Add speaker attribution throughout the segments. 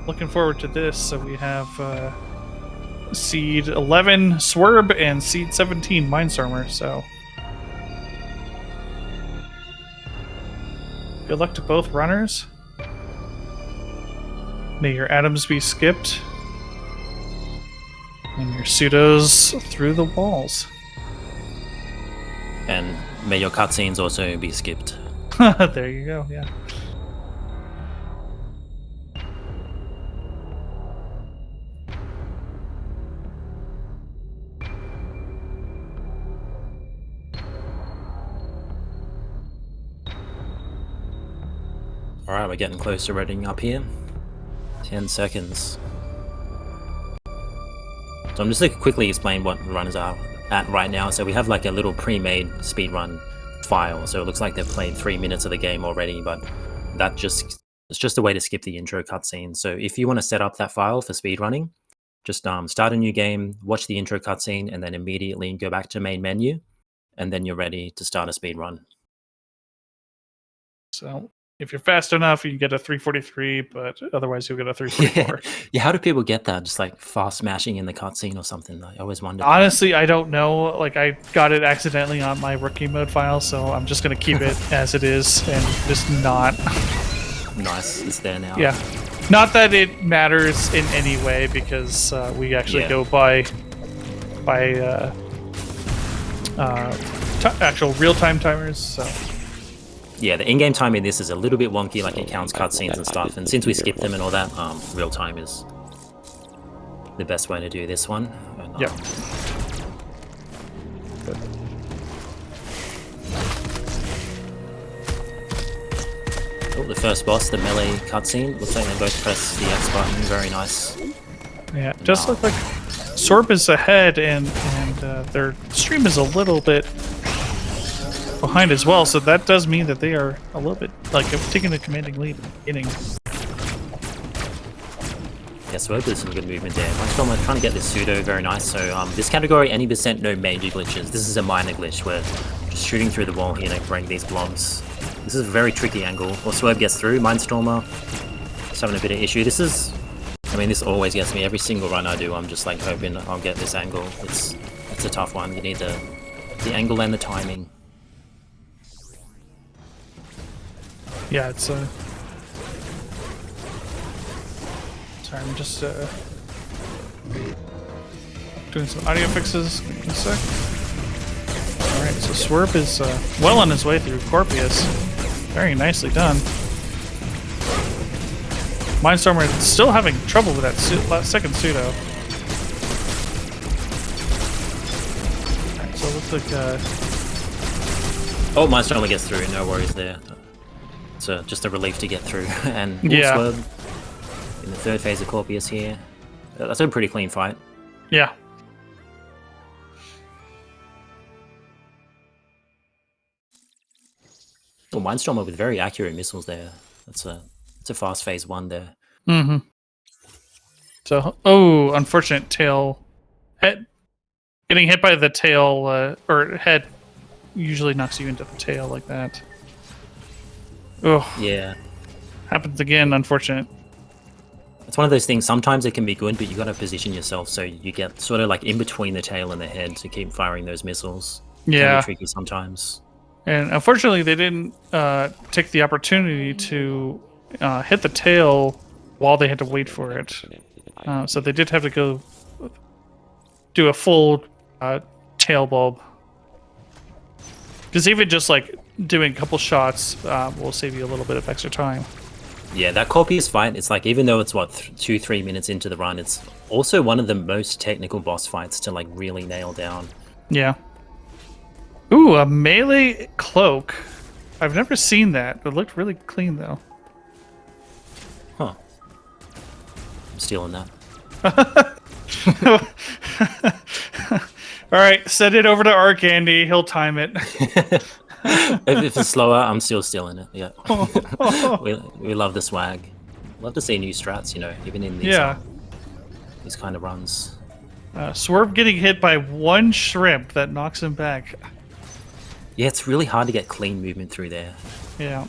Speaker 1: looking forward to this. So we have Seed 11 Swerb and Seed 17 Mindstormer. So good luck to both runners. May your atoms be skipped and your pseudos through the walls.
Speaker 2: And may your cutscenes also be skipped.
Speaker 1: There you go, yeah.
Speaker 2: Alright, we're getting close to reading up here. 10 seconds. So I'm just going to quickly explain what runners are at right now. So we have like a little pre-made speedrun file. So it looks like they've played 3 minutes of the game already, but it's just a way to skip the intro cutscene. So if you want to set up that file for speedrunning, just start a new game, watch the intro cutscene, and then immediately go back to main menu, and then you're ready to start a speedrun.
Speaker 1: So if you're fast enough, you can get a 343, but otherwise you'll get a 344.
Speaker 2: Yeah, how do people get that? Just like fast smashing in the cutscene or something? I always wondered.
Speaker 1: Honestly, I don't know. Like, I got it accidentally on my rookie mode file, so I'm just going to keep it as it is and just not.
Speaker 2: Nice, it's there now.
Speaker 1: Yeah. Not that it matters in any way, because we actually go by actual real-time timers, so...
Speaker 2: Yeah, the in-game time in this is a little bit wonky, like it counts cutscenes and stuff, and since we skipped them and all that, real time is the best way to do this one. And,
Speaker 1: yeah.
Speaker 2: Oh, the first boss, the melee cutscene. Looks like they both press the X button. Very nice.
Speaker 1: Yeah, just look like Swerb is ahead, and their stream is a little bit behind as well, so that does mean that they are a little bit like taking a commanding lead in the beginning.
Speaker 2: Yeah, Swerb does some good movement there. Mindstormer trying to get this pseudo, very nice. So this category, any percent, no major glitches. This is a minor glitch where just shooting through the wall here to break these blobs. This is a very tricky angle. Or Swerb gets through. Mindstormer is having a bit of issue. This is, I mean, this always gets me. Every single run I do, I'm just like hoping I'll get this angle. It's a tough one. You need the angle and the timing.
Speaker 1: Yeah, it's sorry, I'm just doing some audio fixes. Give me a sec. Alright, so Swerb is well on his way through Corpius. Very nicely done. Mindstormer is still having trouble with that second pseudo. Alright, so it looks like
Speaker 2: Oh, Mindstormer gets through, no worries there. It's just a relief to get through. And
Speaker 1: yeah.
Speaker 2: Swerb in the third phase of Corpius here. That's a pretty clean fight.
Speaker 1: Yeah.
Speaker 2: Oh, Mindstormer with very accurate missiles there. It's a fast phase one there.
Speaker 1: Mm-hmm. So, oh, unfortunate tail head. Getting hit by the tail or head usually knocks you into the tail like that. Oh,
Speaker 2: yeah.
Speaker 1: Happens again, unfortunate.
Speaker 2: It's one of those things, sometimes it can be good, but you got to position yourself so you get sort of like in between the tail and the head to keep firing those missiles.
Speaker 1: Yeah.
Speaker 2: It can be tricky sometimes.
Speaker 1: And unfortunately, they didn't take the opportunity to hit the tail while they had to wait for it. So they did have to go do a full tail bulb. Because even just like doing a couple shots will save you a little bit of extra time.
Speaker 2: Yeah, that Corpius fight, it's like, even though it's what, 2-3 minutes into the run, it's also one of the most technical boss fights to like really nail down.
Speaker 1: Yeah. Ooh, a melee cloak. I've never seen that. It looked really clean though.
Speaker 2: Huh. I'm stealing that.
Speaker 1: Alright, send it over to Arc Andy. He'll time it.
Speaker 2: If it's slower, I'm still stealing it. Yeah. we love the swag. Love to see new strats, you know, even in these, these kind of runs.
Speaker 1: Swerb getting hit by one shrimp that knocks him back.
Speaker 2: Yeah, it's really hard to get clean movement through there.
Speaker 1: Yeah.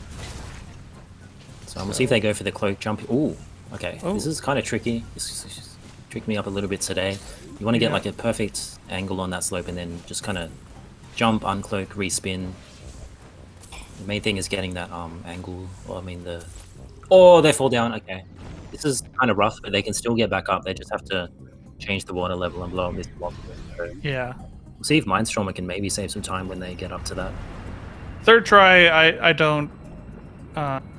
Speaker 2: So we'll see if they go for the cloak jump. Ooh, Okay,
Speaker 1: Oh.
Speaker 2: this is kind of tricky. This tricked me up a little bit today. You want to get
Speaker 1: Yeah.
Speaker 2: like a perfect angle on that slope and then just kind of jump, uncloak, respin. The main thing is getting that angle, or I mean the... Oh, they fall down, okay. This is kind of rough, but they can still get back up. They just have to change the water level and blow up this block. So
Speaker 1: Yeah.
Speaker 2: we'll see if Mindstormer can maybe save some time when they get up to that.
Speaker 1: Third try, I don't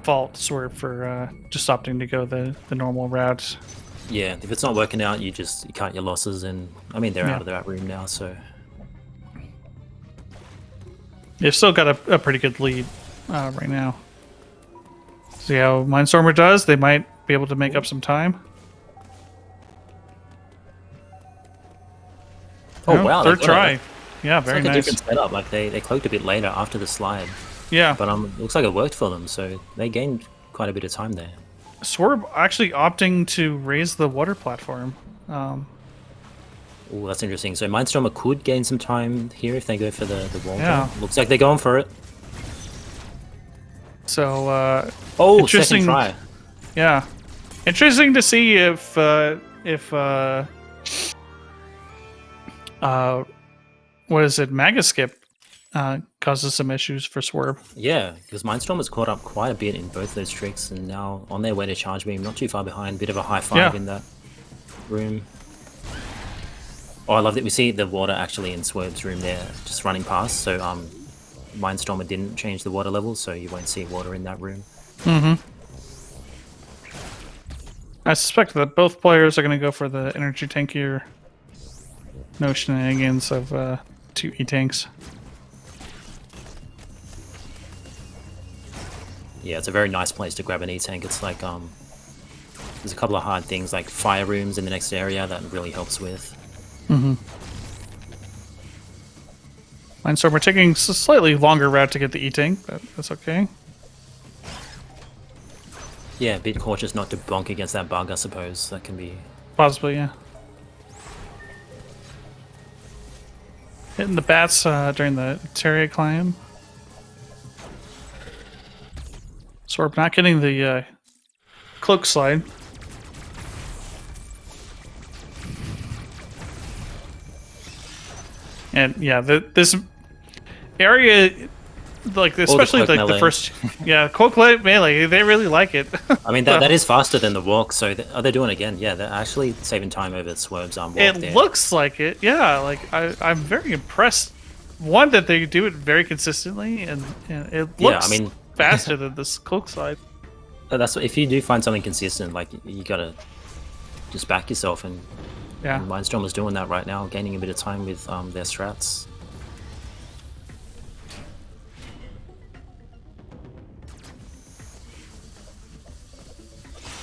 Speaker 1: fault Swerb for just opting to go the normal route.
Speaker 2: Yeah, if it's not working out, you cut your losses, and I mean they're
Speaker 1: Yeah.
Speaker 2: out of that room now, so
Speaker 1: They've still got a pretty good lead right now. See how Mindstormer does. They might be able to make up some time.
Speaker 2: oh wow, they
Speaker 1: third
Speaker 2: got
Speaker 1: try.
Speaker 2: it.
Speaker 1: Yeah,
Speaker 2: It's
Speaker 1: very
Speaker 2: like a
Speaker 1: nice.
Speaker 2: different setup. Like they cloaked a bit later after the slide,
Speaker 1: Yeah,
Speaker 2: but it looks like it worked for them, so they gained quite a bit of time there.
Speaker 1: Swerb actually opting to raise the water platform.
Speaker 2: Oh, that's interesting. So Mindstormer could gain some time here if they go for the wall
Speaker 1: Yeah.
Speaker 2: jump. Looks like they're going for it.
Speaker 1: So
Speaker 2: Oh,
Speaker 1: Interesting.
Speaker 2: second try.
Speaker 1: yeah, interesting to see if what is it, Magaskip causes some issues for Swerb.
Speaker 2: Yeah, because Mindstormer's caught up quite a bit in both those tricks, and now on their way to charge beam, not too far behind. Bit of a high five
Speaker 1: Yeah.
Speaker 2: in that room. Oh, I love that we see the water actually in Swerve's room there, just running past. So Mindstormer didn't change the water level, so you won't see water in that room.
Speaker 1: Mm-hmm. I suspect that both players are going to go for the energy tank here. No shenanigans of 2 E-tanks.
Speaker 2: Yeah, it's a very nice place to grab an E-tank. It's like there's a couple of hard things like fire rooms in the next area that really helps with.
Speaker 1: Mm-hmm. Mindstormer taking a slightly longer route to get the E-tank, but that's okay.
Speaker 2: Yeah, a bit cautious not to bonk against that bug, I suppose. That can be...
Speaker 1: Possibly, yeah. Hitting the bats during the Terraria climb. Swerb not getting the cloak slide. And yeah, this area, like especially
Speaker 2: cloak
Speaker 1: like the
Speaker 2: melee.
Speaker 1: first, yeah, cloak melee, they really like it.
Speaker 2: I mean, that is faster than the walk, so... Are they doing it again? Yeah, they're actually saving time over Swerve's walk
Speaker 1: It
Speaker 2: there.
Speaker 1: looks like it, yeah. Like I'm very impressed. One, that they do it very consistently, and it looks
Speaker 2: I mean...
Speaker 1: faster than this cloak slide.
Speaker 2: That's if you do find something consistent, like you gotta just back yourself, and
Speaker 1: Yeah.
Speaker 2: Mindstormer's doing that right now, gaining a bit of time with their strats.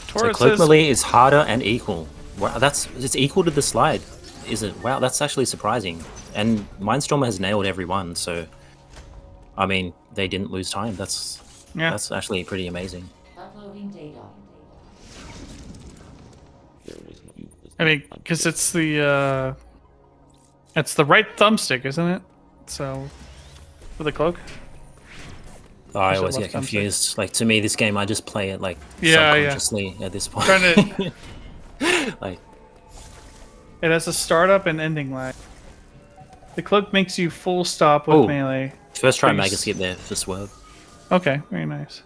Speaker 2: So
Speaker 1: Torres
Speaker 2: cloak
Speaker 1: says,
Speaker 2: melee is harder and equal. Wow, it's equal to the slide, is it? Wow, that's actually surprising. And Mindstormer has nailed every one, so I mean they didn't lose time. That's actually pretty amazing.
Speaker 3: Uploading data.
Speaker 1: I mean, because it's the right thumbstick, isn't it? So for the cloak.
Speaker 2: I
Speaker 1: Is it
Speaker 2: always
Speaker 1: left
Speaker 2: get confused. Like to me, this game, I just play it like
Speaker 1: Yeah,
Speaker 2: subconsciously at this point.
Speaker 1: Trying to,
Speaker 2: Like,
Speaker 1: it has a startup and ending lag. The cloak makes you full stop with
Speaker 2: Oh.
Speaker 1: melee.
Speaker 2: first try
Speaker 1: Please.
Speaker 2: mega skip there for Swerb.
Speaker 1: Okay, very nice.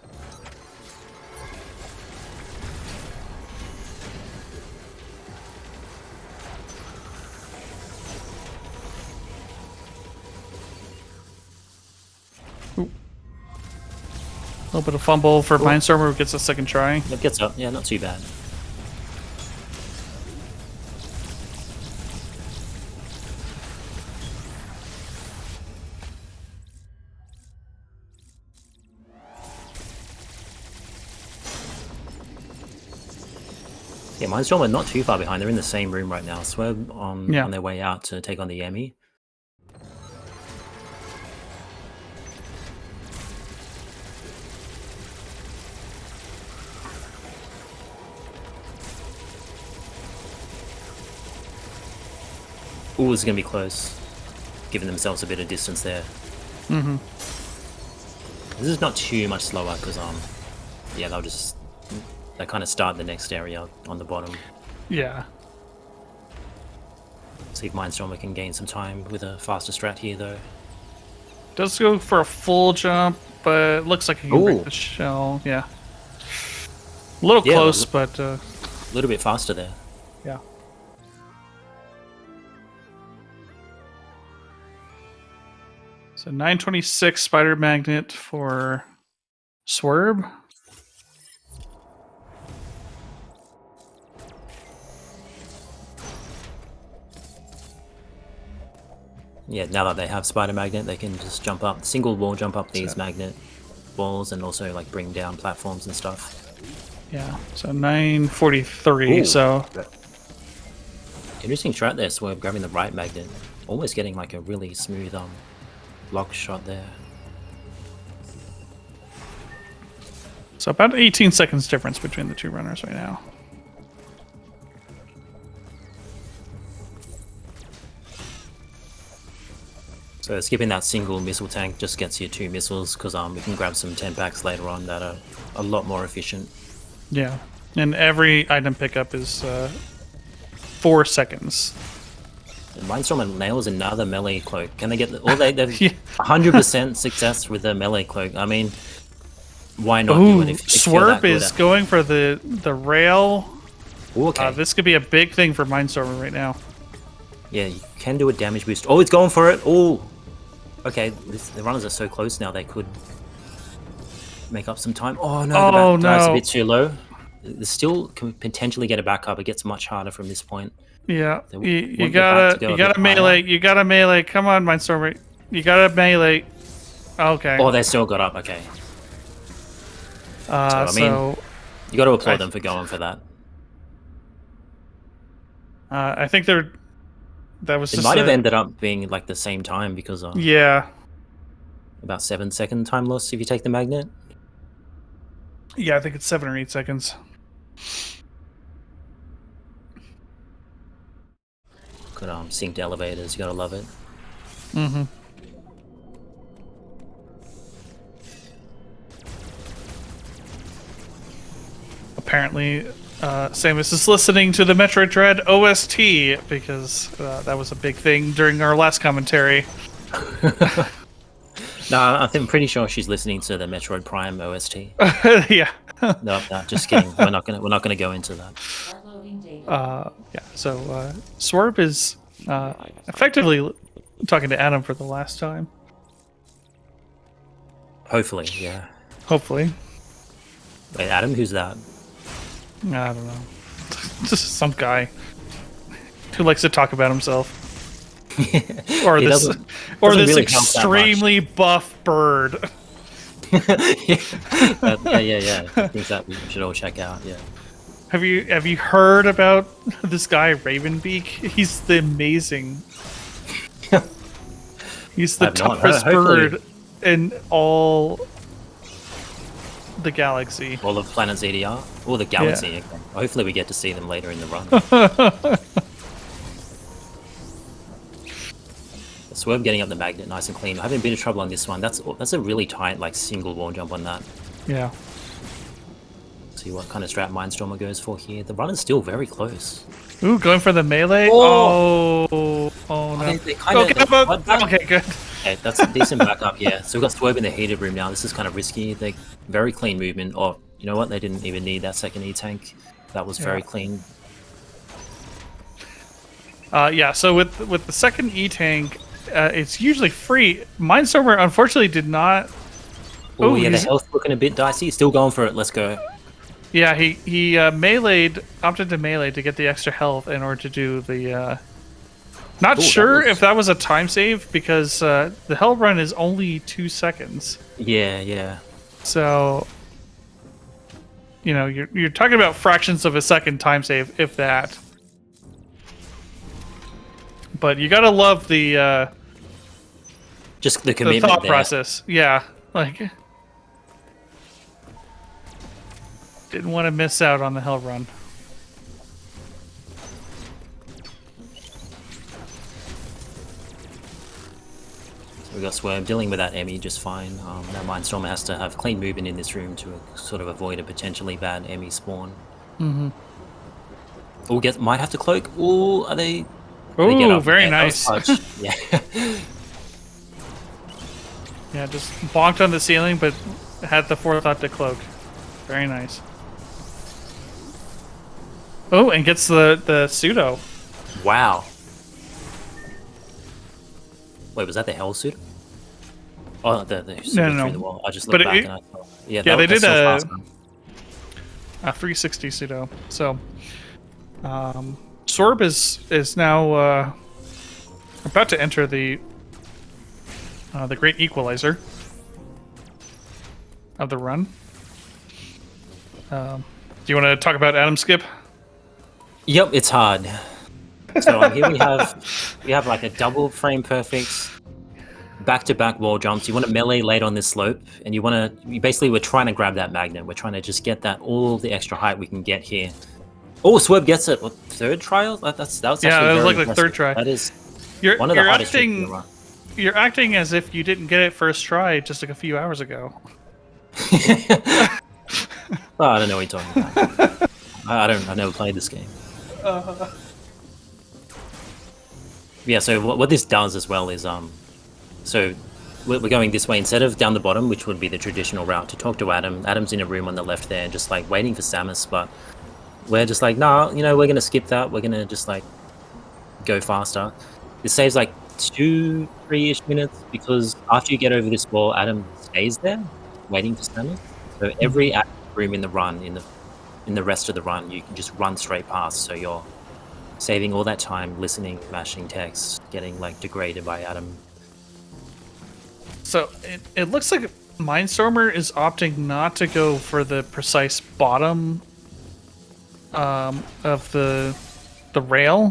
Speaker 1: Ooh. A little bit of fumble for Mindstormer, who gets a second try.
Speaker 2: It gets up, yeah, not too bad. Yeah, Mindstormer not too far behind. They're in the same room right now. Swerb on their way out to take on the Yemi. Ooh, it's gonna be close. Giving themselves a bit of distance there.
Speaker 1: Mm-hmm.
Speaker 2: This is not too much slower because yeah, they'll just They kind of start the next area on the bottom.
Speaker 1: Yeah.
Speaker 2: See if Mindstormer can gain some time with a faster strat here, though.
Speaker 1: Does go for a full jump, but it looks like he can break the shell. Yeah. A little close, but...
Speaker 2: a little bit faster there.
Speaker 1: Yeah. So 926 Spider Magnet for Swerb.
Speaker 2: Yeah, now that they have Spider Magnet, they can just jump up, single wall jump up these magnet walls and also like bring down platforms and stuff.
Speaker 1: Yeah, so 943, so...
Speaker 2: Interesting strat there, Swerve grabbing the right magnet. Almost getting like a really smooth block shot there.
Speaker 1: So about 18 seconds difference between the two runners right now.
Speaker 2: So skipping that single missile tank just gets you 2 missiles because we can grab some 10 packs later on that are a lot more efficient.
Speaker 1: Yeah, and every item pickup is 4 seconds.
Speaker 2: And Mindstormer nails another melee cloak. Can they get the, all they've 100% success with the melee cloak? I mean, why not do it if
Speaker 1: Swerb is going for the rail.
Speaker 2: Ooh, okay.
Speaker 1: This could be a big thing for Mindstormer right now.
Speaker 2: Yeah, you can do a damage boost. Oh, it's going for it. Oh, okay. The runners are so close now. They could make up some time. Oh no, the back dive's a bit too low. They still can potentially get it back up. It gets much harder from this point.
Speaker 1: Yeah, you gotta melee. You gotta melee. Come on, Mindstormer. You gotta melee. Okay.
Speaker 2: Oh, they still got up. Okay. So I mean, you got to applaud them for going for that.
Speaker 1: I think they're. That was.
Speaker 2: It might have ended up being like the same time because.
Speaker 1: Yeah.
Speaker 2: About 7-second time loss if you take the magnet.
Speaker 1: Yeah, I think it's 7 or 8 seconds.
Speaker 2: Good synced elevators. You gotta love it.
Speaker 1: Mm-hmm. Apparently, Samus is listening to the Metroid Dread OST because that was a big thing during our last commentary.
Speaker 2: No, I'm pretty sure she's listening to the Metroid Prime OST.
Speaker 1: Yeah.
Speaker 2: No, just kidding. We're not gonna go into that.
Speaker 1: Yeah. So Swerb is effectively talking to Adam for the last time.
Speaker 2: Hopefully, yeah.
Speaker 1: Hopefully.
Speaker 2: Wait, Adam, who's that?
Speaker 1: I don't know. Just some guy who likes to talk about himself. Or this really extremely buff bird.
Speaker 2: Yeah. Things that we should all check out. Yeah.
Speaker 1: Have you heard about this guy Ravenbeak? He's the amazing. He's the toughest bird in all the galaxy.
Speaker 2: All of Planet ZDR? Or the galaxy. Yeah. Okay. Hopefully we get to see them later in the run. Swerve getting up the magnet nice and clean. Having a bit of trouble on this one. That's a really tight like single wall jump on that.
Speaker 1: Yeah.
Speaker 2: See what kind of strat Mindstormer goes for here. The run is still very close.
Speaker 1: Ooh, going for the melee? Oh no. Okay, good.
Speaker 2: Okay, that's a decent backup, yeah. So we've got Swerve in the heated room now. This is kind of risky. They very clean movement. Oh, you know what? They didn't even need that second E-tank. That was very clean.
Speaker 1: Yeah, so with the second E-tank, it's usually free. Mindstormer, unfortunately, did not...
Speaker 2: Oh, yeah, the health looking a bit dicey. Still going for it. Let's go.
Speaker 1: Yeah, he opted to melee to get the extra health in order to do the... Not sure if that was a time save, because the hell run is only 2 seconds.
Speaker 2: Yeah.
Speaker 1: So, you know, you're talking about fractions of a second time save, if that. But you gotta love the
Speaker 2: just the commitment,
Speaker 1: the thought process. Yeah, like didn't want to miss out on the hell run.
Speaker 2: We've got Swerb dealing with that Emmy just fine. That Mindstormer has to have clean movement in this room to sort of avoid a potentially bad Emmy spawn.
Speaker 1: Mm-hmm.
Speaker 2: Oh, might have to cloak. Oh, are they? They get
Speaker 1: Oh,
Speaker 2: up.
Speaker 1: very
Speaker 2: Yeah, that was
Speaker 1: nice.
Speaker 2: clutch. Yeah.
Speaker 1: Yeah, just bonked on the ceiling, but had the forethought to cloak. Very nice. Oh, and gets the pseudo.
Speaker 2: Wow. Wait, was that the hell suit? Oh, the pseudo
Speaker 1: No.
Speaker 2: through the wall. I just
Speaker 1: But
Speaker 2: looked back
Speaker 1: it-
Speaker 2: and I thought, yeah,
Speaker 1: Yeah, they
Speaker 2: that's
Speaker 1: did
Speaker 2: so
Speaker 1: a
Speaker 2: fast, man.
Speaker 1: 360 pseudo. So, Swerb is now about to enter the great equalizer of the run. Do you want to talk about Adam Skip?
Speaker 2: Yep, it's hard. So here we have like a double frame perfect, back-to-back wall jumps. You want to melee late on this slope, and we're trying to grab that magnet. We're trying to just get all the extra height we can get here. Oh, Swerb gets it. What, third trial? That was
Speaker 1: Yeah,
Speaker 2: actually
Speaker 1: that was
Speaker 2: very
Speaker 1: like the
Speaker 2: impressive.
Speaker 1: third try.
Speaker 2: That is
Speaker 1: You're
Speaker 2: one of the
Speaker 1: you're
Speaker 2: hardest tricks in the
Speaker 1: acting
Speaker 2: run.
Speaker 1: you're acting as if you didn't get it first try just like a few hours ago.
Speaker 2: Oh, I don't know what you're talking about. I've never played this game. Yeah, so what this does as well is so we're going this way instead of down the bottom, which would be the traditional route to talk to Adam. Adam's in a room on the left there, just like waiting for Samus, but we're just like, nah, we're gonna skip that. We're gonna just like go faster. This saves like 2-3-ish minutes because after you get over this wall, Adam stays there waiting for Samus. So every room in the run, in the rest of the run, you can just run straight past. So you're saving all that time listening, mashing text, getting like degraded by Adam.
Speaker 1: So it looks like Mindstormer is opting not to go for the precise bottom of the rail,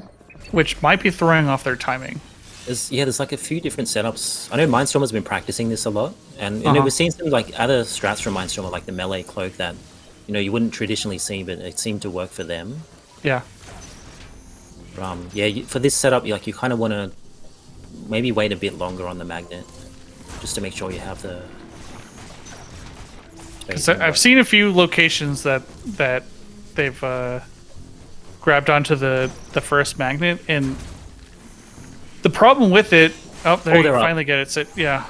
Speaker 1: which might be throwing off their timing.
Speaker 2: There's like a few different setups. I know Mindstormer's been practicing this a lot, and we've seen some like other strats from Mindstormer, like the melee cloak that you wouldn't traditionally see, but it seemed to work for them.
Speaker 1: Yeah.
Speaker 2: For this setup, you kind of want to maybe wait a bit longer on the magnet, just to make sure you have the.
Speaker 1: Because I've seen a few locations that they've grabbed onto the first magnet, and the problem with it. Oh, there you finally get it. So, yeah.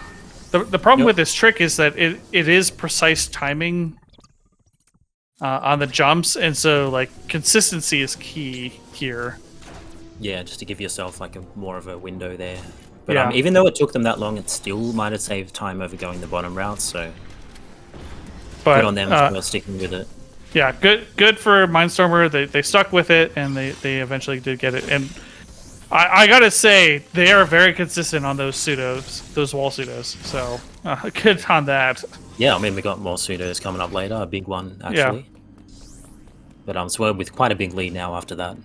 Speaker 1: The problem with this trick is that it is precise timing on the jumps, and so like consistency is key here.
Speaker 2: Yeah, just to give yourself like more of a window there. But even though it took them that long, it still might have saved time over going the bottom route. So good on them for sticking with it.
Speaker 1: Yeah, good for Mindstormer. They stuck with it, and they eventually did get it. And I gotta say, they are very consistent on those pseudos, those wall pseudos. So good on that.
Speaker 2: Yeah, I mean we got more pseudos coming up later. A big one actually. Yeah. But Swerb with quite a big lead now after that.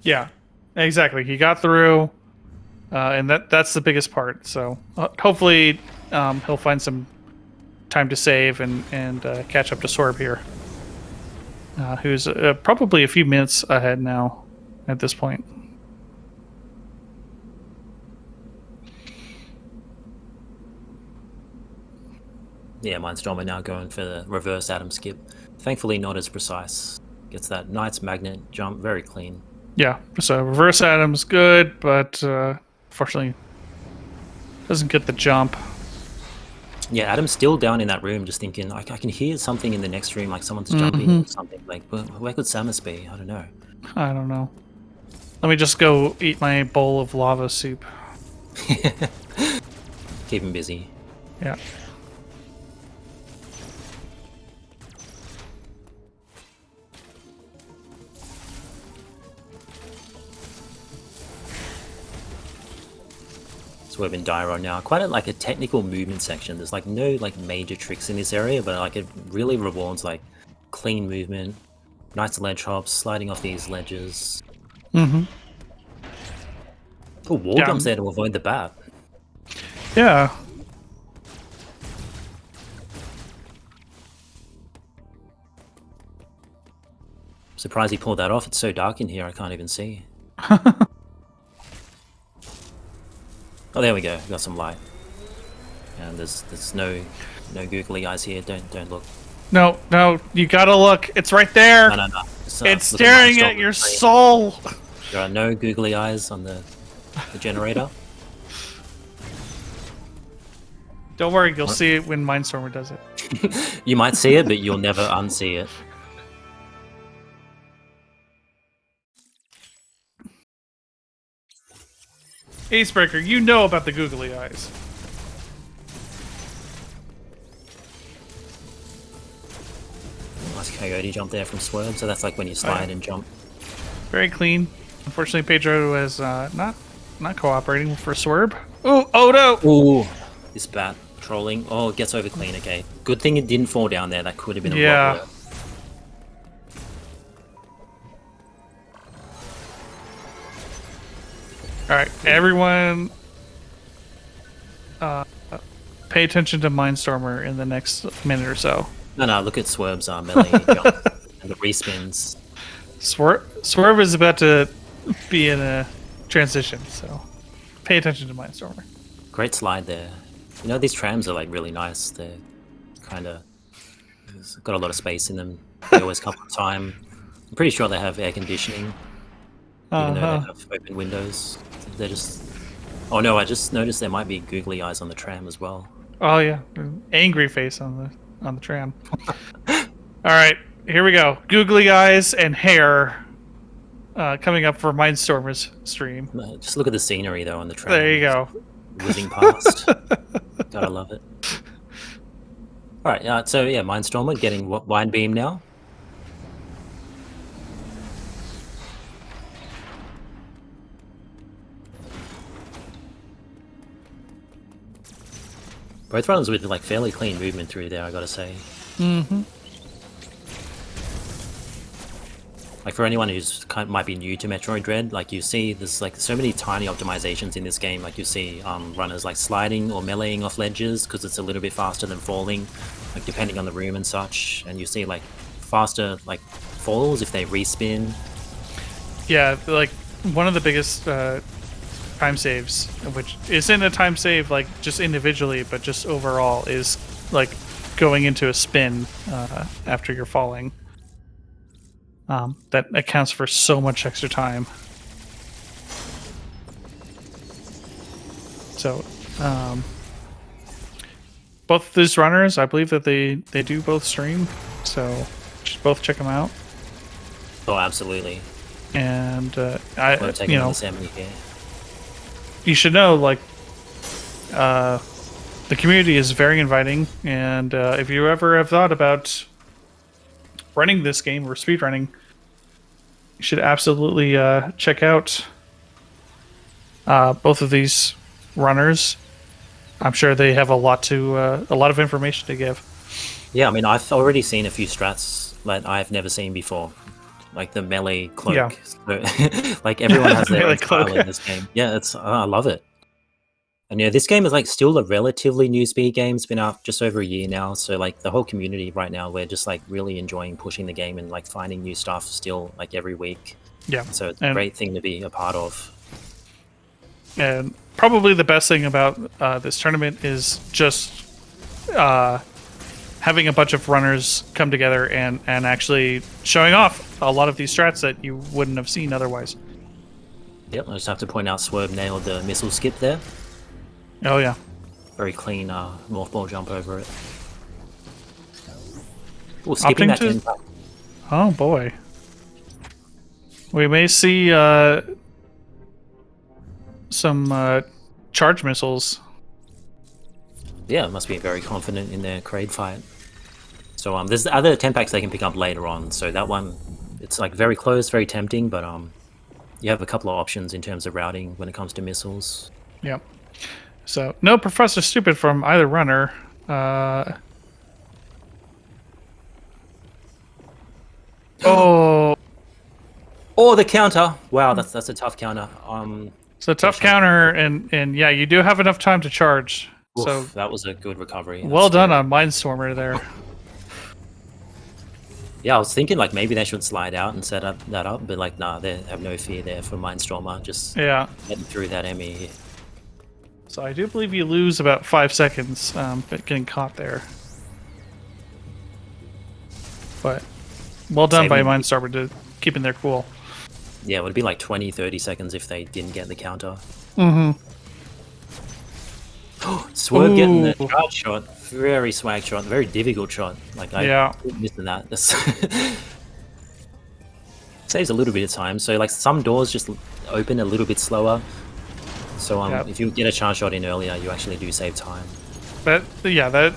Speaker 1: Yeah, exactly. He got through, and that's the biggest part. So hopefully he'll find some time to save and catch up to Swerb here, who's probably a few minutes ahead now at this point.
Speaker 2: Yeah, Mindstormer now going for the reverse Adam skip. Thankfully not as precise. Gets that nice magnet jump, very clean.
Speaker 1: Yeah, so reverse Adam's good, but unfortunately doesn't get the jump.
Speaker 2: Yeah, Adam's still down in that room just thinking, I can hear something in the next room, like someone's jumping or something. Like, where could Samus be? I don't know.
Speaker 1: I don't know. Let me just go eat my bowl of lava soup.
Speaker 2: Keep him busy.
Speaker 1: Yeah.
Speaker 2: Swerb in Dyro now. Quite a technical movement section. There's like no like major tricks in this area, but like it really rewards like clean movement, nice ledge hops, sliding off these ledges.
Speaker 1: Mm-hmm.
Speaker 2: Oh, wall jumps there to avoid the bat.
Speaker 1: Yeah.
Speaker 2: Surprised he pulled that off. It's so dark in here, I can't even see. Oh, there we go. We got some light. And there's no googly eyes here. Don't look.
Speaker 1: No, no, you gotta look. It's right there.
Speaker 2: No.
Speaker 1: It's
Speaker 2: look
Speaker 1: staring at
Speaker 2: Mindstormer
Speaker 1: your
Speaker 2: screen.
Speaker 1: soul.
Speaker 2: There are no googly eyes on the generator.
Speaker 1: Don't worry, you'll see it when Mindstormer does it.
Speaker 2: You might see it, but you'll never unsee it.
Speaker 1: Acebreaker, you know about the googly eyes.
Speaker 2: Nice coyote jump there from Swerb. So that's like when you slide and jump.
Speaker 1: Very clean. Unfortunately, Pedro is not cooperating for Swerb. Ooh, oh no!
Speaker 2: Ooh, this bat trolling. Oh, it gets over clean. Okay, good thing it didn't fall down there. That could have been a
Speaker 1: Yeah.
Speaker 2: wobbler.
Speaker 1: All right, everyone, pay attention to Mindstormer in the next minute or so.
Speaker 2: No, look at Swerve's melee jump and the respins.
Speaker 1: Swerve is about to be in a transition, so pay attention to Mindstormer.
Speaker 2: Great slide there. You know, these trams are like really nice. They're kind of got a lot of space in them. They always come on time. I'm pretty sure they have air conditioning, even though they have open windows. They're just. Oh no! I just noticed there might be googly eyes on the tram as well.
Speaker 1: Oh yeah, angry face on the tram. All right, here we go. Googly eyes and hair coming up for Mindstormer's stream.
Speaker 2: Just look at the scenery though on the tram.
Speaker 1: There you go.
Speaker 2: Whizzing past. Gotta love it. All right, so yeah, Mindstormer getting wide beam now. Both runners with like fairly clean movement through there, I gotta say.
Speaker 1: Mm-hmm.
Speaker 2: Like for anyone who's might be new to Metroid Dread, like you see there's like so many tiny optimizations in this game. Like you see runners like sliding or meleeing off ledges because it's a little bit faster than falling, like depending on the room and such. And you see like faster like falls if they respin.
Speaker 1: Yeah, like one of the biggest time saves, which isn't a time save like just individually, but just overall, is like going into a spin after you're falling. That accounts for so much extra time. So, both these runners, I believe that they do both stream, so just both check them out.
Speaker 2: Oh, absolutely.
Speaker 1: And you should know, like, the community is very inviting, and if you ever have thought about running this game or speedrunning, you should absolutely check out both of these runners. I'm sure they have a lot of information to give.
Speaker 2: Yeah, I mean, I've already seen a few strats that I've never seen before, like the melee cloak.
Speaker 1: Yeah.
Speaker 2: So, like everyone has their
Speaker 1: Melee
Speaker 2: own style
Speaker 1: cloak.
Speaker 2: in this game. Yeah, I love it. And yeah, this game is like still a relatively new speed game. It's been out just over a year now. So like the whole community right now, we're just like really enjoying pushing the game and like finding new stuff still like every week.
Speaker 1: Yeah.
Speaker 2: So it's a great thing to be a part of.
Speaker 1: And probably the best thing about this tournament is just having a bunch of runners come together and actually showing off a lot of these strats that you wouldn't have seen otherwise.
Speaker 2: Yep, I just have to point out Swerb nailed the missile skip there.
Speaker 1: Oh yeah.
Speaker 2: Very clean morph ball jump over it. Ooh, skipping that 10 pack.
Speaker 1: Oh boy. We may see some charge missiles.
Speaker 2: Yeah, must be very confident in their Kraid fight. So there's the other 10 packs they can pick up later on. So that one, it's like very close, very tempting, but you have a couple of options in terms of routing when it comes to missiles.
Speaker 1: Yep. So no Professor Stupid from either runner. Oh,
Speaker 2: the counter! Wow, that's a tough counter.
Speaker 1: it's a tough counter, and yeah, you do have enough time to charge.
Speaker 2: Oof,
Speaker 1: So
Speaker 2: that was a good recovery.
Speaker 1: well done on Mindstormer there.
Speaker 2: Yeah, I was thinking like maybe they should slide out and set that up, but like nah, they have no fear there for Mindstormer. Just
Speaker 1: Yeah.
Speaker 2: getting through that Emmy.
Speaker 1: So I do believe you lose about 5 seconds getting caught there. But well done by Mindstormer to keeping their cool.
Speaker 2: Yeah, it would be like 20, 30 seconds if they didn't get the counter.
Speaker 1: Mm-hmm.
Speaker 2: Swerb getting the charge shot. Very swag shot. Very difficult shot. Like, I keep missing that. Saves a little bit of time. So, like, some doors just open a little bit slower. So, if you get a charge shot in earlier, you actually do save time.
Speaker 1: That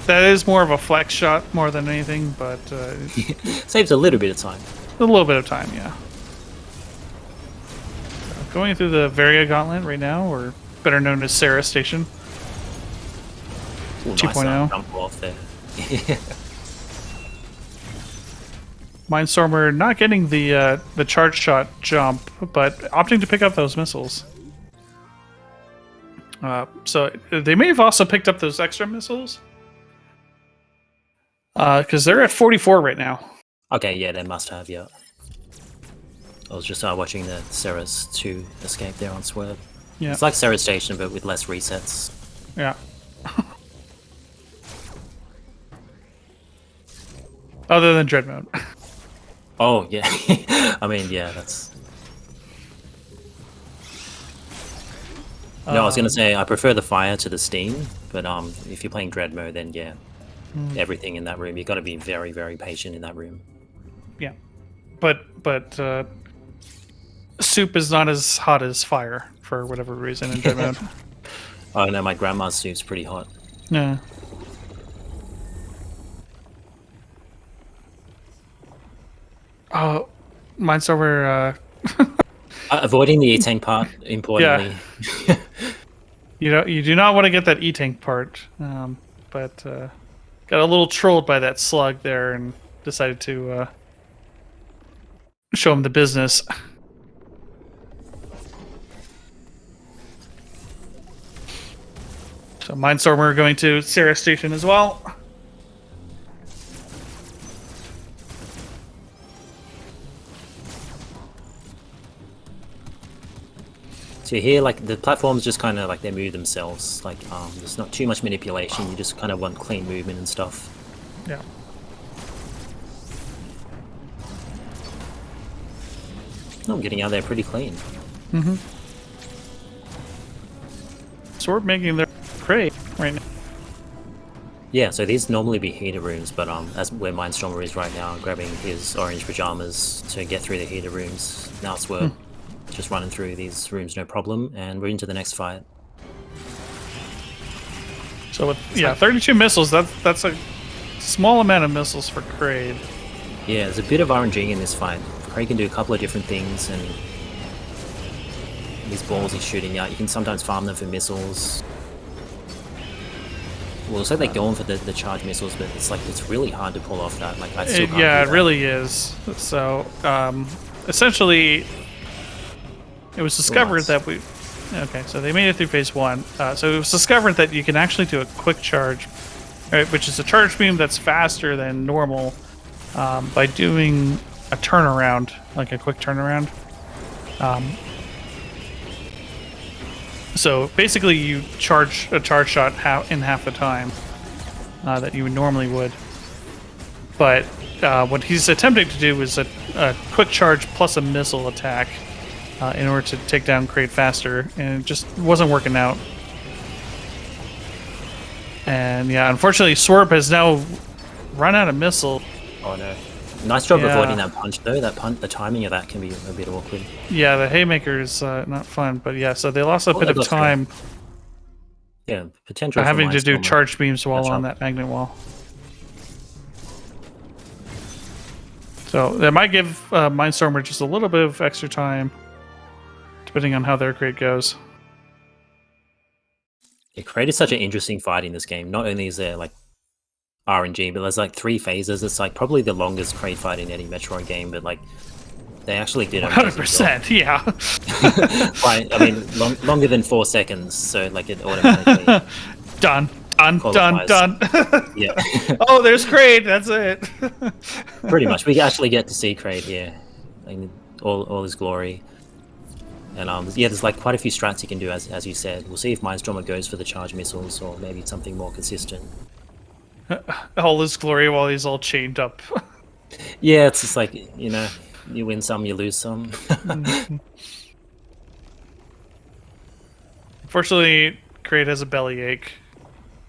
Speaker 1: is more of a flex shot more than anything, but
Speaker 2: saves a little bit of time.
Speaker 1: A little bit of time, yeah. So going through the Varia Gauntlet right now, or better known as Sarah Station.
Speaker 2: Ooh,
Speaker 1: 2.0.
Speaker 2: Nice jump off there.
Speaker 1: Mindstormer not getting the charge shot jump, but opting to pick up those missiles. So they may have also picked up those extra missiles. Because they're at 44 right now.
Speaker 2: Okay, yeah, they must have, yeah. I was just watching the Ceres 2 escape there on Swerb.
Speaker 1: Yeah.
Speaker 2: It's like Ceres Station, but with less resets.
Speaker 1: Yeah. Other than Dread Mode.
Speaker 2: Oh, yeah. I mean, yeah, that's... No, I was going to say, I prefer the fire to the steam, but if you're playing Dread Mode, then yeah, everything in that room, you've got to be very, very patient in that room.
Speaker 1: Yeah. But soup is not as hot as fire, for whatever reason, in Dread Mode.
Speaker 2: Oh, no, my grandma's soup's pretty hot.
Speaker 1: Yeah. Oh, Mindstormer,
Speaker 2: avoiding the E-Tank part, importantly.
Speaker 1: Yeah. You do not want to get that E-Tank part, but got a little trolled by that slug there and decided to show him the business. So Mindstormer going to Sarah Station as well.
Speaker 2: So here, like, the platforms just kind of, like, they move themselves. Like, there's not too much manipulation. You just kind of want clean movement and stuff.
Speaker 1: Yeah.
Speaker 2: I'm getting out there pretty clean.
Speaker 1: Mm-hmm. Swerb making their prey right now.
Speaker 2: Yeah, so these normally be heater rooms, but that's where Mindstormer is right now, grabbing his orange pajamas to get through the heater rooms. Now it's Swerb. Just running through these rooms, no problem, and we're into the next fight.
Speaker 1: So with 32 missiles, that's a small amount of missiles for Kraid.
Speaker 2: Yeah, there's a bit of RNG in this fight. Kraid can do a couple of different things, and these balls he's shooting out, you can sometimes farm them for missiles. Well, it's like they're going for the charge missiles, but it's really hard to pull off that. Like, I still can't do that.
Speaker 1: It really is. So essentially, it was discovered that we... Okay, so they made it through phase 1. So it was discovered that you can actually do a quick charge, right, which is a charge beam that's faster than normal by doing a turnaround, like a quick turnaround. So basically you charge a charge shot in half the time that you normally would. But what he's attempting to do is a quick charge plus a missile attack in order to take down Kraid faster, and it just wasn't working out. And yeah, unfortunately, Swerb has now run out of missile.
Speaker 2: Oh no! Nice job avoiding that punch though. The timing of that can be a bit awkward.
Speaker 1: Yeah, the haymaker is not fun, but yeah, so they lost a bit of time.
Speaker 2: Yeah, potential
Speaker 1: having to do charge beams while on that magnet wall. So that might give Mindstormer just a little bit of extra time, depending on how their Kraid goes.
Speaker 2: Yeah, Kraid is such an interesting fight in this game. Not only is there like RNG, but there's like 3 phases. It's like probably the longest Kraid fight in any Metroid game, but like they actually did
Speaker 1: 100%, yeah.
Speaker 2: Right, I mean, longer than 4 seconds, so like it automatically
Speaker 1: done. Yeah. Oh, there's Kraid. That's it.
Speaker 2: Pretty much, we actually get to see Kraid here, like, all his glory. And yeah, there's like quite a few strats you can do, as you said. We'll see if Mindstormer goes for the charge missiles or maybe something more consistent.
Speaker 1: All his glory while he's all chained up.
Speaker 2: Yeah, it's just like, you know, you win some, you lose some.
Speaker 1: Unfortunately, Kraid has a bellyache,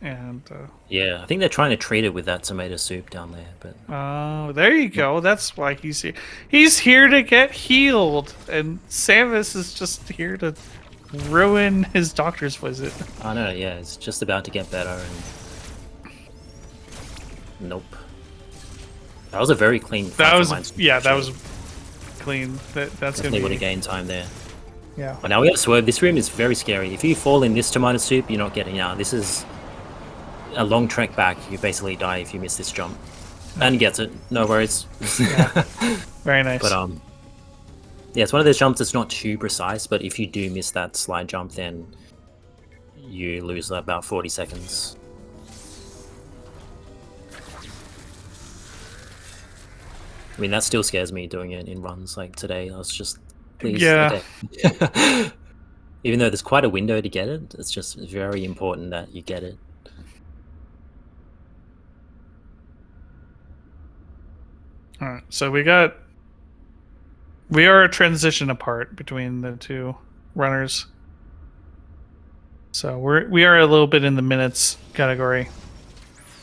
Speaker 1: and
Speaker 2: Yeah, I think they're trying to treat it with that tomato soup down there, but
Speaker 1: oh, there you go. That's why he's here. He's here to get healed, and Samus is just here to ruin his doctor's visit.
Speaker 2: I know, yeah, it's just about to get better, and nope. That was a very clean fight
Speaker 1: That
Speaker 2: for
Speaker 1: was
Speaker 2: Mindstormer,
Speaker 1: yeah, that
Speaker 2: actually.
Speaker 1: was clean. That's
Speaker 2: Definitely
Speaker 1: gonna
Speaker 2: would
Speaker 1: be
Speaker 2: have gained time there.
Speaker 1: yeah.
Speaker 2: But now we have Swerb. This room is very scary. If you fall in this tomato soup, you're not getting out. This is a long trek back. You basically die if you miss this jump. And he gets it. No worries.
Speaker 1: Yeah. Very nice.
Speaker 2: But yeah, it's one of those jumps that's not too precise, but if you do miss that slide jump, then you lose about 40 seconds. I mean, that still scares me doing it in runs like today. I was just, please.
Speaker 1: Yeah.
Speaker 2: Okay. Even though there's quite a window to get it, it's just very important that you get it.
Speaker 1: All right, so we are a transition apart between the two runners. So we are a little bit in the minutes category.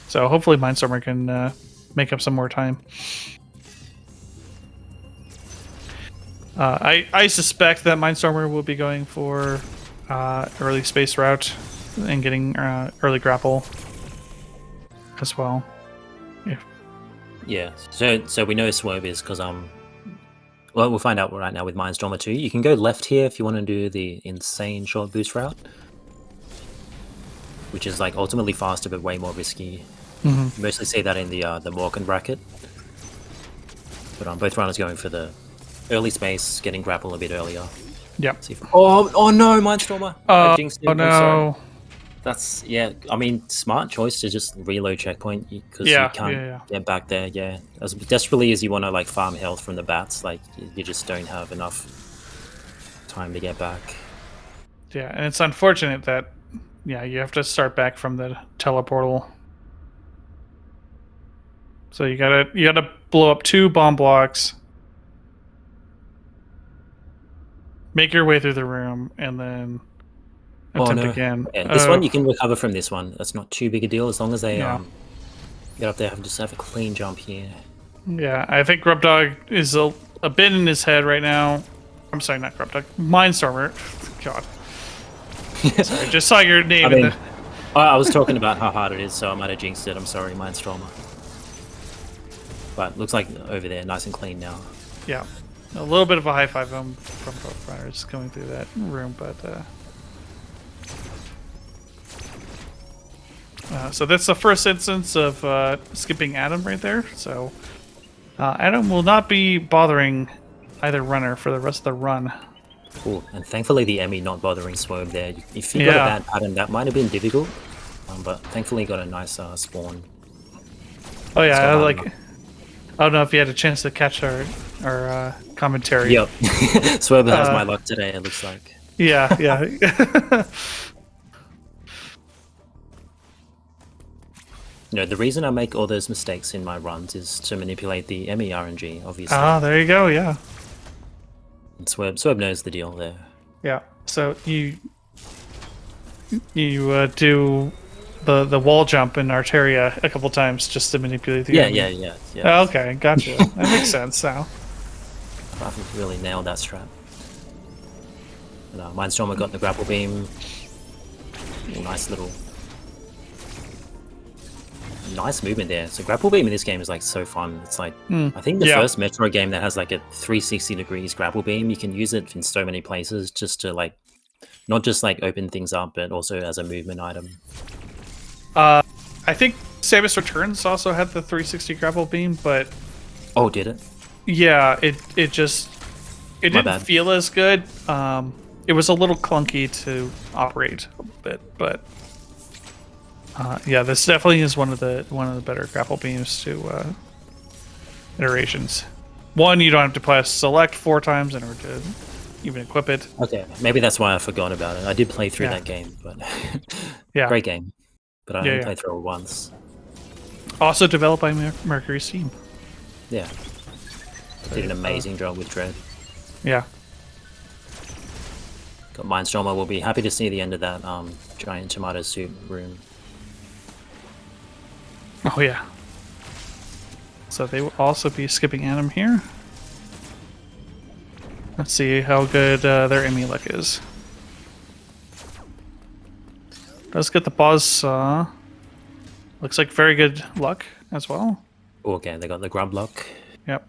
Speaker 1: So hopefully Mindstormer can make up some more time. I suspect that Mindstormer will be going for early space route and getting early grapple as well.
Speaker 2: Yeah, so we know Swerb is because well, we'll find out right now with Mindstormer 2. You can go left here if you want to do the insane short boost route, which is like ultimately faster but way more risky. You mostly see that in the Morgan bracket, but both runners going for the early space, getting grapple a bit earlier.
Speaker 1: Yep.
Speaker 2: Oh no, Mindstormer! I jinxed him.
Speaker 1: Oh
Speaker 2: I'm sorry.
Speaker 1: no.
Speaker 2: That's, yeah, I mean, smart choice to just reload checkpoint because
Speaker 1: Yeah,
Speaker 2: you can't
Speaker 1: yeah.
Speaker 2: get back there, yeah. As desperately as you want to, like, farm health from the bats, like, you just don't have enough time to get back.
Speaker 1: Yeah, and it's unfortunate that, yeah, you have to start back from the teleportal. So you gotta blow up 2 bomb blocks, make your way through the room, and then attempt again.
Speaker 2: Yeah, this one you can recover from this one. That's not too big a deal as long as they get up there and just have a clean jump here.
Speaker 1: Yeah, I think Grubdog is a bit in his head right now. I'm sorry, not Grubdog. Mindstormer. God. Sorry, just saw your name.
Speaker 2: I mean, I was talking about how hard it is, so I might have jinxed it. I'm sorry, Mindstormer. But looks like over there, nice and clean now.
Speaker 1: Yeah. A little bit of a high five from both runners coming through that room, but so that's the first instance of skipping Adam right there. So Adam will not be bothering either runner for the rest of the run.
Speaker 2: Cool. And thankfully the Emmy not bothering Swerb there. If you got a bad pattern, that might have been difficult. But thankfully got a nice spawn.
Speaker 1: Oh yeah, I don't know if you had a chance to catch our commentary.
Speaker 2: Yep. Swerb has my luck today, it looks like.
Speaker 1: Yeah, yeah.
Speaker 2: You know, the reason I make all those mistakes in my runs is to manipulate the Emmy RNG, obviously.
Speaker 1: Ah, there you go, yeah.
Speaker 2: And Swerb knows the deal there.
Speaker 1: Yeah, so you do the wall jump in Arteria a couple times just to manipulate the
Speaker 2: Yeah.
Speaker 1: Oh, okay, gotcha. That makes sense now.
Speaker 2: I haven't really nailed that strat. But, Mindstormer got the grapple beam. Nice movement there. So grapple beam in this game is like so fun. It's like I think the first Metroid game that has like a 360 degrees grapple beam. You can use it in so many places just to like not just like open things up, but also as a movement item.
Speaker 1: I think Samus Returns also had the 360 grapple beam, but
Speaker 2: oh, did it?
Speaker 1: Yeah, it didn't feel as good. It was a little clunky to operate a bit, but yeah, this definitely is one of the better grapple beams to iterations. One, you don't have to press select 4 times in order to even equip it.
Speaker 2: Okay, maybe that's why I forgot about it. I did play through
Speaker 1: Yeah.
Speaker 2: that game, but
Speaker 1: Yeah.
Speaker 2: great game. But I
Speaker 1: Yeah,
Speaker 2: only
Speaker 1: yeah.
Speaker 2: played through it once.
Speaker 1: Also developed by Mercury Steam.
Speaker 2: Yeah, did an amazing job with Dread.
Speaker 1: Yeah.
Speaker 2: Got Mindstormer. Will be happy to see the end of that giant tomato suit room.
Speaker 1: Oh yeah. So they will also be skipping Adam here. Let's see how good their enemy luck is. Does get the boss saw. Looks like very good luck as well.
Speaker 2: Okay, they got the grub luck.
Speaker 1: Yep.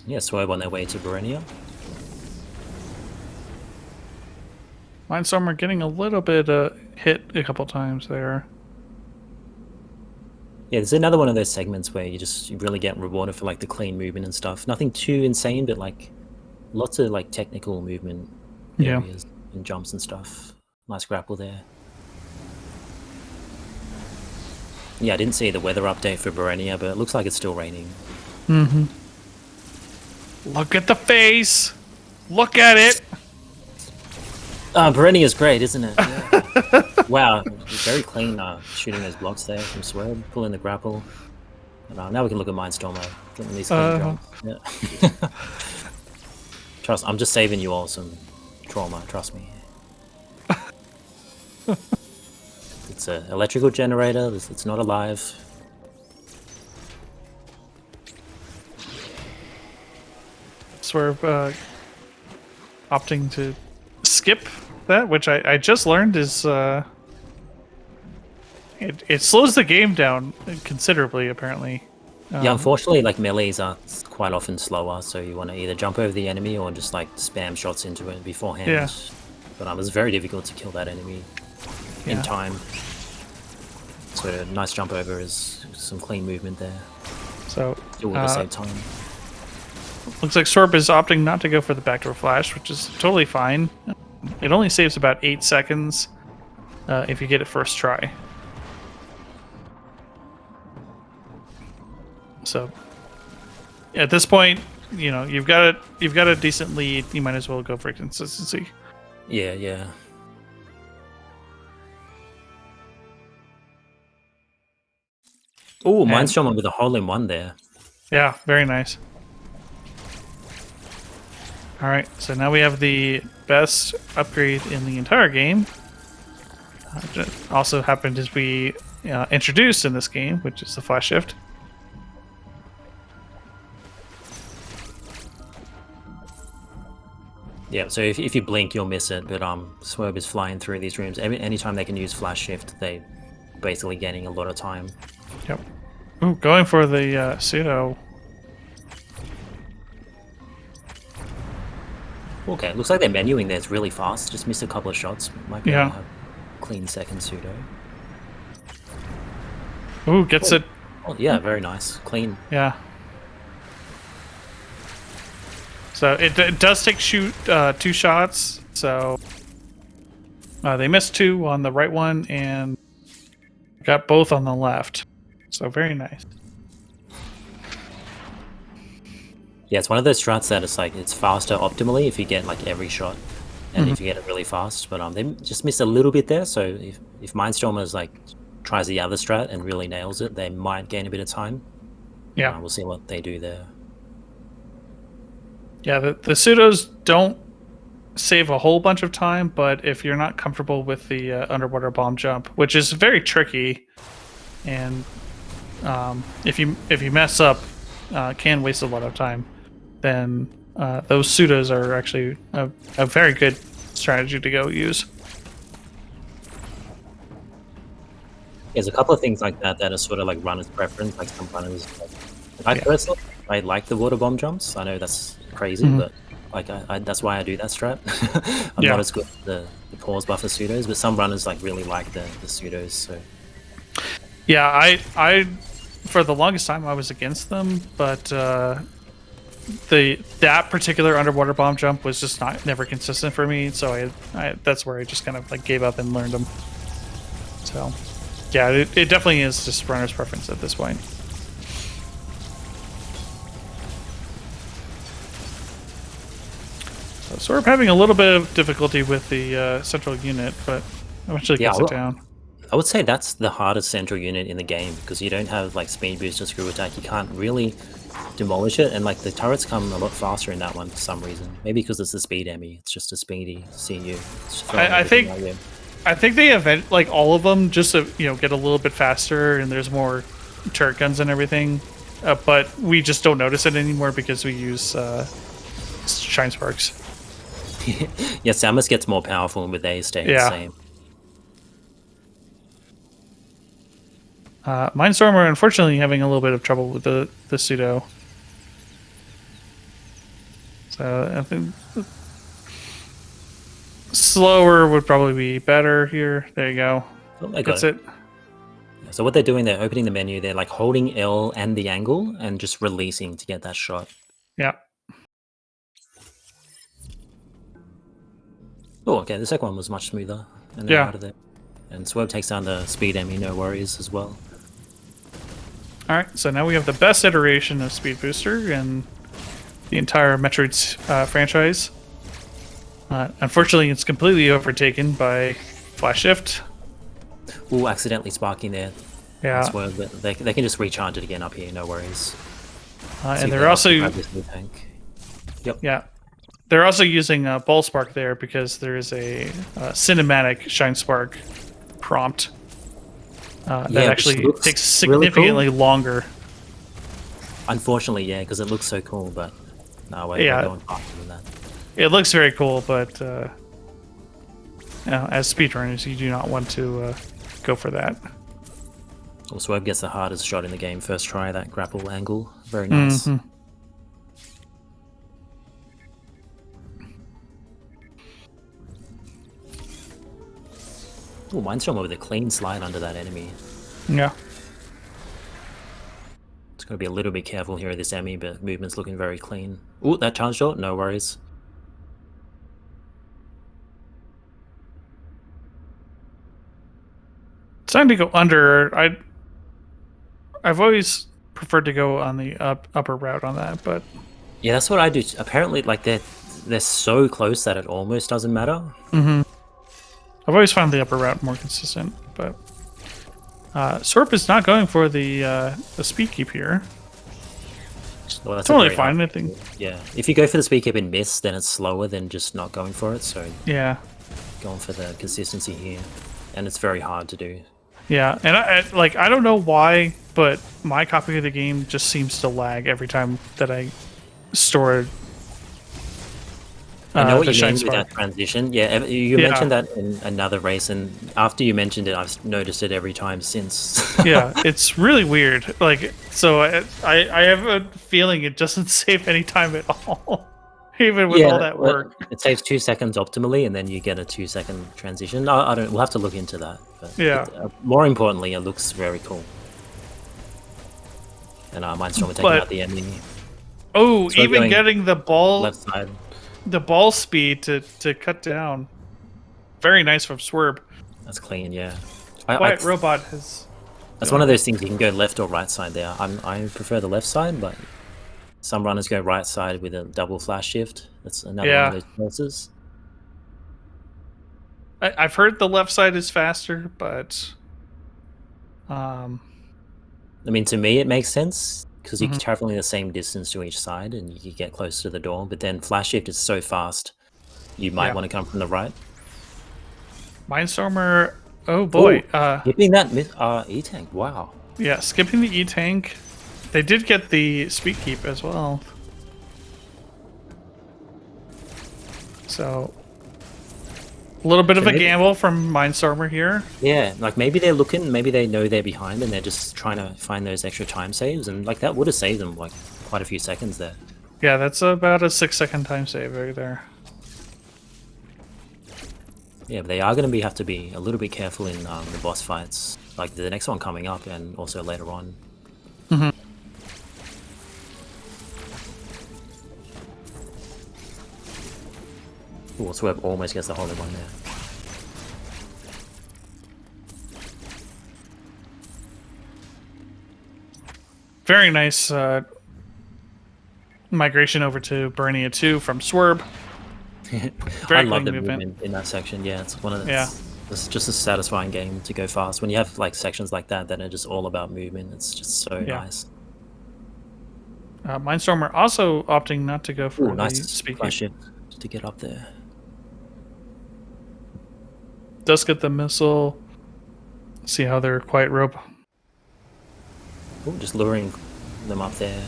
Speaker 2: Yeah, Swerb on their way to Berenia.
Speaker 1: Mindstormer getting a little bit hit a couple times there.
Speaker 2: Yeah, there's another one of those segments where you really get rewarded for like the clean movement and stuff. Nothing too insane, but like lots of like technical movement
Speaker 1: Yeah.
Speaker 2: areas and jumps and stuff. Nice grapple there. Yeah, I didn't see the weather update for Berenia, but it looks like it's still raining.
Speaker 1: Mm-hmm. Look at the face. Look at it.
Speaker 2: Berenia's great, isn't it? Yeah. Wow, very clean shooting those blocks there from Swerb, pulling the grapple. And, now we can look at Mindstormer, getting these clean jumps. Yeah. I'm just saving you all some trauma, trust me. It's an electrical generator, it's not alive.
Speaker 1: Swerve opting to skip that, which I just learned is it slows the game down considerably, apparently.
Speaker 2: Yeah, unfortunately, like melees are quite often slower, so you want to either jump over the enemy or just like spam shots into it beforehand.
Speaker 1: Yeah.
Speaker 2: But it's very difficult to kill that enemy in
Speaker 1: Yeah.
Speaker 2: time. So a nice jump over is some clean movement there.
Speaker 1: So
Speaker 2: Still at the same time.
Speaker 1: looks like Swerve is opting not to go for the backdoor flash, which is totally fine. It only saves about 8 seconds if you get it first try. So at this point, you know, you've got a decent lead. You might as well go for consistency.
Speaker 2: Yeah, yeah. Oh, Mindstormer with a hole-in-one there.
Speaker 1: Yeah, very nice. All right, so now we have the best upgrade in the entire game. Also happened to be introduced in this game, which is the flash shift.
Speaker 2: Yeah, so if you blink, you'll miss it, but Swerb is flying through these rooms. Anytime they can use flash shift, they basically gaining a lot of time.
Speaker 1: Yep. Ooh, going for the pseudo.
Speaker 2: Okay, looks like they're menuing there. It's really fast. Just missed a couple of shots. Might be able to have clean second pseudo.
Speaker 1: Ooh, gets it.
Speaker 2: Oh, yeah, very nice. Clean.
Speaker 1: Yeah. So it does take 2 shots. So they missed 2 on the right one and got both on the left. So very nice.
Speaker 2: Yeah, it's one of those strats that it's faster optimally if you get like every shot, and if you get it really fast. But they just missed a little bit there. So if Mindstormer's tries the other strat and really nails it, they might gain a bit of time.
Speaker 1: Yeah,
Speaker 2: we'll see what they do there.
Speaker 1: Yeah, the pseudos don't save a whole bunch of time, but if you're not comfortable with the underwater bomb jump, which is very tricky, and if you mess up, can waste a lot of time, then those pseudos are actually a very good strategy to go use.
Speaker 2: There's a couple of things like that are sort of like runner's preference. Like some runners, personally, I like the water bomb jumps. I know that's crazy, but that's why I do that strat. I'm not as good at the pause buffer pseudos, but some runners really like the pseudos. So
Speaker 1: yeah, I for the longest time I was against them, but that particular underwater bomb jump was just never consistent for me. So I that's where I just kind of gave up and learned them. So yeah, it definitely is just runner's preference at this point. Swerb having a little bit of difficulty with the central unit, but eventually
Speaker 2: Yeah,
Speaker 1: gets it down.
Speaker 2: I would say that's the hardest central unit in the game because you don't have like speed boost or screw attack. You can't really demolish it, and like the turrets come a lot faster in that one for some reason. Maybe because it's a speed enemy. It's just a speedy CU. It's throwing
Speaker 1: I
Speaker 2: everything
Speaker 1: think
Speaker 2: at you.
Speaker 1: I think they event like all of them just to get a little bit faster, and there's more turret guns and everything. But we just don't notice it anymore because we use shine sparks.
Speaker 2: Yeah, Samus gets more powerful with they staying the
Speaker 1: Yeah.
Speaker 2: same.
Speaker 1: Mindstormer, unfortunately, having a little bit of trouble with the pseudo. So I think slower would probably be better here. There you go.
Speaker 2: Oh, I got
Speaker 1: That's it.
Speaker 2: So what they're doing, they're opening the menu. They're like holding L and the angle and just releasing to get that shot.
Speaker 1: Yeah.
Speaker 2: Oh, okay. The second one was much smoother. And
Speaker 1: Yeah.
Speaker 2: out of there. And Swerb takes down the speed enemy, no worries as well.
Speaker 1: All right. So now we have the best iteration of Speed Booster in the entire Metroid franchise. Unfortunately, it's completely overtaken by Flash Shift.
Speaker 2: Ooh, accidentally sparking there.
Speaker 1: Yeah.
Speaker 2: Swerb, but they can just recharge it again up here, no worries.
Speaker 1: And they're also
Speaker 2: Tank. Yep.
Speaker 1: yeah, they're also using Ball Spark there because there is a cinematic Shine Spark prompt that
Speaker 2: Yeah, which
Speaker 1: actually
Speaker 2: looks
Speaker 1: takes
Speaker 2: really
Speaker 1: significantly longer.
Speaker 2: Unfortunately, yeah, because it looks so cool, but no, we're going faster than that.
Speaker 1: It looks very cool, but as speedrunners, you do not want to go for that.
Speaker 2: Well, Swerb gets the hardest shot in the game. First try, that grapple angle. Very nice.
Speaker 1: Mm-hmm.
Speaker 2: Oh, Mindstormer with a clean slide under that enemy.
Speaker 1: Yeah.
Speaker 2: It's going to be a little bit careful here with this enemy, but movement's looking very clean. Ooh, that charge shot, no worries.
Speaker 1: It's time to go under. I've always preferred to go on the upper route on that, but
Speaker 2: Yeah, that's what I do. Apparently, like they're so close that it almost doesn't matter.
Speaker 1: I've always found the upper route more consistent. But Swerp is not going for the speed keep here.
Speaker 2: Well, that's
Speaker 1: Totally
Speaker 2: a very
Speaker 1: fine,
Speaker 2: hard
Speaker 1: I think.
Speaker 2: Yeah, if you go for the speed keep and miss, then it's slower than just not going for it. So
Speaker 1: Yeah.
Speaker 2: going for the consistency here, and it's very hard to do.
Speaker 1: Yeah, and I don't know why, but my copy of the game just seems to lag every time that I store
Speaker 2: I know what
Speaker 1: the
Speaker 2: you
Speaker 1: Shine
Speaker 2: mean with
Speaker 1: Spark.
Speaker 2: that transition. Yeah, you
Speaker 1: Yeah.
Speaker 2: mentioned that in another race, and after you mentioned it, I've noticed it every time since.
Speaker 1: Yeah, it's really weird. Like, so I have a feeling it doesn't save any time at all, even with all that
Speaker 2: well,
Speaker 1: work.
Speaker 2: it saves 2 seconds optimally, and then you get a 2-second transition. I don't. We'll have to look into that. But
Speaker 1: Yeah.
Speaker 2: more importantly, it looks very cool. And Mindstormer taking
Speaker 1: But-
Speaker 2: out the enemy
Speaker 1: Oh,
Speaker 2: So
Speaker 1: even
Speaker 2: going
Speaker 1: getting the ball speed to cut down. Very nice from Swerb.
Speaker 2: That's clean. Yeah.
Speaker 1: Quiet Robot has.
Speaker 2: That's one of those things you can go left or right side there. I prefer the left side, but some runners go right side with a double flash shift. That's another one of those choices.
Speaker 1: I've heard the left side is faster, but
Speaker 2: I mean, to me, it makes sense because you're
Speaker 1: Mhm.
Speaker 2: traveling the same distance to each side and you can get close to the door. But then flash shift is so fast, you might
Speaker 1: Yeah.
Speaker 2: want to come from the right.
Speaker 1: Mindstormer. Oh boy.
Speaker 2: Hitting that E-tank. Wow.
Speaker 1: Yeah, skipping the E-tank. They did get the speed keep as well. So a little bit of a
Speaker 2: maybe-
Speaker 1: gamble from Mindstormer here.
Speaker 2: Yeah, like maybe they're looking, maybe they know they're behind and they're just trying to find those extra time saves. And like that would have saved them like quite a few seconds there.
Speaker 1: Yeah, that's about a 6-second time save right there.
Speaker 2: Yeah, but they are going to have to be a little bit careful in the boss fights, like the next one coming up and also later on.
Speaker 1: Mhm.
Speaker 2: Ooh, Swerb almost gets the hole in one there.
Speaker 1: Very nice migration over to Burnia 2 from Swerb. Very
Speaker 2: I love
Speaker 1: clean
Speaker 2: the
Speaker 1: movement.
Speaker 2: movement in that section. Yeah, it's one of the.
Speaker 1: Yeah.
Speaker 2: It's just a satisfying game to go fast. When you have like sections like that are just all about movement, it's just so
Speaker 1: Yeah.
Speaker 2: nice.
Speaker 1: Mindstormer also opting not to go for
Speaker 2: Oh,
Speaker 1: the
Speaker 2: nice
Speaker 1: speed
Speaker 2: flash
Speaker 1: keep.
Speaker 2: shift to get up there.
Speaker 1: Does get the missile. See how they're quite rope.
Speaker 2: Oh, just luring them up there.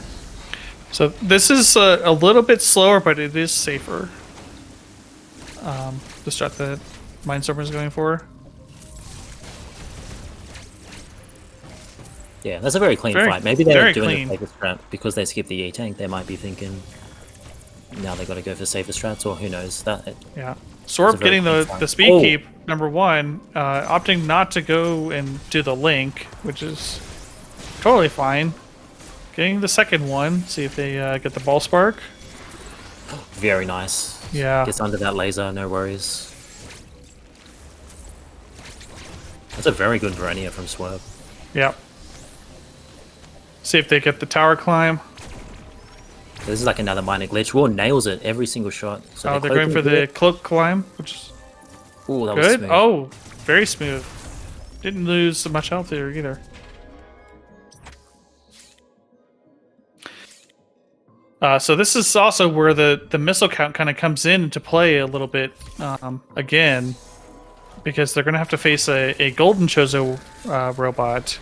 Speaker 1: So this is a little bit slower, but it is safer. The strat that Mindstormer is going for.
Speaker 2: Yeah, that's a very clean
Speaker 1: Very-
Speaker 2: fight. Maybe they're
Speaker 1: very
Speaker 2: doing
Speaker 1: clean.
Speaker 2: the safer strat because they skipped the E-tank. They might be thinking now they got to go for safer strats, or who knows.
Speaker 1: Yeah. Swerb
Speaker 2: very
Speaker 1: getting
Speaker 2: clean
Speaker 1: the
Speaker 2: fight.
Speaker 1: speed
Speaker 2: Oh.
Speaker 1: keep, number one, opting not to go and do the link, which is totally fine. Getting the second one, see if they get the ball spark.
Speaker 2: Very nice.
Speaker 1: Yeah.
Speaker 2: Gets under that laser, no worries. That's a very good Verania from Swerb.
Speaker 1: Yep. See if they get the tower climb.
Speaker 2: This is like another minor glitch. Whoa, nails it every single shot. So
Speaker 1: Oh, they're going for the cloak climb, which is
Speaker 2: Ooh, that was
Speaker 1: good.
Speaker 2: smooth.
Speaker 1: Oh, very smooth. Didn't lose much health there either. So this is also where the missile count kind of comes into play a little bit again, because they're going to have to face a golden Chozo robot,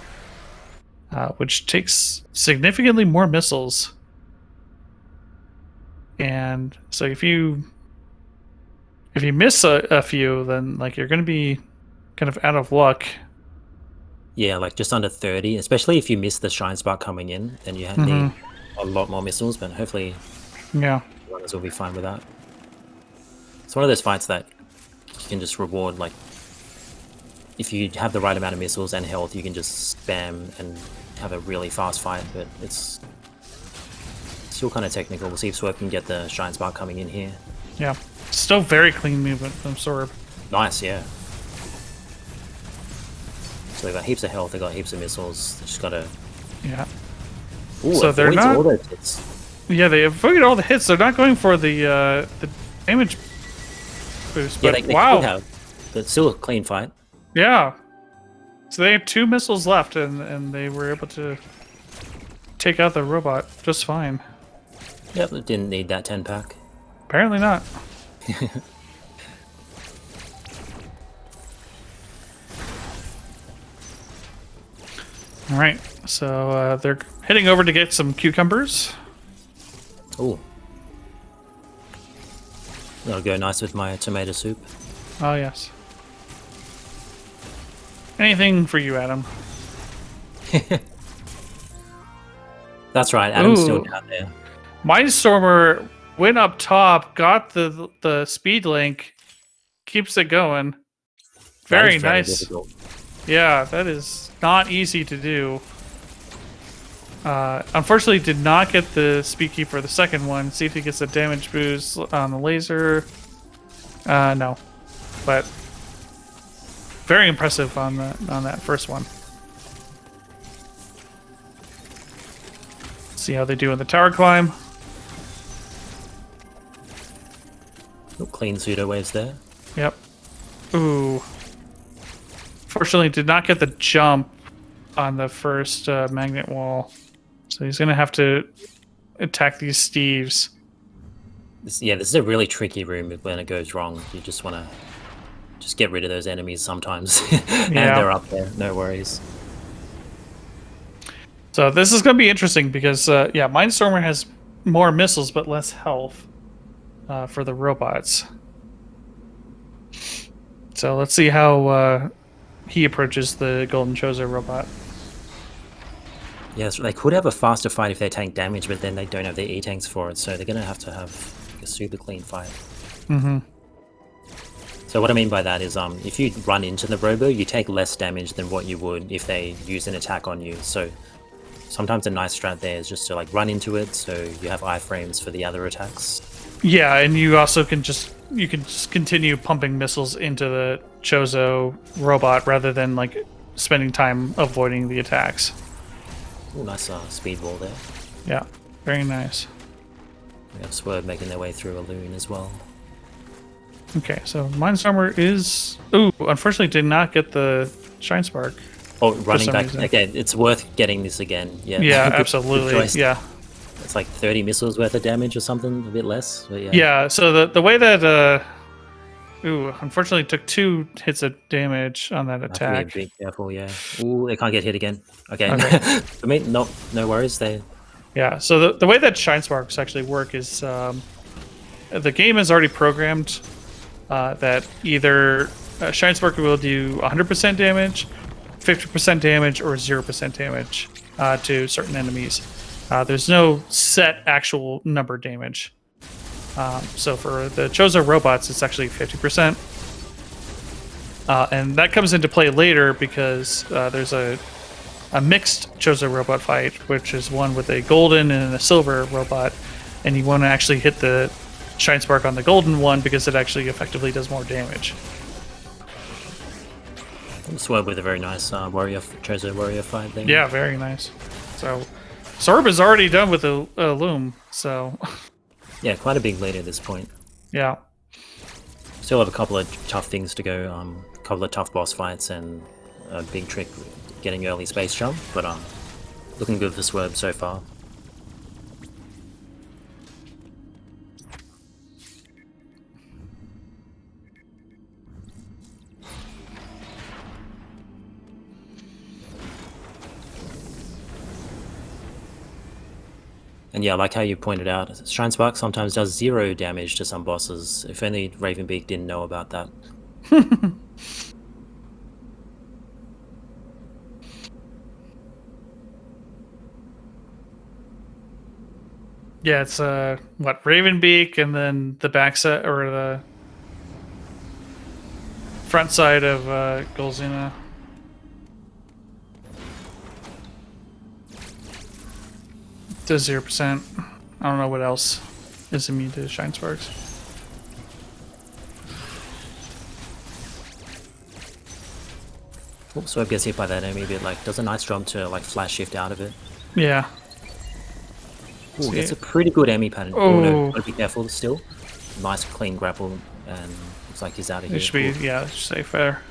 Speaker 1: which takes significantly more missiles. And so if you miss a few, then like you're going to be kind of out of luck.
Speaker 2: Yeah, like just under 30. Especially if you miss the shine spark coming in, then you need a lot more missiles. But hopefully,
Speaker 1: Yeah.
Speaker 2: runners will be fine with that. It's one of those fights that you can just reward. Like, if you have the right amount of missiles and health, you can just spam and have a really fast fight. But it's still kind of technical. We'll see if Swerb can get the shine spark coming in here.
Speaker 1: Yeah. Still very clean movement from Swerb.
Speaker 2: Nice, yeah. So they got heaps of health, they got heaps of missiles. They just gotta.
Speaker 1: Yeah.
Speaker 2: Ooh,
Speaker 1: So they're
Speaker 2: avoids
Speaker 1: not-
Speaker 2: all those hits.
Speaker 1: Yeah, they avoid all the hits. They're not going for the damage boost.
Speaker 2: Yeah,
Speaker 1: But
Speaker 2: they
Speaker 1: wow.
Speaker 2: could have, but still a clean fight.
Speaker 1: Yeah. So they have 2 missiles left, and they were able to take out the robot just fine.
Speaker 2: Yep, it didn't need that 10 pack.
Speaker 1: Apparently not. All right, so they're heading over to get some cucumbers.
Speaker 2: Ooh. That'll go nice with my tomato soup.
Speaker 1: Oh yes. Anything for you, Adam?
Speaker 2: That's right, Adam's still
Speaker 1: Ooh.
Speaker 2: down there.
Speaker 1: Mindstormer went up top, got the speed link, keeps it going.
Speaker 2: That
Speaker 1: Very
Speaker 2: is
Speaker 1: nice.
Speaker 2: difficult.
Speaker 1: Yeah, that is not easy to do. Unfortunately, did not get the speed keep for the second one. See if he gets a damage boost on the laser. No, but very impressive on that first one. See how they do in the tower climb.
Speaker 2: Oh, clean pseudo waves there.
Speaker 1: Yep. Ooh. Fortunately, did not get the jump on the first magnet wall. So he's going to have to attack these Steves.
Speaker 2: This is a really tricky room when it goes wrong. You just want to just get rid of those enemies sometimes. And
Speaker 1: Yeah.
Speaker 2: they're up there, no worries.
Speaker 1: So this is going to be interesting because, yeah, Mindstormer has more missiles but less health for the robots. So let's see how he approaches the Golden Chozo robot.
Speaker 2: Yeah, so they could have a faster fight if they tank damage, but then they don't have the E-tanks for it, so they're going to have a super clean fight.
Speaker 1: Mm-hmm.
Speaker 2: So what I mean by that is if you run into the robo, you take less damage than what you would if they use an attack on you. So sometimes a nice strat there is just to like run into it, so you have iframes for the other attacks.
Speaker 1: Yeah, and you also can just continue pumping missiles into the Chozo robot rather than like spending time avoiding the attacks.
Speaker 2: Ooh, nice speed wall there.
Speaker 1: Yeah, very nice.
Speaker 2: We have Swerb making their way through a loon as well.
Speaker 1: Okay, so Mindstormer is... Ooh, unfortunately did not get the Shine Spark.
Speaker 2: Oh, running
Speaker 1: some
Speaker 2: back.
Speaker 1: reason.
Speaker 2: Okay, it's worth getting this again. Yeah,
Speaker 1: Yeah,
Speaker 2: Good
Speaker 1: absolutely.
Speaker 2: choice.
Speaker 1: Yeah.
Speaker 2: It's like 30 missiles worth of damage or something, a bit less. But yeah.
Speaker 1: Yeah, so the way that... Ooh, unfortunately took 2 hits of damage on that
Speaker 2: I have to be a
Speaker 1: attack.
Speaker 2: bit careful, yeah. Ooh, they can't get hit again. Okay.
Speaker 1: Okay.
Speaker 2: For me, no worries. They.
Speaker 1: Yeah, so the way that Shine Sparks actually work is the game is already programmed that either Shine Spark will do 100% damage, 50% damage, or 0% damage to certain enemies. There's no set actual number damage. So for the Chozo robots, it's actually 50%. And that comes into play later because there's a mixed Chozo robot fight, which is one with a golden and a silver robot, and you want to actually hit the Shine Spark on the golden one because it actually effectively does more damage.
Speaker 2: Swerb with a very nice Chozo warrior fight there.
Speaker 1: Yeah, very nice. So Swerb is already done with the Loom, so
Speaker 2: Yeah, quite a big lead at this point.
Speaker 1: yeah.
Speaker 2: Still have a couple of tough things to go, a couple of tough boss fights and a big trick getting early space jump, but looking good for Swerb so far. And yeah, like how you pointed out, Shine Spark sometimes does 0 damage to some bosses. If only Ravenbeak didn't know about that.
Speaker 1: Yeah, it's what, Ravenbeak, and then the backside or the front side of Golzina. Does 0%. I don't know what else is immune to Shine Sparks.
Speaker 2: Oh, Swerb gets hit by that enemy, but like does a nice jump to like flash shift out of it.
Speaker 1: Yeah.
Speaker 2: Ooh, that's a pretty good enemy pattern.
Speaker 1: Oh.
Speaker 2: Oh no, gotta be careful still. Nice clean grapple, and looks like he's out of here.
Speaker 1: It should be,
Speaker 2: Ooh.
Speaker 1: yeah, it should stay fair.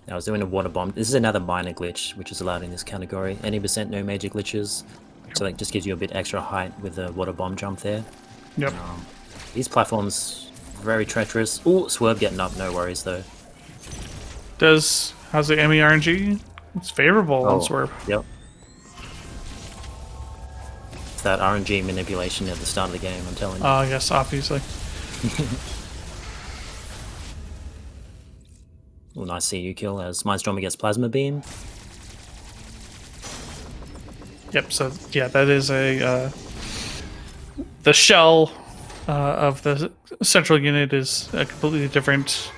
Speaker 2: I was doing a water bomb. This is another minor glitch, which is allowed in this category. Any percent, no major glitches. So that just gives you a bit extra height with the water bomb jump there.
Speaker 1: Yep.
Speaker 2: These platforms, very treacherous. Ooh, Swerb getting up, no worries though.
Speaker 1: How's the MERNG? It's favorable on Swerb.
Speaker 2: Yep. It's that RNG manipulation at the start of the game, I'm telling you.
Speaker 1: Yes, obviously.
Speaker 2: Ooh, nice CU kill as Mindstormer gets Plasma Beam.
Speaker 1: Yep, so yeah, that is a the shell of the central unit is a completely different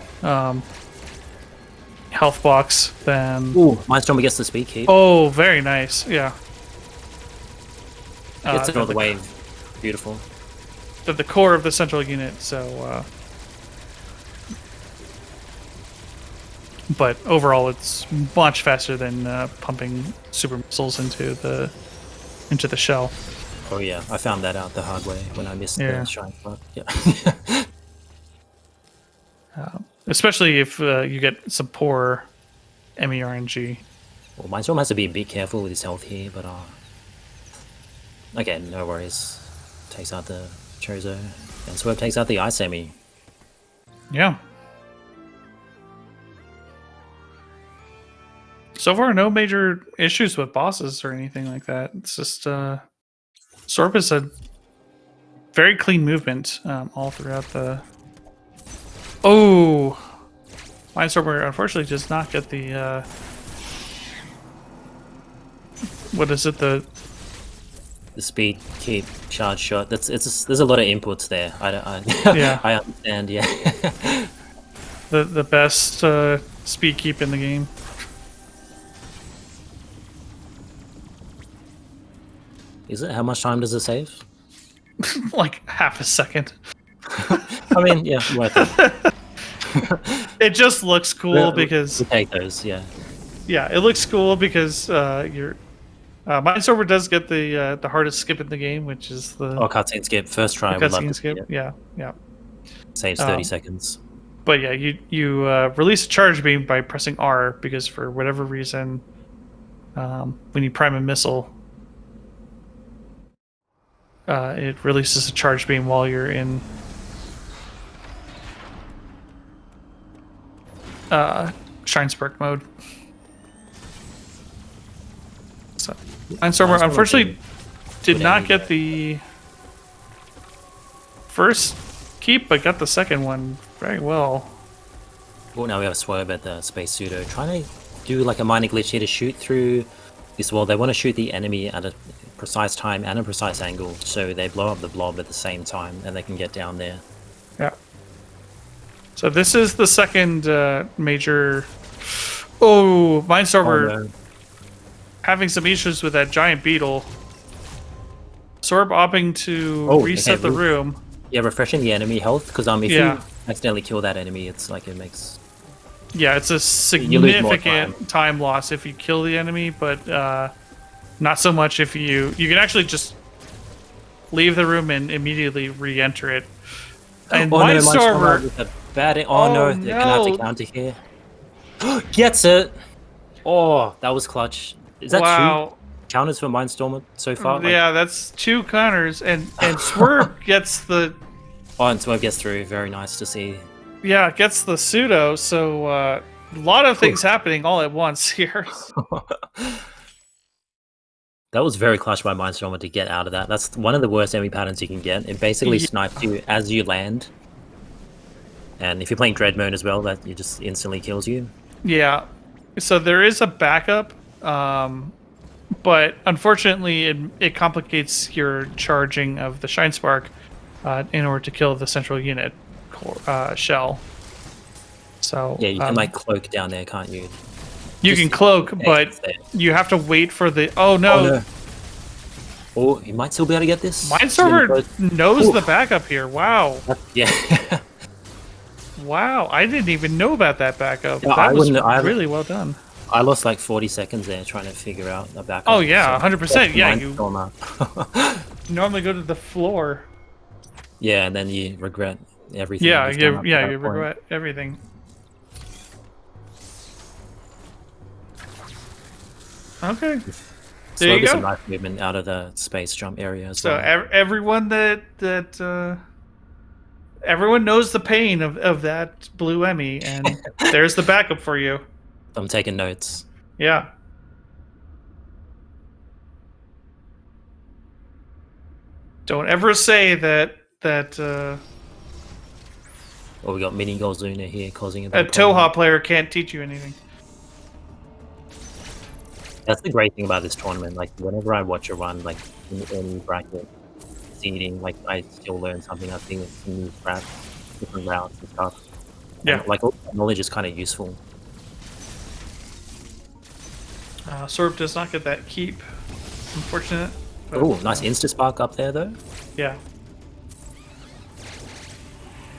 Speaker 1: health box than...
Speaker 2: Ooh, Mindstormer gets the speed keep.
Speaker 1: Oh, very nice, yeah.
Speaker 2: Gets it all the way. Beautiful.
Speaker 1: The core of the central unit, so... but overall, it's much faster than pumping super missiles into the shell.
Speaker 2: Oh yeah, I found that out the hard way when I missed the Shine Spark. Yeah.
Speaker 1: Especially if you get some poor MERNG.
Speaker 2: Well, Mindstorm has to be a bit careful with his health here, but okay, no worries. Takes out the Chozo, and Swerb takes out the Ice Emmy.
Speaker 1: Yeah. So far, no major issues with bosses or anything like that. It's just Swerb is a very clean movement all throughout the... Oh! Mindstormer unfortunately does not get the... what is it? The
Speaker 2: speed keep charge shot. There's a lot of inputs there.
Speaker 1: Yeah.
Speaker 2: I understand. Yeah.
Speaker 1: the best speed keep in the game.
Speaker 2: Is it? How much time does it save?
Speaker 1: Like half a second.
Speaker 2: I mean, yeah, worth it.
Speaker 1: It just looks cool because
Speaker 2: we take those, yeah.
Speaker 1: Yeah, it looks cool because Mindstormer does get the hardest skip in the game, which is the
Speaker 2: Oh, cutscene skip. First try.
Speaker 1: the
Speaker 2: Would love
Speaker 1: cutscene
Speaker 2: to see
Speaker 1: skip.
Speaker 2: it.
Speaker 1: Yeah, yeah.
Speaker 2: Saves 30 seconds.
Speaker 1: But yeah, you release a charge beam by pressing R because for whatever reason, when you prime a missile, it releases a charge beam while you're in Shine Spark mode. So, Mindstormer unfortunately did not get the first keep, but got the second one very well.
Speaker 2: Well, now we have Swerb at the space pseudo trying to do like a minor glitch here to shoot through this wall. They want to shoot the enemy at a precise time and a precise angle, so they blow up the blob at the same time and they can get down there.
Speaker 1: Yeah. So this is the second major. Oh, Mindstormer
Speaker 2: Oh, no.
Speaker 1: having some issues with that giant beetle. Swerb opting to
Speaker 2: Oh,
Speaker 1: reset
Speaker 2: okay,
Speaker 1: the room.
Speaker 2: Yeah, refreshing the enemy health, because if
Speaker 1: Yeah.
Speaker 2: you accidentally kill that enemy, it's like it makes...
Speaker 1: Yeah, it's a
Speaker 2: You lose more
Speaker 1: significant time loss if you kill the enemy, but not so much if you can actually just leave the room and immediately re-enter it. And
Speaker 2: Oh no,
Speaker 1: Mindstormer,
Speaker 2: with a bad... Oh no, they're gonna have to
Speaker 1: no.
Speaker 2: counter here. Gets it! Oh, that was clutch. Is that
Speaker 1: wow.
Speaker 2: two counters for Mindstormer so far? Like-
Speaker 1: Yeah, that's 2 counters, and Swerb gets the
Speaker 2: Oh, and Swerve gets through. Very nice to see.
Speaker 1: gets the pseudo. So a lot of things happening all at once here.
Speaker 2: That was very clutch by Mindstormer to get out of that. That's one of the worst enemy patterns you can get. It basically
Speaker 1: Yeah.
Speaker 2: snipes you as you land. And if you're playing Dread mode as well, that it just instantly kills you.
Speaker 1: Yeah. So there is a backup, but unfortunately, it complicates your charging of the Shine Spark in order to kill the central unit shell. So
Speaker 2: Yeah, you can like cloak down there, can't you?
Speaker 1: you can cloak, but you have to wait for the. Oh no!
Speaker 2: Oh, no. Oh, you might still be able to get this.
Speaker 1: Mindstormer knows the backup here. Wow.
Speaker 2: Yeah.
Speaker 1: Wow, I didn't even know about that backup.
Speaker 2: Yeah,
Speaker 1: That was
Speaker 2: I
Speaker 1: really well done.
Speaker 2: I lost like 40 seconds there trying to figure out the backup.
Speaker 1: Oh yeah, 100%. Yeah, you
Speaker 2: Mindstormer.
Speaker 1: normally go to the floor.
Speaker 2: Yeah, and then you regret everything.
Speaker 1: Yeah,
Speaker 2: you've done up to that
Speaker 1: you
Speaker 2: point.
Speaker 1: regret everything. Okay. There
Speaker 2: Slow
Speaker 1: you
Speaker 2: some
Speaker 1: go.
Speaker 2: nice movement out of the space jump area as
Speaker 1: So
Speaker 2: well.
Speaker 1: everyone everyone knows the pain of that blue Emmy, and there's the backup for you.
Speaker 2: I'm taking notes.
Speaker 1: Yeah. Don't ever say that
Speaker 2: Oh, we got Mini Golzuna here causing a
Speaker 1: a
Speaker 2: bit of problem.
Speaker 1: Thoha player can't teach you anything.
Speaker 2: That's the great thing about this tournament. Like, whenever I watch a run, like, in bracket seeding, like, I still learn something. I think it's some new strats, different routes and stuff.
Speaker 1: Yeah.
Speaker 2: And, like, all that knowledge is kind of useful.
Speaker 1: Swerb does not get that keep. Unfortunate. but,
Speaker 2: Oh, nice Insta-Spark up there, though.
Speaker 1: Yeah.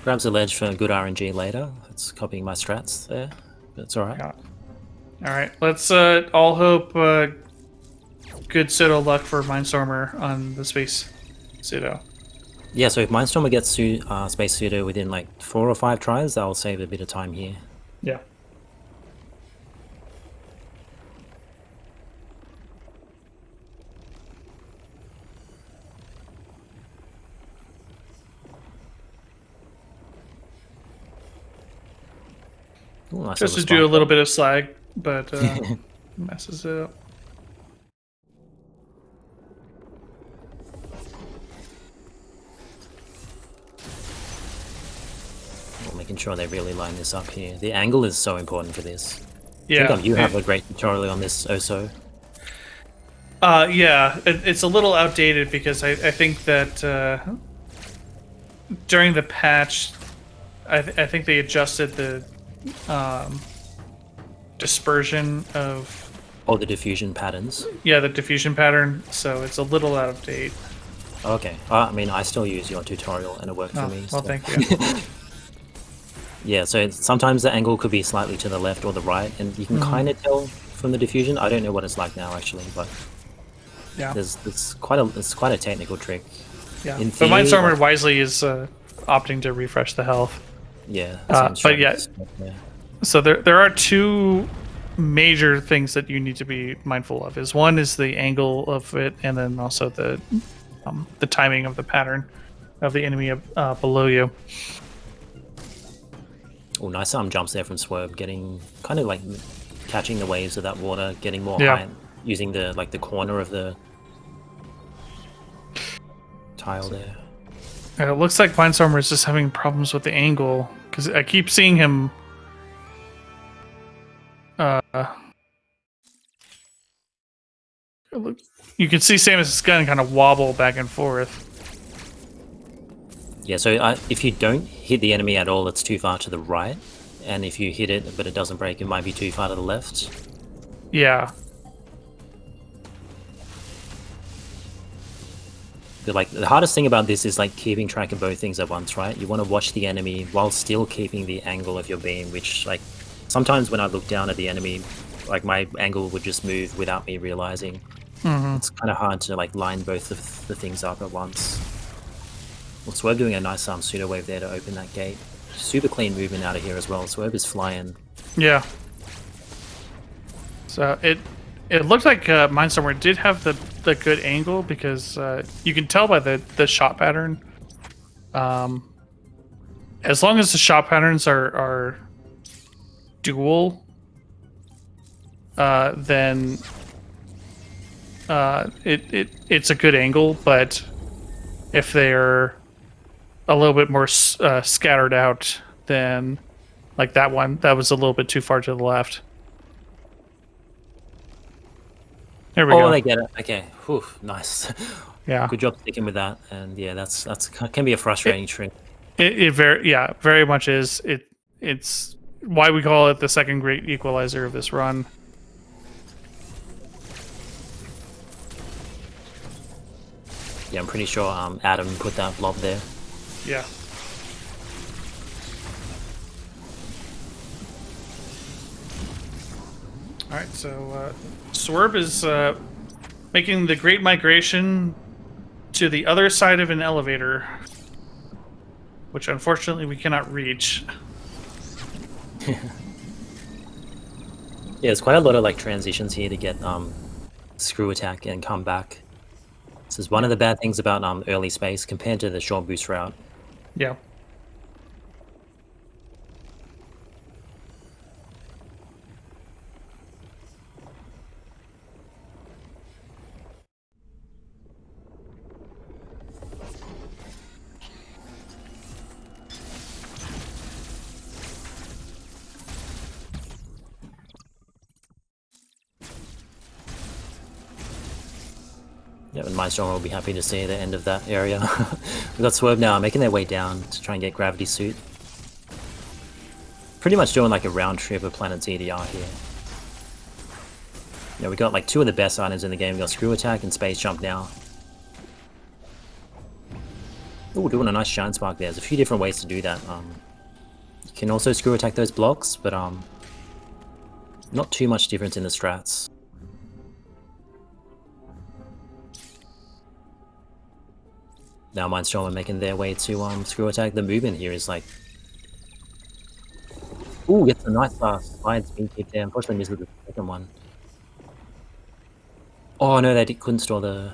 Speaker 2: Grabs a ledge for good RNG later. It's copying my strats there. But it's alright.
Speaker 1: Yeah. All right. Let's all hope good pseudo luck for Mindstormer on the space pseudo.
Speaker 2: Yeah, so if Mindstormer gets Space Pseudo within like 4 or 5 tries, that'll save a bit of time here.
Speaker 1: Yeah.
Speaker 2: Ooh, nice
Speaker 1: Just to
Speaker 2: little
Speaker 1: do a
Speaker 2: spark
Speaker 1: little
Speaker 2: there.
Speaker 1: bit of slag, but messes it up.
Speaker 2: Well, making sure they really line this up here. The angle is so important for this.
Speaker 1: Yeah.
Speaker 2: I think you have a great tutorial on this also.
Speaker 1: Yeah, it's a little outdated because I think that during the patch, I think they adjusted the dispersion of
Speaker 2: The diffusion patterns.
Speaker 1: the diffusion pattern, so it's a little out of date.
Speaker 2: Okay. I mean, I still use your tutorial and it worked
Speaker 1: Oh,
Speaker 2: for me.
Speaker 1: well,
Speaker 2: so-
Speaker 1: thank you.
Speaker 2: Yeah, so sometimes the angle could be slightly to the left or the right, and you can kind of tell from the diffusion. I don't know what it's like now, actually, but
Speaker 1: Yeah.
Speaker 2: It's quite a technical trick.
Speaker 1: Yeah.
Speaker 2: In
Speaker 1: But
Speaker 2: theory,
Speaker 1: Mindstormer
Speaker 2: like,
Speaker 1: wisely is opting to refresh the health.
Speaker 2: yeah,
Speaker 1: But yeah,
Speaker 2: yeah.
Speaker 1: so there are two major things that you need to be mindful of. Is one is the angle of it, and then also the timing of the pattern of the enemy below you.
Speaker 2: Oh, nice jumps there from Swerb, getting kind of like catching the waves of that water, getting more
Speaker 1: Yeah.
Speaker 2: height, using the corner of the tile there.
Speaker 1: It looks like Mindstormer is just having problems with the angle because I keep seeing him. You can see Samus's gun kind of wobble back and forth.
Speaker 2: Yeah, so if you don't hit the enemy at all, it's too far to the right, and if you hit it but it doesn't break, it might be too far to the left.
Speaker 1: Yeah.
Speaker 2: But like the hardest thing about this is like keeping track of both things at once, right? You want to watch the enemy while still keeping the angle of your beam, which like sometimes when I look down at the enemy, like my angle would just move without me realizing. It's kind of hard to like line both of the things up at once. Well, Swerb doing a nice pseudo wave there to open that gate. Super clean movement out of here as well. Swerb is flying.
Speaker 1: Yeah. So it looked like Mindstormer did have the good angle because you can tell by the shot pattern. As long as the shot patterns are dual, then it's a good angle. But if they're a little bit more scattered out, then like that one, that was a little bit too far to the left. There we go.
Speaker 2: Oh, they get it. Okay. Whew, nice.
Speaker 1: Yeah.
Speaker 2: Good job sticking with that. And yeah, that's can be a frustrating trick.
Speaker 1: It very much is. It's why we call it the second great equalizer of this run.
Speaker 2: Yeah, I'm pretty sure Adam put that blob there.
Speaker 1: Yeah. All right, so Swerb is making the great migration to the other side of an elevator, which unfortunately we cannot reach.
Speaker 2: Yeah, there's quite a lot of like transitions here to get screw attack and come back. This is one of the bad things about early space compared to the short boost route.
Speaker 1: Yeah.
Speaker 2: Yeah, and Mindstormer will be happy to see the end of that area. We've got Swerb now making their way down to try and get Gravity Suit. Pretty much doing like a round trip of Planet's EDR here. Yeah, we got like two of the best items in the game. We got Screw Attack and Space Jump now. Ooh, doing a nice Shine Spark there. There's a few different ways to do that. You can also Screw Attack those blocks, but not too much difference in the strats. Now Mindstormer making their way to Screw Attack. The movement here is like... Ooh, gets a nice slide speed kick there. Unfortunately missed with the second one. Oh no, they couldn't store the...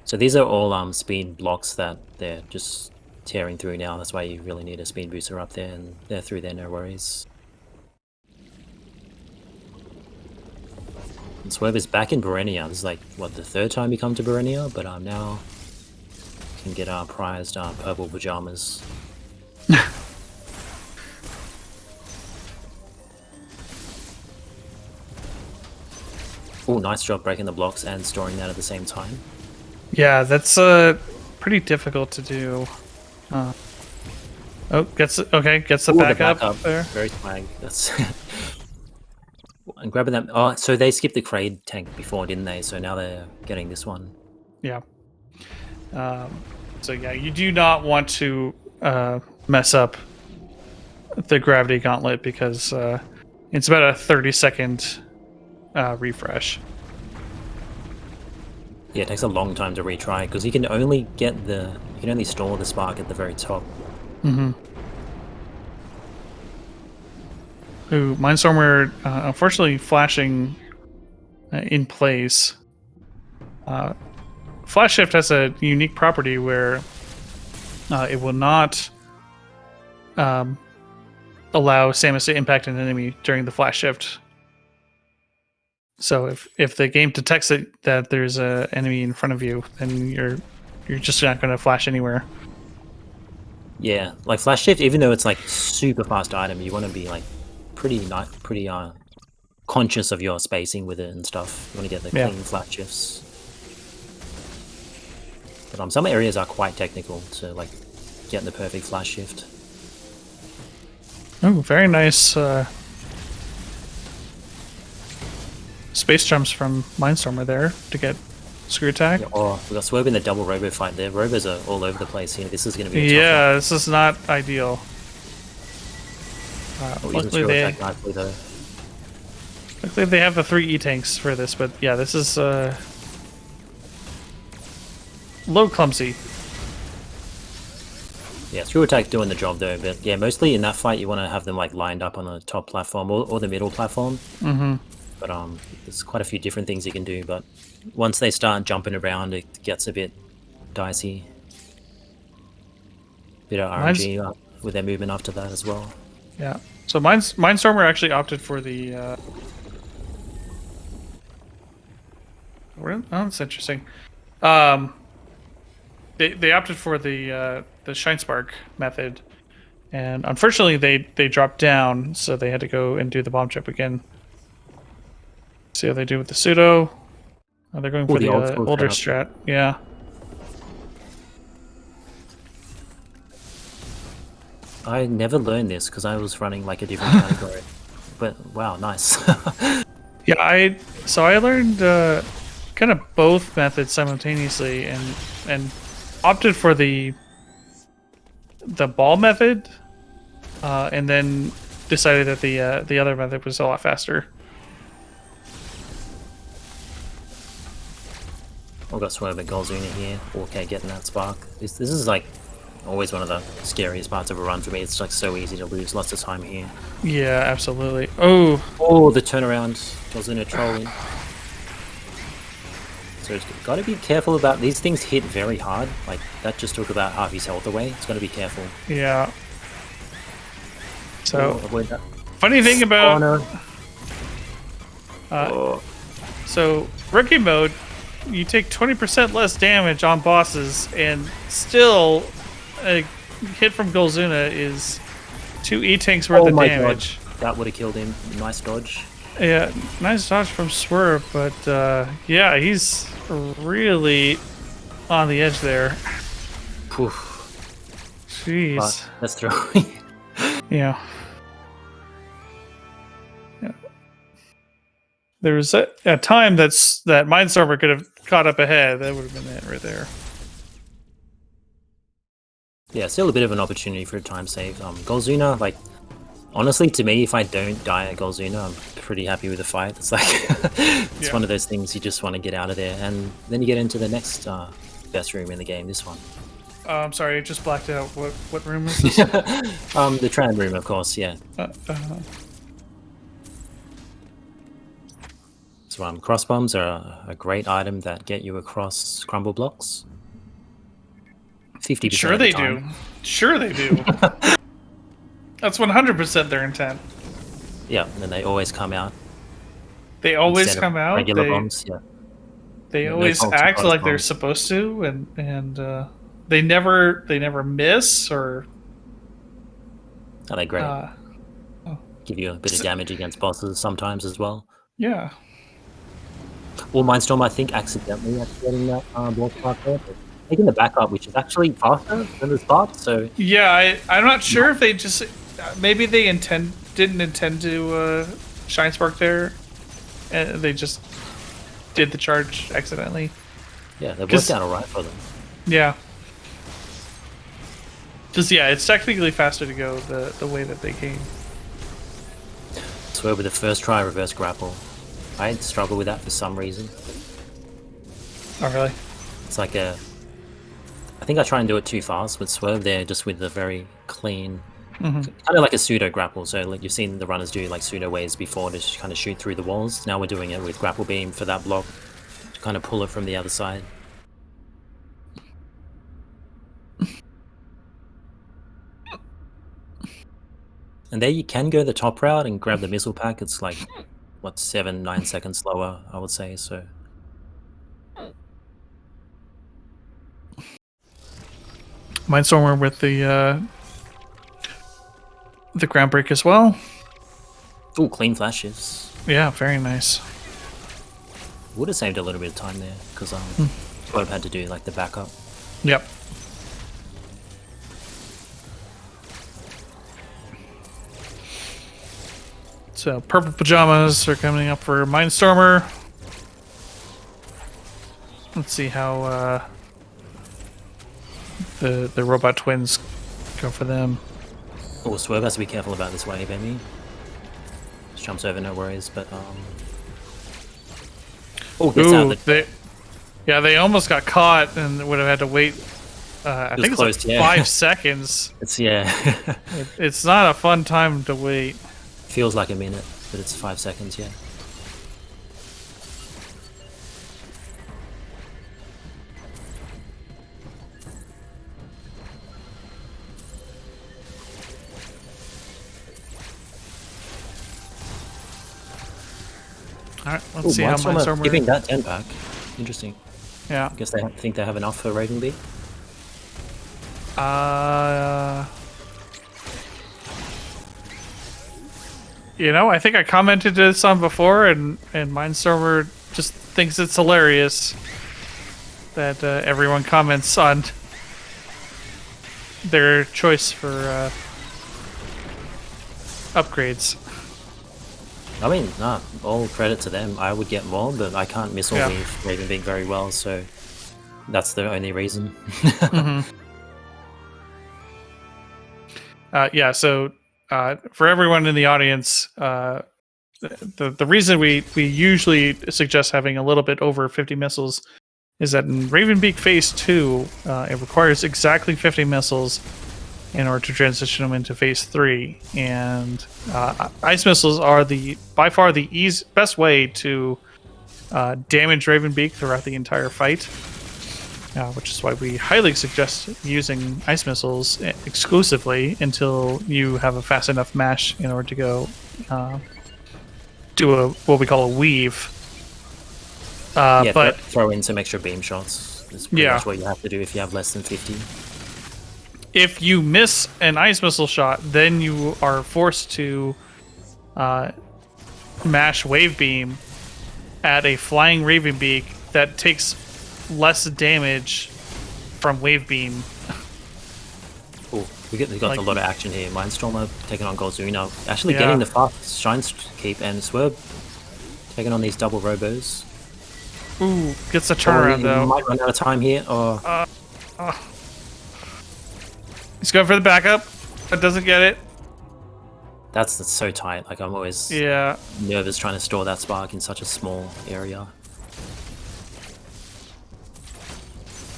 Speaker 2: So these are all speed blocks that they're just tearing through now. That's why you really need a speed booster up there, and they're through there, no worries. And Swerb is back in Berenia. This is like, what, the third time you come to Berenia? But now can get our prized purple pajamas. Oh, nice job breaking the blocks and storing that at the same time.
Speaker 1: Yeah, that's pretty difficult to do. Gets the backup there.
Speaker 2: Very swag. That's and grabbing that. Oh, so they skipped the Kraid tank before, didn't they? So now they're getting this one.
Speaker 1: Yeah. So yeah, you do not want to mess up the Gravity Gauntlet because it's about a 30-second refresh.
Speaker 2: Yeah, it takes a long time to retry because you can only store the spark at the very top.
Speaker 1: Mm-hmm. Ooh, Mindstormer, unfortunately, flashing in place. Flash shift has a unique property where it will not allow Samus to impact an enemy during the flash shift. So if the game detects that there's an enemy in front of you, then you're just not going to flash anywhere.
Speaker 2: Yeah, like flash shift, even though it's like super fast item, you want to be like pretty conscious of your spacing with it and stuff. You want to get the clean flash shifts. But some areas are quite technical to like get the perfect flash shift.
Speaker 1: Oh, very nice space jumps from Mindstormer there to get screw attack.
Speaker 2: Yeah, oh, we got Swerb in the double robo fight there. Robos are all over the place here. This is going to be a tough
Speaker 1: Yeah,
Speaker 2: one.
Speaker 1: this is not ideal. Luckily they have the 3 E-tanks for this, but yeah, this is a little clumsy.
Speaker 2: Yeah, screw attack doing the job though, but yeah, mostly in that fight you want to have them like lined up on the top platform or the middle platform.
Speaker 1: Mm-hmm.
Speaker 2: But there's quite a few different things you can do, but once they start jumping around, it gets a bit dicey. Bit of RNG with their movement after that as well.
Speaker 1: Yeah. So Mindstormer actually opted for the. Oh, that's interesting. They opted for the Shine Spark method, and unfortunately they dropped down, so they had to go and do the bomb chip again. See how they do with the pseudo. Oh, they're going for the older strat. Yeah.
Speaker 2: I never learned this because I was running like a different category. But wow, nice.
Speaker 1: Yeah, I learned kind of both methods simultaneously and opted for the ball method, and then decided that the other method was a lot faster.
Speaker 2: I've got Swerb and Golzuna here. Okay, getting that spark. This is like always one of the scariest parts of a run for me. It's like so easy to lose lots of time here.
Speaker 1: Yeah, absolutely. Oh,
Speaker 2: the turnaround. Golzuna trolling. So it's got to be careful about these things. Hit very hard. Like that just took about half his health away. It's got to be careful.
Speaker 1: Yeah. So
Speaker 2: avoid that.
Speaker 1: Funny thing about
Speaker 2: Oh, no.
Speaker 1: So rookie mode, you take 20% less damage on bosses, and still a hit from Golzuna is 2 E-tanks worth of damage.
Speaker 2: God. That would have killed him. Nice dodge.
Speaker 1: Yeah, nice dodge from Swerb, but yeah, he's really on the edge there.
Speaker 2: Poof.
Speaker 1: Jeez.
Speaker 2: Let's throw.
Speaker 1: Yeah. There was a time that Mindstormer could have caught up ahead. That would have been it right there.
Speaker 2: Yeah, still a bit of an opportunity for a time save. Golzuna, like, honestly, to me, if I don't die at Golzuna, I'm pretty happy with the fight. It's like, it's one of those things you just want to get out of there. And then you get into the next best room in the game, this one.
Speaker 1: I'm sorry, I just blacked out. What room is this?
Speaker 2: The tram room, of course, yeah. So cross bombs are a great item that get you across crumble blocks. 50%.
Speaker 1: Sure they do. Sure they do. That's 100% their intent.
Speaker 2: Yeah, and then they always come out.
Speaker 1: They always come out.
Speaker 2: Regular bombs, yeah.
Speaker 1: They always act like they're supposed to, and they never miss or.
Speaker 2: Are they great? Give you a bit of damage against bosses sometimes as well.
Speaker 1: Yeah.
Speaker 2: Well, Mindstorm, I think, accidentally after getting that block spark there, but taking the backup, which is actually faster than the spark, so...
Speaker 1: Yeah, I'm not sure if they just... Maybe they didn't intend to Shine Spark there, and they just did the charge accidentally.
Speaker 2: Yeah, they worked out alright for them.
Speaker 1: Yeah. Because, yeah, it's technically faster to go the way that they came.
Speaker 2: Swerb with the first try reverse grapple. I struggle with that for some reason.
Speaker 1: Oh, really?
Speaker 2: It's like a... I think I try and do it too fast with Swerb there, just with a very clean... Kind of like a pseudo grapple. So like you've seen the runners do like pseudo waves before to kind of shoot through the walls. Now we're doing it with grapple beam for that block to kind of pull it from the other side. And there you can go the top route and grab the missile pack. It's like, what, 7-9 seconds slower, I would say, so...
Speaker 1: Mindstormer with the ground break as well.
Speaker 2: Ooh, clean flashes.
Speaker 1: Yeah, very nice.
Speaker 2: Would have saved a little bit of time there, because Swerb had to do like the backup.
Speaker 1: Yep. So purple pajamas are coming up for Mindstormer. Let's see how the robot twins go for them.
Speaker 2: Oh, Swerb has to be careful about this wave, Emmy. Just jumps over, no worries, but oh, gets out of the...
Speaker 1: they almost got caught and would have had to wait. I think
Speaker 2: close,
Speaker 1: it's like
Speaker 2: yeah.
Speaker 1: 5 seconds.
Speaker 2: It's
Speaker 1: It's not a fun time to wait.
Speaker 2: feels like a minute, but it's 5 seconds, yeah.
Speaker 1: All right, let's see how
Speaker 2: Mindstormer
Speaker 1: Mindstormer.
Speaker 2: giving that 10 back. Interesting.
Speaker 1: Yeah.
Speaker 2: I guess they think they have enough for Raven B.
Speaker 1: You know, I think I commented this on before, and Mindstormer just thinks it's hilarious that everyone comments on their choice for upgrades.
Speaker 2: I mean, nah, all credit to them. I would get more, but I can't missile
Speaker 1: Yeah.
Speaker 2: leave Raven B very well, so that's the only reason.
Speaker 1: Yeah, so for everyone in the audience, the reason we usually suggest having a little bit over 50 missiles is that in Ravenbeak Phase 2, it requires exactly 50 missiles in order to transition them into Phase 3. And ice missiles are by far the best way to damage Ravenbeak throughout the entire fight. Which is why we highly suggest using ice missiles exclusively until you have a fast enough mash in order to go do what we call a weave.
Speaker 2: Yeah,
Speaker 1: but
Speaker 2: throw in some extra beam shots. That's pretty much what you have to do if you have less than 50.
Speaker 1: if you miss an ice missile shot, then you are forced to mash wave beam at a flying Ravenbeak that takes less damage from wave beam.
Speaker 2: Oh, we got
Speaker 1: Like-
Speaker 2: a lot of action here. Mindstormer taking on Golzuna, actually
Speaker 1: Yeah.
Speaker 2: getting the fast shine keep, and Swerb taking on these double robos.
Speaker 1: Ooh, gets a turnaround
Speaker 2: He
Speaker 1: though.
Speaker 2: might run out of time here. Or
Speaker 1: He's going for the backup, but doesn't get it.
Speaker 2: that's so tight. Like I'm always
Speaker 1: Yeah.
Speaker 2: nervous trying to store that spark in such a small area.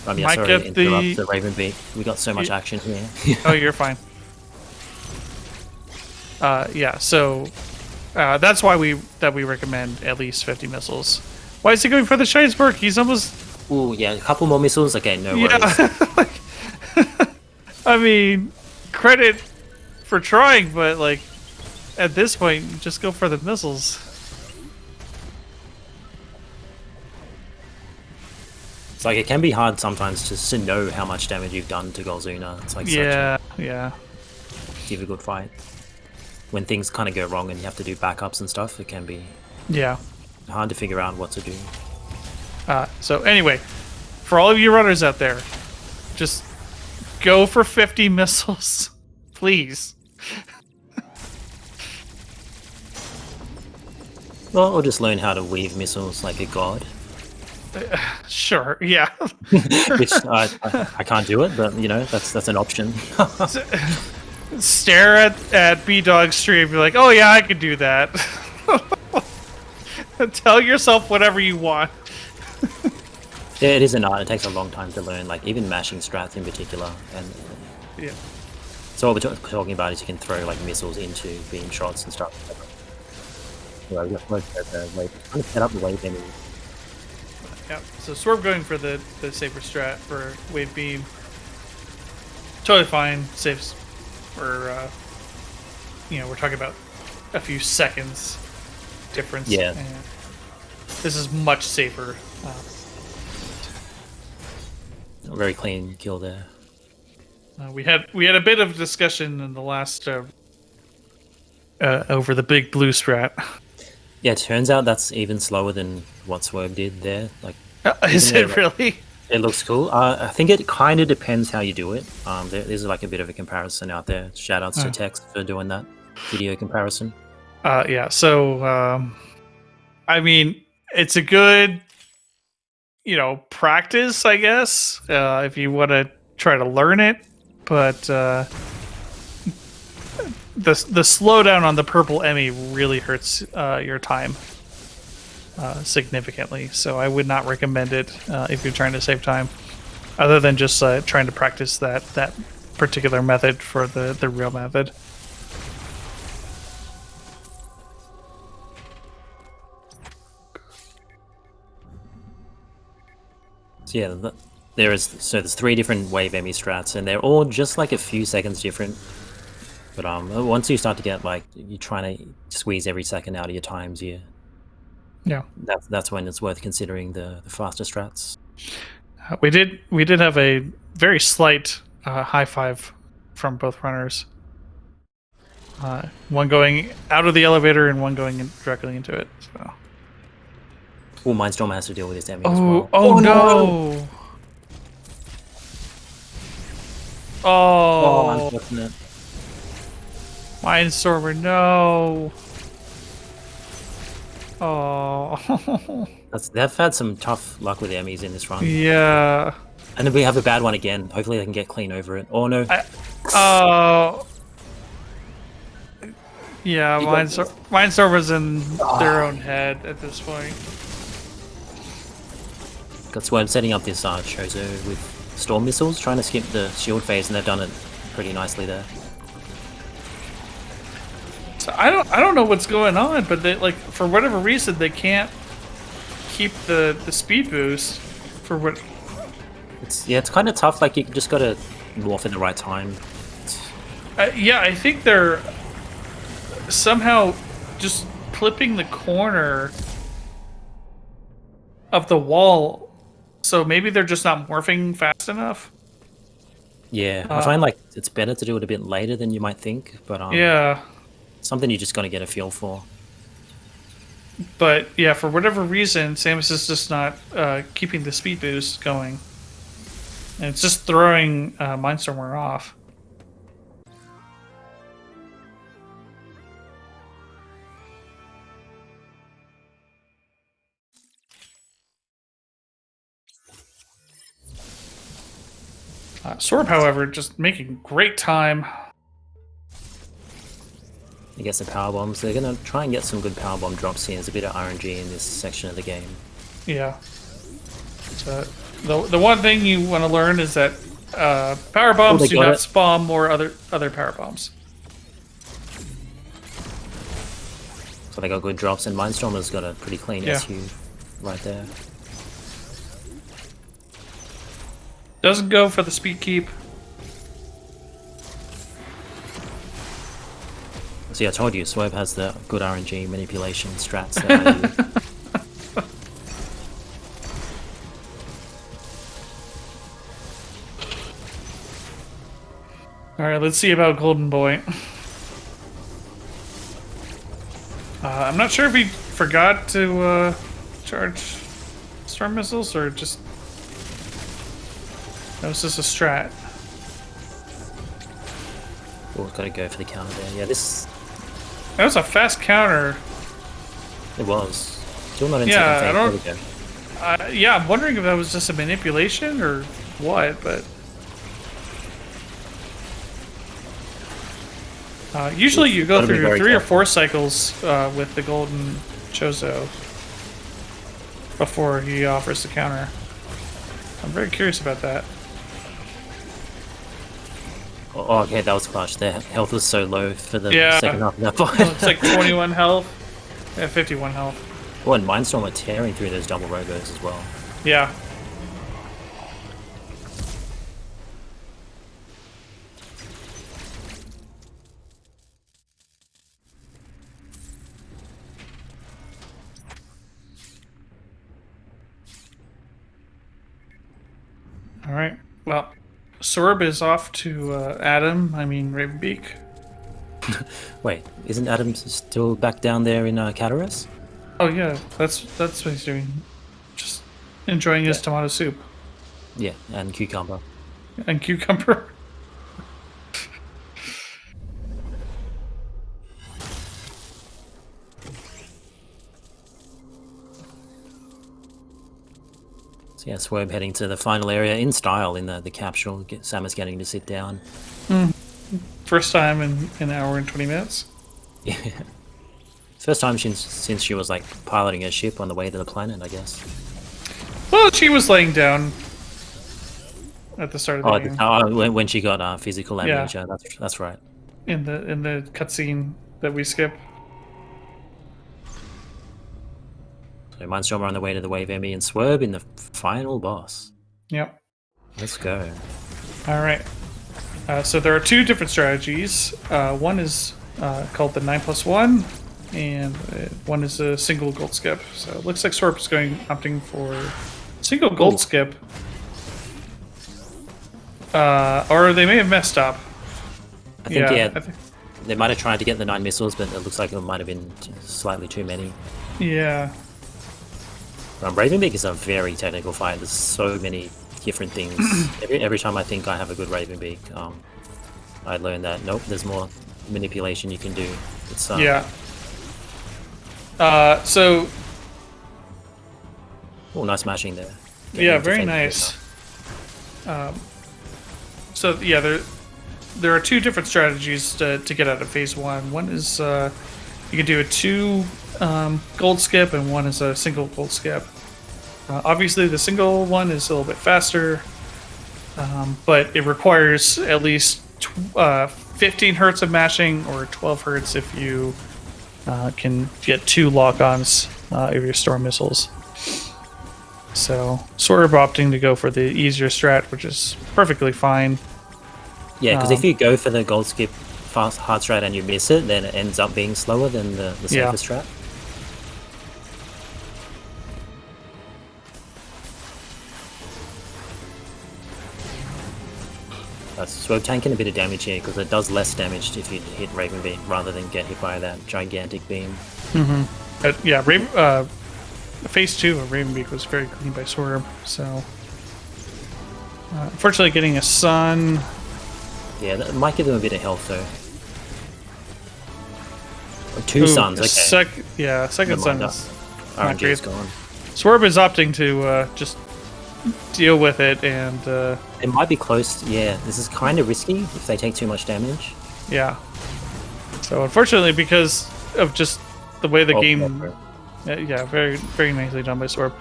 Speaker 2: I mean,
Speaker 1: Might
Speaker 2: sorry
Speaker 1: get
Speaker 2: to interrupt
Speaker 1: the-
Speaker 2: the Ravenbeak. We got so much action here.
Speaker 1: Oh, you're fine. Yeah, so that's why we recommend at least 50 missiles. Why is he going for the shine spark? He's almost
Speaker 2: Ooh, yeah, a couple more missiles. Okay, no worries.
Speaker 1: yeah. I mean, credit for trying, but like at this point, just go for the missiles.
Speaker 2: It's like it can be hard sometimes just to know how much damage you've done to Golzuna. It's like
Speaker 1: Yeah,
Speaker 2: such a difficult fight. When things kind of go wrong and you have to do backups and stuff, it can be
Speaker 1: yeah.
Speaker 2: hard to figure out what to do.
Speaker 1: So anyway, for all of you runners out there, just go for 50 missiles, please.
Speaker 2: Well, or just learn how to weave missiles like a god.
Speaker 1: Sure, yeah.
Speaker 2: Which I can't do it, but you know, that's an option.
Speaker 1: Stare at B-Dog's stream, you're like, oh yeah, I could do that. Tell yourself whatever you want.
Speaker 2: Yeah, it is an art. It takes a long time to learn, like even mashing strats in particular. And
Speaker 1: Yeah.
Speaker 2: so what we're talking about is you can throw like missiles into beam shots and stuff. Yeah, we got trying to set up the wave enemy.
Speaker 1: Yeah. So Swerb going for the safer strat for wave beam. Totally fine. Saves for we're talking about a few seconds difference.
Speaker 2: Yeah.
Speaker 1: And this is much safer.
Speaker 2: Very clean kill there.
Speaker 1: We had a bit of discussion in the last over the big blue strat.
Speaker 2: Yeah, it turns out that's even slower than what Swerb did there. Like,
Speaker 1: Is it really?
Speaker 2: it looks cool. I think it kind of depends how you do it. There's like a bit of a comparison out there. Shout outs to Tex for doing that video comparison.
Speaker 1: Yeah. So, I mean, it's a good, practice, I guess, if you want to try to learn it. But the slowdown on the purple Emmy really hurts your time significantly. So I would not recommend it if you're trying to save time, other than just trying to practice that particular method for the real method.
Speaker 2: So yeah, there's 3 different wave Emmy strats, and they're all just like a few seconds different. But once you start to get like you're trying to squeeze every second out of your times,
Speaker 1: Yeah,
Speaker 2: that's when it's worth considering the faster strats.
Speaker 1: we did have a very slight high five from both runners. One going out of the elevator and one going directly into it. So.
Speaker 2: Well, Mindstormer has to deal with this Emmy as well.
Speaker 1: Oh no! Oh,
Speaker 2: unfortunate.
Speaker 1: Mindstormer, no! Oh.
Speaker 2: They've had some tough luck with the Emmys in this run.
Speaker 1: Yeah.
Speaker 2: And then we have a bad one again. Hopefully they can get clean over it. Oh no.
Speaker 1: Yeah, Mindstormer's in their own head at this point.
Speaker 2: Got Swerb setting up this Chozo with storm missiles, trying to skip the shield phase, and they've done it pretty nicely there.
Speaker 1: So I don't know what's going on, but they for whatever reason they can't keep the speed boost for what.
Speaker 2: It's kind of tough. Like you just gotta morph at the right time.
Speaker 1: Yeah, I think they're somehow just clipping the corner of the wall. So maybe they're just not morphing fast enough.
Speaker 2: Yeah, I find like it's better to do it a bit later than you might think, but
Speaker 1: yeah,
Speaker 2: something you just got to get a feel for.
Speaker 1: But yeah, for whatever reason, Samus is just not keeping the speed boost going, and it's just throwing Mindstormer off. Swerb, however, just making great time.
Speaker 2: You get some power bombs. They're gonna try and get some good power bomb drops here. There's a bit of RNG in this section of the game.
Speaker 1: Yeah. So the one thing you want to learn is that power bombs do not spawn more other power bombs.
Speaker 2: So they got good drops, and Mindstormer's got a pretty clean SU right there.
Speaker 1: Doesn't go for the speed keep.
Speaker 2: See, I told you, Swerb has the good RNG manipulation strats.
Speaker 1: Alright, let's see about Golden Boy. I'm not sure if he forgot to charge storm missiles or just... That was just a strat.
Speaker 2: Oh, gotta go for the counter there. Yeah, this...
Speaker 1: That was a fast counter.
Speaker 2: It was. Still not in
Speaker 1: second
Speaker 2: phase.
Speaker 1: Yeah, I'm wondering if that was just a manipulation or what, but... usually you go through 3 or 4 cycles with the golden Chozo before he offers the counter. I'm very curious about that.
Speaker 2: Oh, okay, that was clutch. Their health was so low for the
Speaker 1: Yeah.
Speaker 2: second half of that fight.
Speaker 1: It's like 21 health. Yeah, 51 health.
Speaker 2: Oh, and Mindstormer tearing through those double robos as well.
Speaker 1: Yeah. All right. Well, Swerb is off to Adam. I mean Ravenbeak.
Speaker 2: Wait, isn't Adam still back down there in Cataras?
Speaker 1: Oh yeah, that's what he's doing. Just enjoying his tomato soup
Speaker 2: Yeah, and Cucumber.
Speaker 1: and cucumber.
Speaker 2: So yeah, Swerb heading to the final area in style in the capsule. Samus getting to sit down.
Speaker 1: First time in an hour and 20 minutes.
Speaker 2: Yeah. First time since she was like piloting her ship on the way to the planet, I guess.
Speaker 1: Well, she was laying down at the start of the game.
Speaker 2: When she got physical amnesia. That's right.
Speaker 1: In the cutscene that we skip.
Speaker 2: So Mindstormer on the way to the Wave Emmy and Swerb in the final boss.
Speaker 1: Yep.
Speaker 2: Let's go.
Speaker 1: All right. So there are two different strategies. One is called the 9+1, and one is a single gold skip. So it looks like Swerb is opting for single gold skip. Or they may have messed up.
Speaker 2: I think they might have tried to get the 9 missiles, but it looks like it might have been slightly too many.
Speaker 1: Yeah.
Speaker 2: Ravenbeak is a very technical fight. There's so many different things. every time I think I have a good Ravenbeak, I learn that nope, there's more manipulation you can do. It's
Speaker 1: yeah. So.
Speaker 2: Oh, nice smashing there.
Speaker 1: Yeah, very nice. So yeah, there are two different strategies to get out of phase one. One is you can do a 2 gold skip, and one is a single gold skip. Obviously, the single one is a little bit faster, but it requires at least 15 hertz of mashing or 12 hertz if you can get 2 lock-ons of your storm missiles. So, sort of opting to go for the easier strat, which is perfectly fine.
Speaker 2: Yeah, because if you go for the gold skip fast hard strat and you miss it, then it ends up being slower than the safer strat. Swerb tanking a bit of damage here because it does less damage if you hit Ravenbeak rather than get hit by that gigantic beam.
Speaker 1: Yeah, phase 2 of Ravenbeak was very clean by Swerb, so unfortunately getting a sun.
Speaker 2: Yeah, that might give them a bit of health though. Or 2 suns, okay.
Speaker 1: Second sun is not
Speaker 2: RNG
Speaker 1: great.
Speaker 2: is gone.
Speaker 1: Swerb is opting to just deal with it, and
Speaker 2: it might be close. Yeah, this is kind of risky if they take too much damage.
Speaker 1: Yeah. So unfortunately, because of just the way the game, yeah, very very nicely done by Swerb.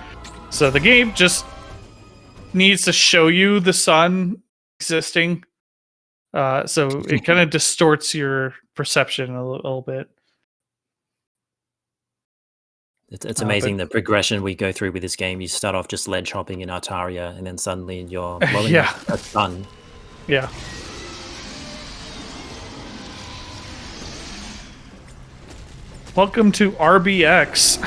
Speaker 1: So the game just needs to show you the sun existing, so it kind of distorts your perception a little bit.
Speaker 2: It's amazing the progression we go through with this game. You start off just ledge hopping in Altaria, and then suddenly you're blowing up a sun.
Speaker 1: Yeah. Welcome to RBX.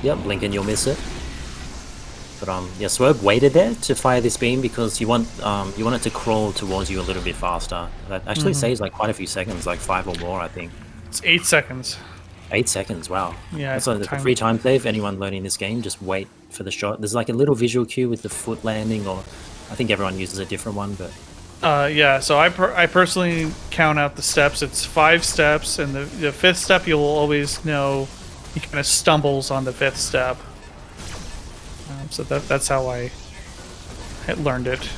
Speaker 2: Yep, blink and you'll miss it. But yeah, Swerb waited there to fire this beam because you want it to crawl towards you a little bit faster. That actually saves like quite a few seconds, like 5 or more, I think.
Speaker 1: It's 8 seconds.
Speaker 2: 8 seconds, wow.
Speaker 1: Yeah,
Speaker 2: that's a free time save. Anyone learning this game, just wait for the shot. There's like a little visual cue with the foot landing, or I think everyone uses a different one, but.
Speaker 1: Yeah, so I personally count out the steps. It's 5 steps, and the 5th step you'll always know he kind of stumbles on the 5th step. So that's how I had learned it.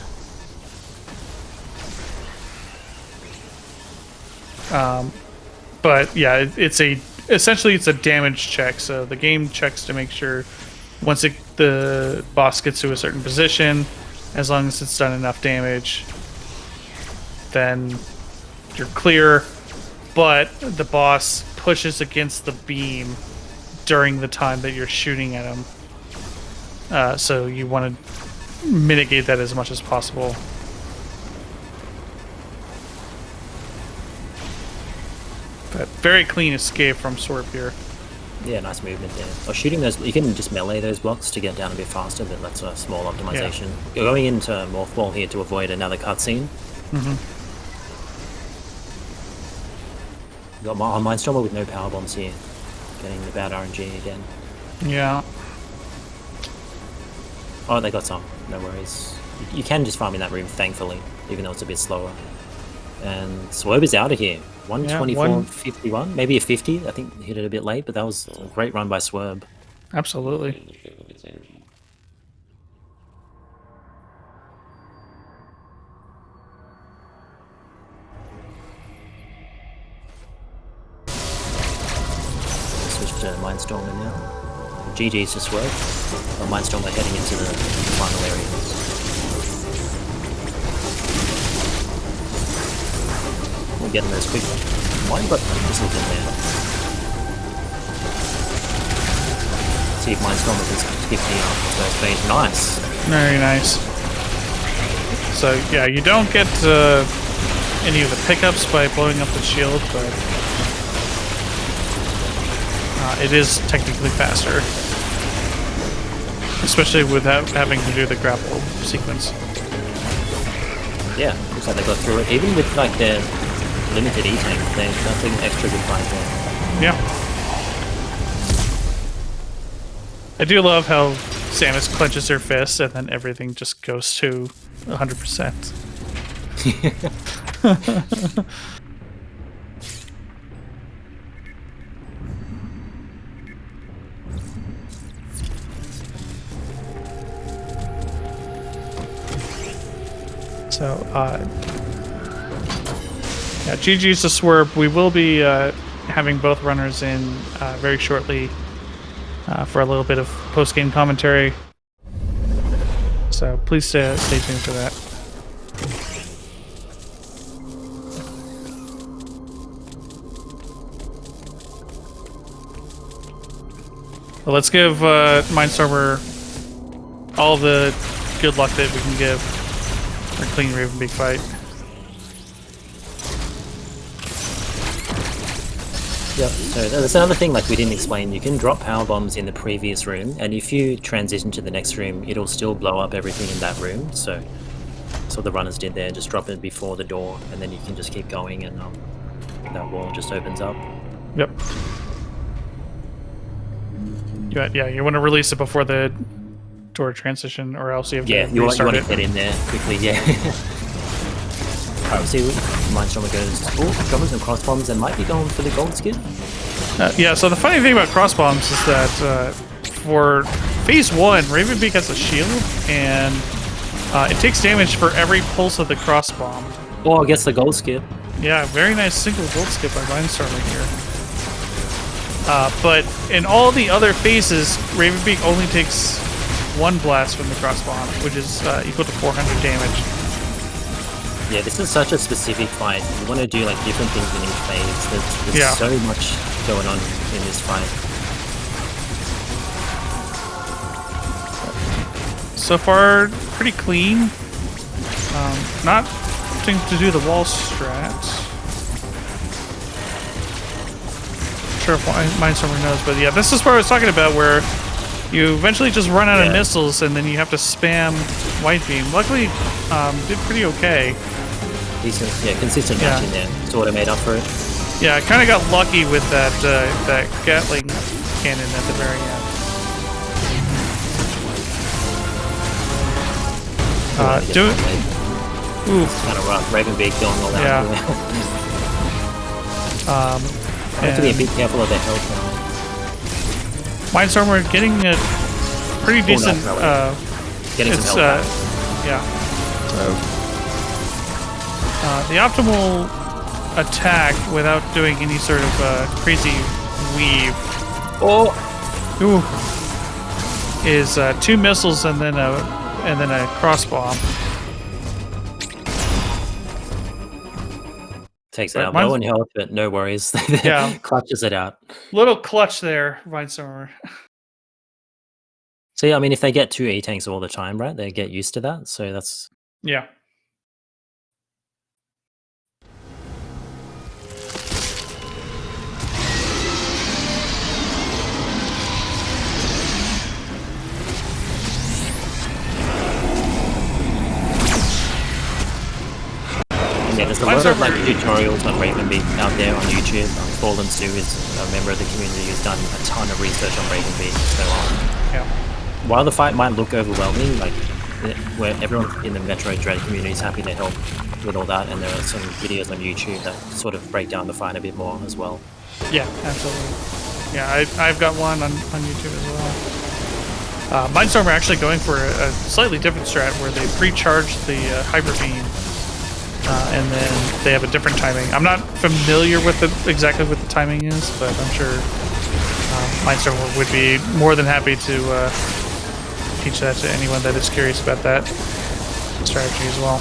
Speaker 1: But yeah, it's a essentially it's a damage check. So the game checks to make sure once the boss gets to a certain position, as long as it's done enough damage, then you're clear. But the boss pushes against the beam during the time that you're shooting at him. So you want to mitigate that as much as possible. But very clean escape from Swerb here.
Speaker 2: Yeah, nice movement there. Or shooting those, you can just melee those blocks to get down a bit faster, but that's a small optimization. You're going into Morph Ball here to avoid another cutscene. Got Mindstormer with no power bombs here. Getting the bad RNG again.
Speaker 1: Yeah.
Speaker 2: Oh, they got some. No worries. You can just farm in that room, thankfully, even though it's a bit slower. And Swerb is out of here. 124.51, maybe a 50. I think hit it a bit late, but that was a great run by Swerb.
Speaker 1: Absolutely.
Speaker 2: Switch to Mindstormer now. GG's to Swerb. Well, Mindstormer heading into the final areas. We're getting those quick. Why you got missiles in there? See if Mindstormer can skip the first phase. Nice.
Speaker 1: Very nice. So yeah, you don't get any of the pickups by blowing up the shield, but it is technically faster. Especially without having to do the grapple sequence.
Speaker 2: Yeah, looks like they got through it. Even with like their limited E-tank, that's an extra good fight there.
Speaker 1: Yeah. I do love how Samus clenches her fist and then everything just goes to 100%. So, yeah, GG's to Swerb. We will be having both runners in very shortly for a little bit of post-game commentary. So please stay tuned for that. Well, let's give Mindstormer all the good luck that we can give for a clean Raven Beak fight.
Speaker 2: Yep, so that's another thing like we didn't explain. You can drop power bombs in the previous room, and if you transition to the next room, it'll still blow up everything in that room. So that's what the runners did there, just drop it before the door, and then you can just keep going, and that wall just opens up.
Speaker 1: Yep. Yeah, you want to release it before the door transition, or else you have to
Speaker 2: you
Speaker 1: restart
Speaker 2: want
Speaker 1: it.
Speaker 2: to get in there quickly, yeah. Alright, we'll see Mindstormer goes, dropping some cross bombs and might be going for the gold skin.
Speaker 1: Yeah, so the funny thing about cross bombs is that for phase 1, Ravenbeak has a shield, and it takes damage for every pulse of the cross bomb.
Speaker 2: Oh, I guess the gold skip.
Speaker 1: Yeah, very nice single gold skip by Mindstormer here. But in all the other phases, Ravenbeak only takes 1 blast from the cross bomb, which is equal to 400 damage.
Speaker 2: Yeah, this is such a specific fight. You want to do like different things in each phase. There's so much going on in this fight.
Speaker 1: So far, pretty clean. Not opting to do the wall strat. Not sure if Mindstormer knows, but yeah, this is what I was talking about, where you eventually just run out of missiles and then you have to spam White Beam. Luckily, did pretty okay.
Speaker 2: Decent, consistent matching there. Sort of made up for it.
Speaker 1: Yeah, I kind of got lucky with that that Gatling cannon at the very end. Do it. Ooh.
Speaker 2: It's kind of rough. Ravenbeak going all out.
Speaker 1: Yeah.
Speaker 2: I have to be a bit careful of their health now.
Speaker 1: Mindstormer getting a pretty decent.
Speaker 2: Getting some health.
Speaker 1: Yeah. So. The optimal attack without doing any sort of crazy weave.
Speaker 2: Oh,
Speaker 1: Ooh. Is 2 missiles and then a cross bomb.
Speaker 2: takes it
Speaker 1: Right,
Speaker 2: out.
Speaker 1: mine's-
Speaker 2: Low on health, but no worries.
Speaker 1: Yeah.
Speaker 2: Clutches it out.
Speaker 1: Little clutch there, Mindstormer.
Speaker 2: So yeah, I mean, if they get 2 E-tanks all the time, right, they get used to that. So that's
Speaker 1: Yeah.
Speaker 2: yeah. There's a lot of like tutorials on Ravenbeak out there on YouTube. Fallen Sue is a member of the community who's done a ton of research on Ravenbeak. So
Speaker 1: Yeah.
Speaker 2: while the fight might look overwhelming, like where everyone in the Metroid Dread community is happy to help with all that, and there are some videos on YouTube that sort of break down the fight a bit more as well.
Speaker 1: Yeah, absolutely. Yeah, I've got one on YouTube as well. Mindstormer are actually going for a slightly different strat where they pre-charge the Hyper Beam, and then they have a different timing. I'm not familiar with exactly what the timing is, but I'm sure Mindstormer would be more than happy to teach that to anyone that is curious about that strategy as well.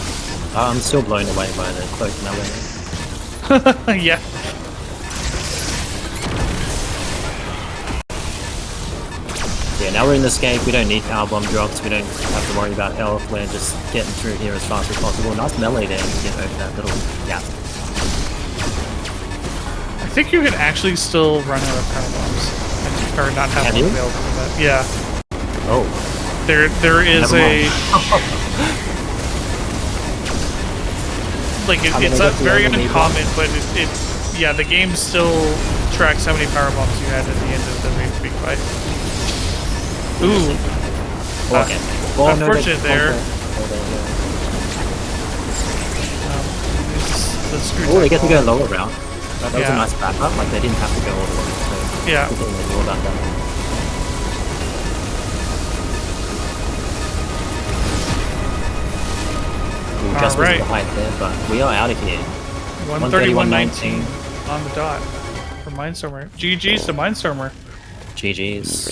Speaker 2: I'm still blown away by the cloak melee.
Speaker 1: Yeah.
Speaker 2: Yeah, now we're in this game. We don't need power bomb drops. We don't have to worry about health. We're just getting through here as fast as possible. Nice melee there to get over that little gap.
Speaker 1: I think you could actually still run out of power bombs, or not have
Speaker 2: Can
Speaker 1: one
Speaker 2: you?
Speaker 1: available for that. Yeah.
Speaker 2: Oh,
Speaker 1: There is
Speaker 2: never
Speaker 1: a
Speaker 2: mind.
Speaker 1: like
Speaker 2: I'm
Speaker 1: it's
Speaker 2: gonna
Speaker 1: not
Speaker 2: get the
Speaker 1: very
Speaker 2: enemy
Speaker 1: uncommon, but it yeah, the game still tracks how many power bombs you had at the end of the Raven Big fight. Ooh,
Speaker 2: Okay. Well, no,
Speaker 1: unfortunate there. The screw
Speaker 2: Oh, they get to go
Speaker 1: tackle.
Speaker 2: lower route. That was a
Speaker 1: Yeah.
Speaker 2: nice backup. Like they didn't have to go all the way. So
Speaker 1: Yeah.
Speaker 2: good thing they knew about that. We just missed
Speaker 1: Alright.
Speaker 2: the height there, but we are out of here.
Speaker 1: 131.19 on the dot for Mindstormer. GG's to Mindstormer.
Speaker 2: GG's.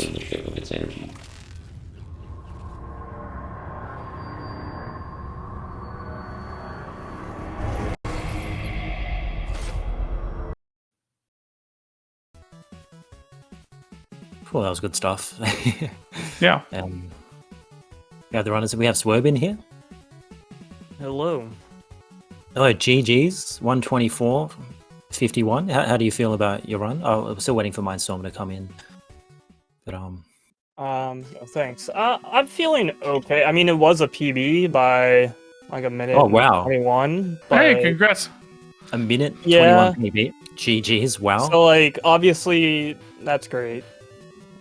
Speaker 2: Cool, that was good stuff.
Speaker 1: Yeah.
Speaker 2: We have the runners. We have Swerb in here.
Speaker 3: Hello.
Speaker 2: Oh, GG's 124.51. How do you feel about your run? Oh, I'm still waiting for Mindstormer to come in. But
Speaker 3: Thanks. I'm feeling okay. I mean, it was a PB by like a minute.
Speaker 2: Oh, wow.
Speaker 3: 21. But,
Speaker 1: Hey, congrats.
Speaker 2: a minute
Speaker 3: Yeah.
Speaker 2: 21 PB. GG's. Wow.
Speaker 3: So like, obviously, that's great.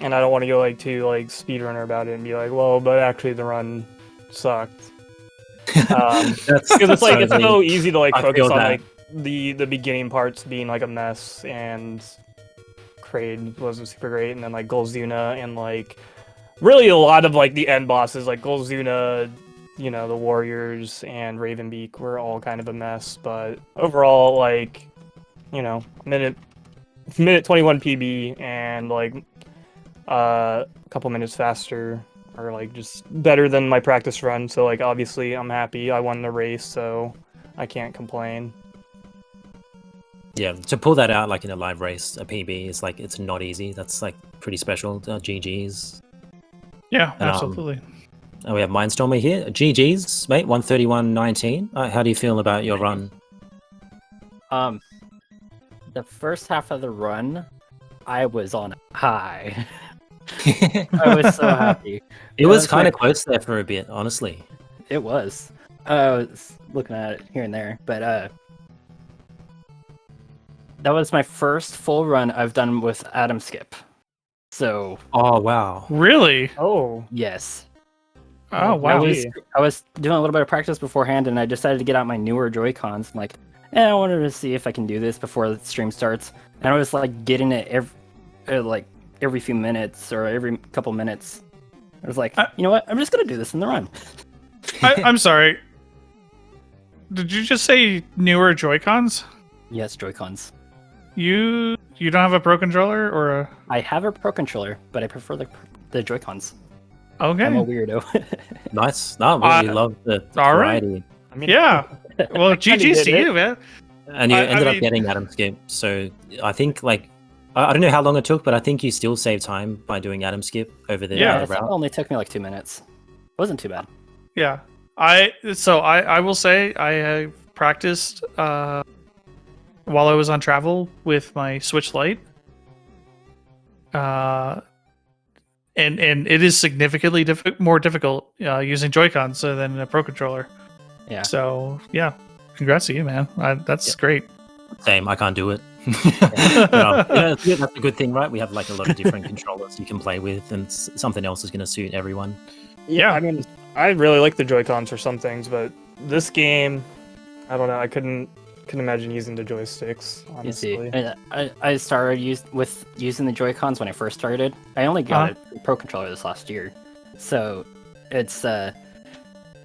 Speaker 3: And I don't want to go like too like speedrunner about it and be like, well, but actually the run sucked.
Speaker 2: That's
Speaker 3: Because it's like it's
Speaker 2: totally-
Speaker 3: so easy to like
Speaker 2: I
Speaker 3: focus
Speaker 2: feel
Speaker 3: on
Speaker 2: that.
Speaker 3: like the beginning parts being like a mess, and Kraid wasn't super great, and then like Golzuna and like really a lot of like the end bosses like Golzuna, you know, the Warriors and Ravenbeak were all kind of a mess, but overall like, you know, minute 21 PB and like a couple minutes faster, or like just better than my practice run. So like obviously I'm happy. I won the race, so I can't complain.
Speaker 2: Yeah, to pull that out like in a live race, a PB is like it's not easy. That's like pretty special. GG's.
Speaker 1: Yeah,
Speaker 2: And,
Speaker 1: absolutely.
Speaker 2: And we have Mindstormer here. GG's, mate. 131.19. How do you feel about your run?
Speaker 4: The first half of the run, I was on a high. I was so happy.
Speaker 2: It was
Speaker 4: That's
Speaker 2: kind of
Speaker 4: like-
Speaker 2: close there for a bit, honestly.
Speaker 4: It was. I was looking at it here and there, but that was my first full run I've done with Adam Skip. So
Speaker 2: Oh wow.
Speaker 1: Really?
Speaker 3: Oh,
Speaker 4: yes,
Speaker 1: Oh,
Speaker 3: I
Speaker 1: wow.
Speaker 4: I was doing a little bit of practice beforehand, and I decided to get out my newer Joy-Cons. I'm like, I wanted to see if I can do this before the stream starts, and I was like getting it every few minutes or every couple minutes. I was like, you know what? I'm just gonna do this in the run.
Speaker 1: I'm sorry. Did you just say newer Joy-Cons?
Speaker 4: Yes, Joy-Cons.
Speaker 1: You you don't have a Pro Controller or a?
Speaker 4: I have a Pro Controller, but I prefer the Joy-Cons.
Speaker 1: Okay.
Speaker 4: I'm a weirdo.
Speaker 2: Nice. No, we love the
Speaker 1: all right.
Speaker 2: variety.
Speaker 3: I mean,
Speaker 1: Yeah. Well, GG's to
Speaker 3: did it.
Speaker 1: you, man.
Speaker 2: And you
Speaker 1: I
Speaker 2: ended up
Speaker 1: mean-
Speaker 2: getting Adam Skip. So I think like I don't know how long it took, but I think you still saved time by doing Adam Skip over there.
Speaker 1: Yeah.
Speaker 2: on
Speaker 4: It
Speaker 2: the route.
Speaker 4: only took me like 2 minutes. It wasn't too bad.
Speaker 1: Yeah. I will say I practiced while I was on travel with my Switch Lite. And it is significantly more difficult using Joy-Cons than a Pro Controller.
Speaker 4: Yeah.
Speaker 1: So yeah, congrats to you, man. That's great.
Speaker 2: Same. I can't do it. That's a good thing, right? We have like a lot of different controllers you can play with, and something else is going to suit everyone.
Speaker 1: Yeah.
Speaker 3: I mean, I really like the Joy-Cons for some things, but this game, I don't know. I couldn't imagine using the joysticks.
Speaker 4: You see,
Speaker 3: Honestly,
Speaker 4: I started using the Joy-Cons when I first started. I only got a Pro Controller this last year, so it's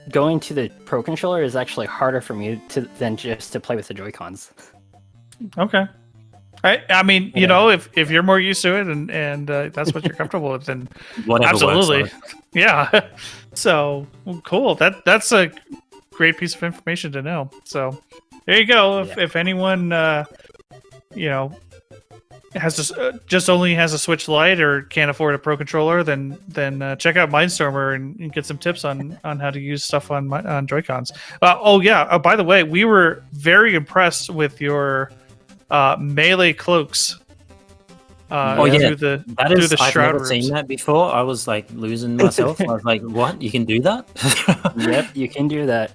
Speaker 4: going to the Pro Controller is actually harder for me than just to play with the Joy-Cons.
Speaker 1: Okay. I mean, you know, if you're more used to it and that's what you're comfortable with, then
Speaker 2: Whatever
Speaker 1: absolutely,
Speaker 2: works.
Speaker 1: yeah. So well, cool. That's a great piece of information to know. So there you go. If anyone, you know, has just only has a Switch Lite or can't afford a Pro Controller, then check out Mindstormer and get some tips on how to use stuff on Joy-Cons. Oh yeah. By the way, we were very impressed with your melee cloaks.
Speaker 2: Yeah,
Speaker 1: through the
Speaker 2: I've
Speaker 1: shroud
Speaker 2: never
Speaker 1: rooms.
Speaker 2: seen that before. I was like losing myself. I was like, "What? You can do that?"
Speaker 4: Yep, you can do that.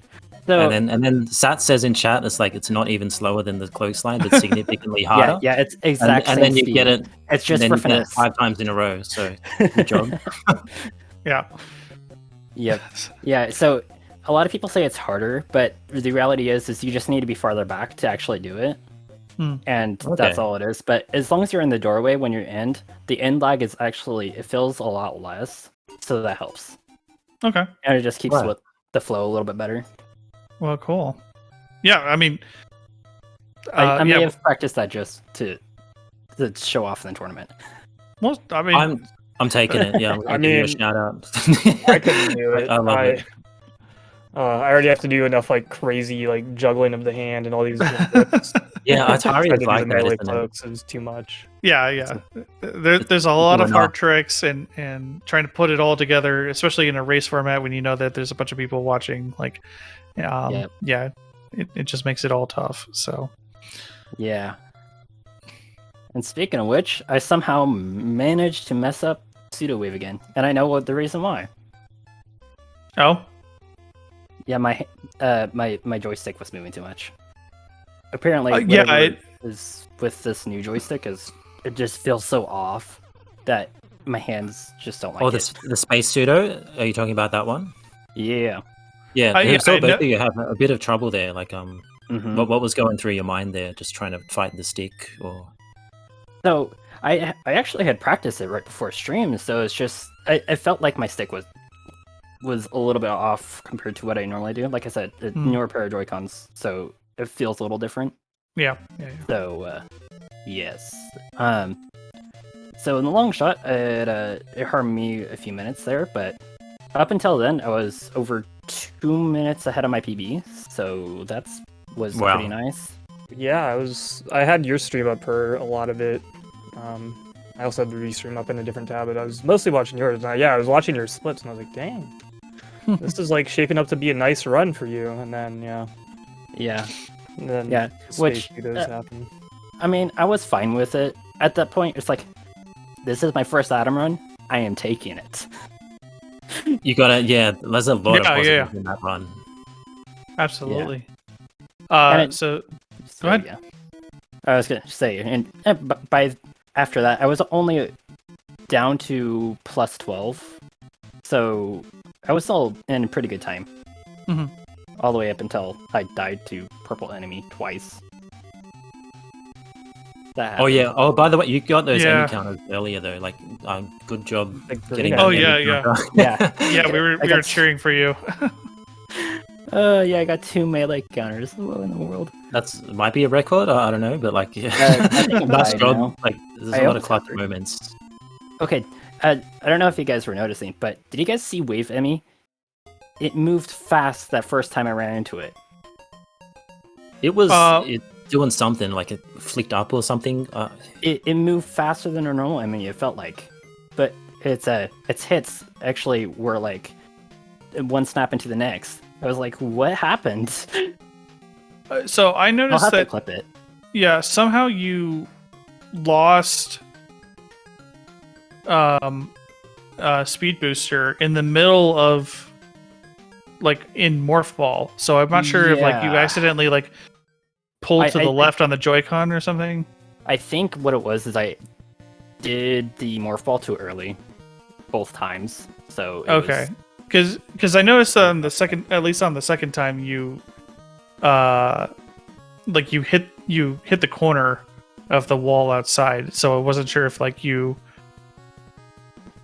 Speaker 4: So
Speaker 2: and then Sat says in chat, it's not even slower than the cloak slide. It's significantly harder.
Speaker 4: yeah, it's exact
Speaker 2: and
Speaker 4: same
Speaker 2: then you
Speaker 4: speed.
Speaker 2: get it.
Speaker 4: It's just
Speaker 2: then
Speaker 4: for
Speaker 2: you get it
Speaker 4: finesse.
Speaker 2: 5 times in a row. So good job.
Speaker 1: Yeah.
Speaker 4: Yep. Yeah. So a lot of people say it's harder, but the reality is you just need to be farther back to actually do it. And that's all it is. But as long as you're in the doorway when you're the end lag is actually, it feels a lot less. So that helps.
Speaker 1: Okay.
Speaker 4: And it just keeps
Speaker 2: Right.
Speaker 4: the flow a little bit better.
Speaker 1: Well, cool. Yeah, I mean,
Speaker 4: I may
Speaker 1: yeah.
Speaker 4: have practiced that just to show off in the tournament.
Speaker 1: Well, I mean,
Speaker 2: I'm taking it. Yeah,
Speaker 3: I
Speaker 2: I'll give you a
Speaker 3: mean,
Speaker 2: shout out.
Speaker 3: I couldn't do it.
Speaker 2: I love it.
Speaker 3: I already have to do enough like crazy like juggling of the hand and all these. Tricks.
Speaker 2: Yeah, Atari
Speaker 3: Tried to
Speaker 2: is
Speaker 3: do
Speaker 2: like
Speaker 3: the
Speaker 2: that,
Speaker 3: melee
Speaker 2: isn't it?
Speaker 3: cloaks. It was too much.
Speaker 1: yeah. There's a lot of
Speaker 2: Going
Speaker 1: hard
Speaker 2: off.
Speaker 1: tricks and trying to put it all together, especially in a race format when you know that there's a bunch of people watching. Like, yeah, it just makes it all tough. So
Speaker 4: Yeah. And speaking of which, I somehow managed to mess up pseudo wave again, and I know what the reason why.
Speaker 1: oh,
Speaker 4: Yeah, my joystick was moving too much. Apparently,
Speaker 1: yeah,
Speaker 4: whatever is with this new joystick is it just feels so off that my hands just don't like
Speaker 2: Oh,
Speaker 4: it.
Speaker 2: the space pseudo. Are you talking about that one?
Speaker 4: Yeah.
Speaker 2: Yeah,
Speaker 1: I
Speaker 2: so both
Speaker 1: know-
Speaker 2: of you have a bit of trouble there. Like,
Speaker 4: Mhm.
Speaker 2: what was going through your mind there? Just trying to fight the stick, or
Speaker 4: So I actually had practiced it right before stream, so it's just I felt like my stick was a little bit off compared to what I normally do. Like I said, a newer pair of Joy-Cons, so it feels a little different.
Speaker 1: yeah.
Speaker 4: So yes. So in the long shot, it harmed me a few minutes there, but up until then, I was over 2 minutes ahead of my PB, so was
Speaker 2: Wow.
Speaker 4: pretty nice.
Speaker 3: Yeah, I had your stream up for a lot of it. I also had the restream up in a different tab, but I was mostly watching yours. I was watching your splits, and I was like, dang, this is like shaping up to be a nice run for you. And then
Speaker 4: Yeah.
Speaker 3: and then
Speaker 4: Yeah,
Speaker 3: space
Speaker 4: which,
Speaker 3: pseudos happen.
Speaker 4: I mean, I was fine with it. At that point, it's like, this is my first Atom run. I am taking it.
Speaker 2: you gotta. Yeah, there's a lot of
Speaker 1: Yeah, yeah,
Speaker 2: positives in that run.
Speaker 1: Absolutely.
Speaker 4: And
Speaker 1: So
Speaker 4: So,
Speaker 1: ahead.
Speaker 4: yeah. I was gonna say, and by after that, I was only down to plus 12, so I was still in pretty good time.
Speaker 1: Mhm.
Speaker 4: All the way up until I died to purple enemy twice. That
Speaker 2: Oh
Speaker 4: happened.
Speaker 2: yeah. Oh, by the way, you got those
Speaker 1: Yeah.
Speaker 2: enemy counters earlier though. Like, good job
Speaker 3: Like,
Speaker 2: getting.
Speaker 3: yeah.
Speaker 2: that
Speaker 1: Oh,
Speaker 2: enemy
Speaker 1: yeah, yeah.
Speaker 2: counter.
Speaker 4: Yeah.
Speaker 1: yeah, we
Speaker 4: I
Speaker 1: were
Speaker 4: got
Speaker 1: cheering for you.
Speaker 4: Yeah, I got 2 melee counters. What in the world?
Speaker 2: That's might be a record. I don't know, but like,
Speaker 4: I think I'm
Speaker 2: nice
Speaker 4: tied
Speaker 2: job.
Speaker 4: now.
Speaker 2: Like, there's
Speaker 4: I
Speaker 2: a lot of
Speaker 4: almost
Speaker 2: clutch
Speaker 4: have 3.
Speaker 2: moments.
Speaker 4: Okay, I don't know if you guys were noticing, but did you guys see Wave Emmy? It moved fast that first time I ran into it.
Speaker 2: It was
Speaker 1: Uh,
Speaker 2: it doing something like it flicked up or something.
Speaker 4: It moved faster than a normal Emmy, it felt like. But its hits actually were like one snap into the next. I was like, what happened?
Speaker 1: so I
Speaker 4: I'll
Speaker 1: noticed
Speaker 4: have to
Speaker 1: that
Speaker 4: clip it.
Speaker 1: yeah, somehow you lost speed booster in the middle of like in morph ball. So I'm not sure if like you
Speaker 4: Yeah.
Speaker 1: accidentally like pulled to
Speaker 4: I
Speaker 1: the
Speaker 4: think-
Speaker 1: left on the Joy-Con or something.
Speaker 4: I think what it was is I did the morph ball too early, both times. So it
Speaker 1: Okay,
Speaker 4: was-
Speaker 1: because I noticed on the second, at least on the second time, you like you hit the corner of the wall outside. So I wasn't sure if like you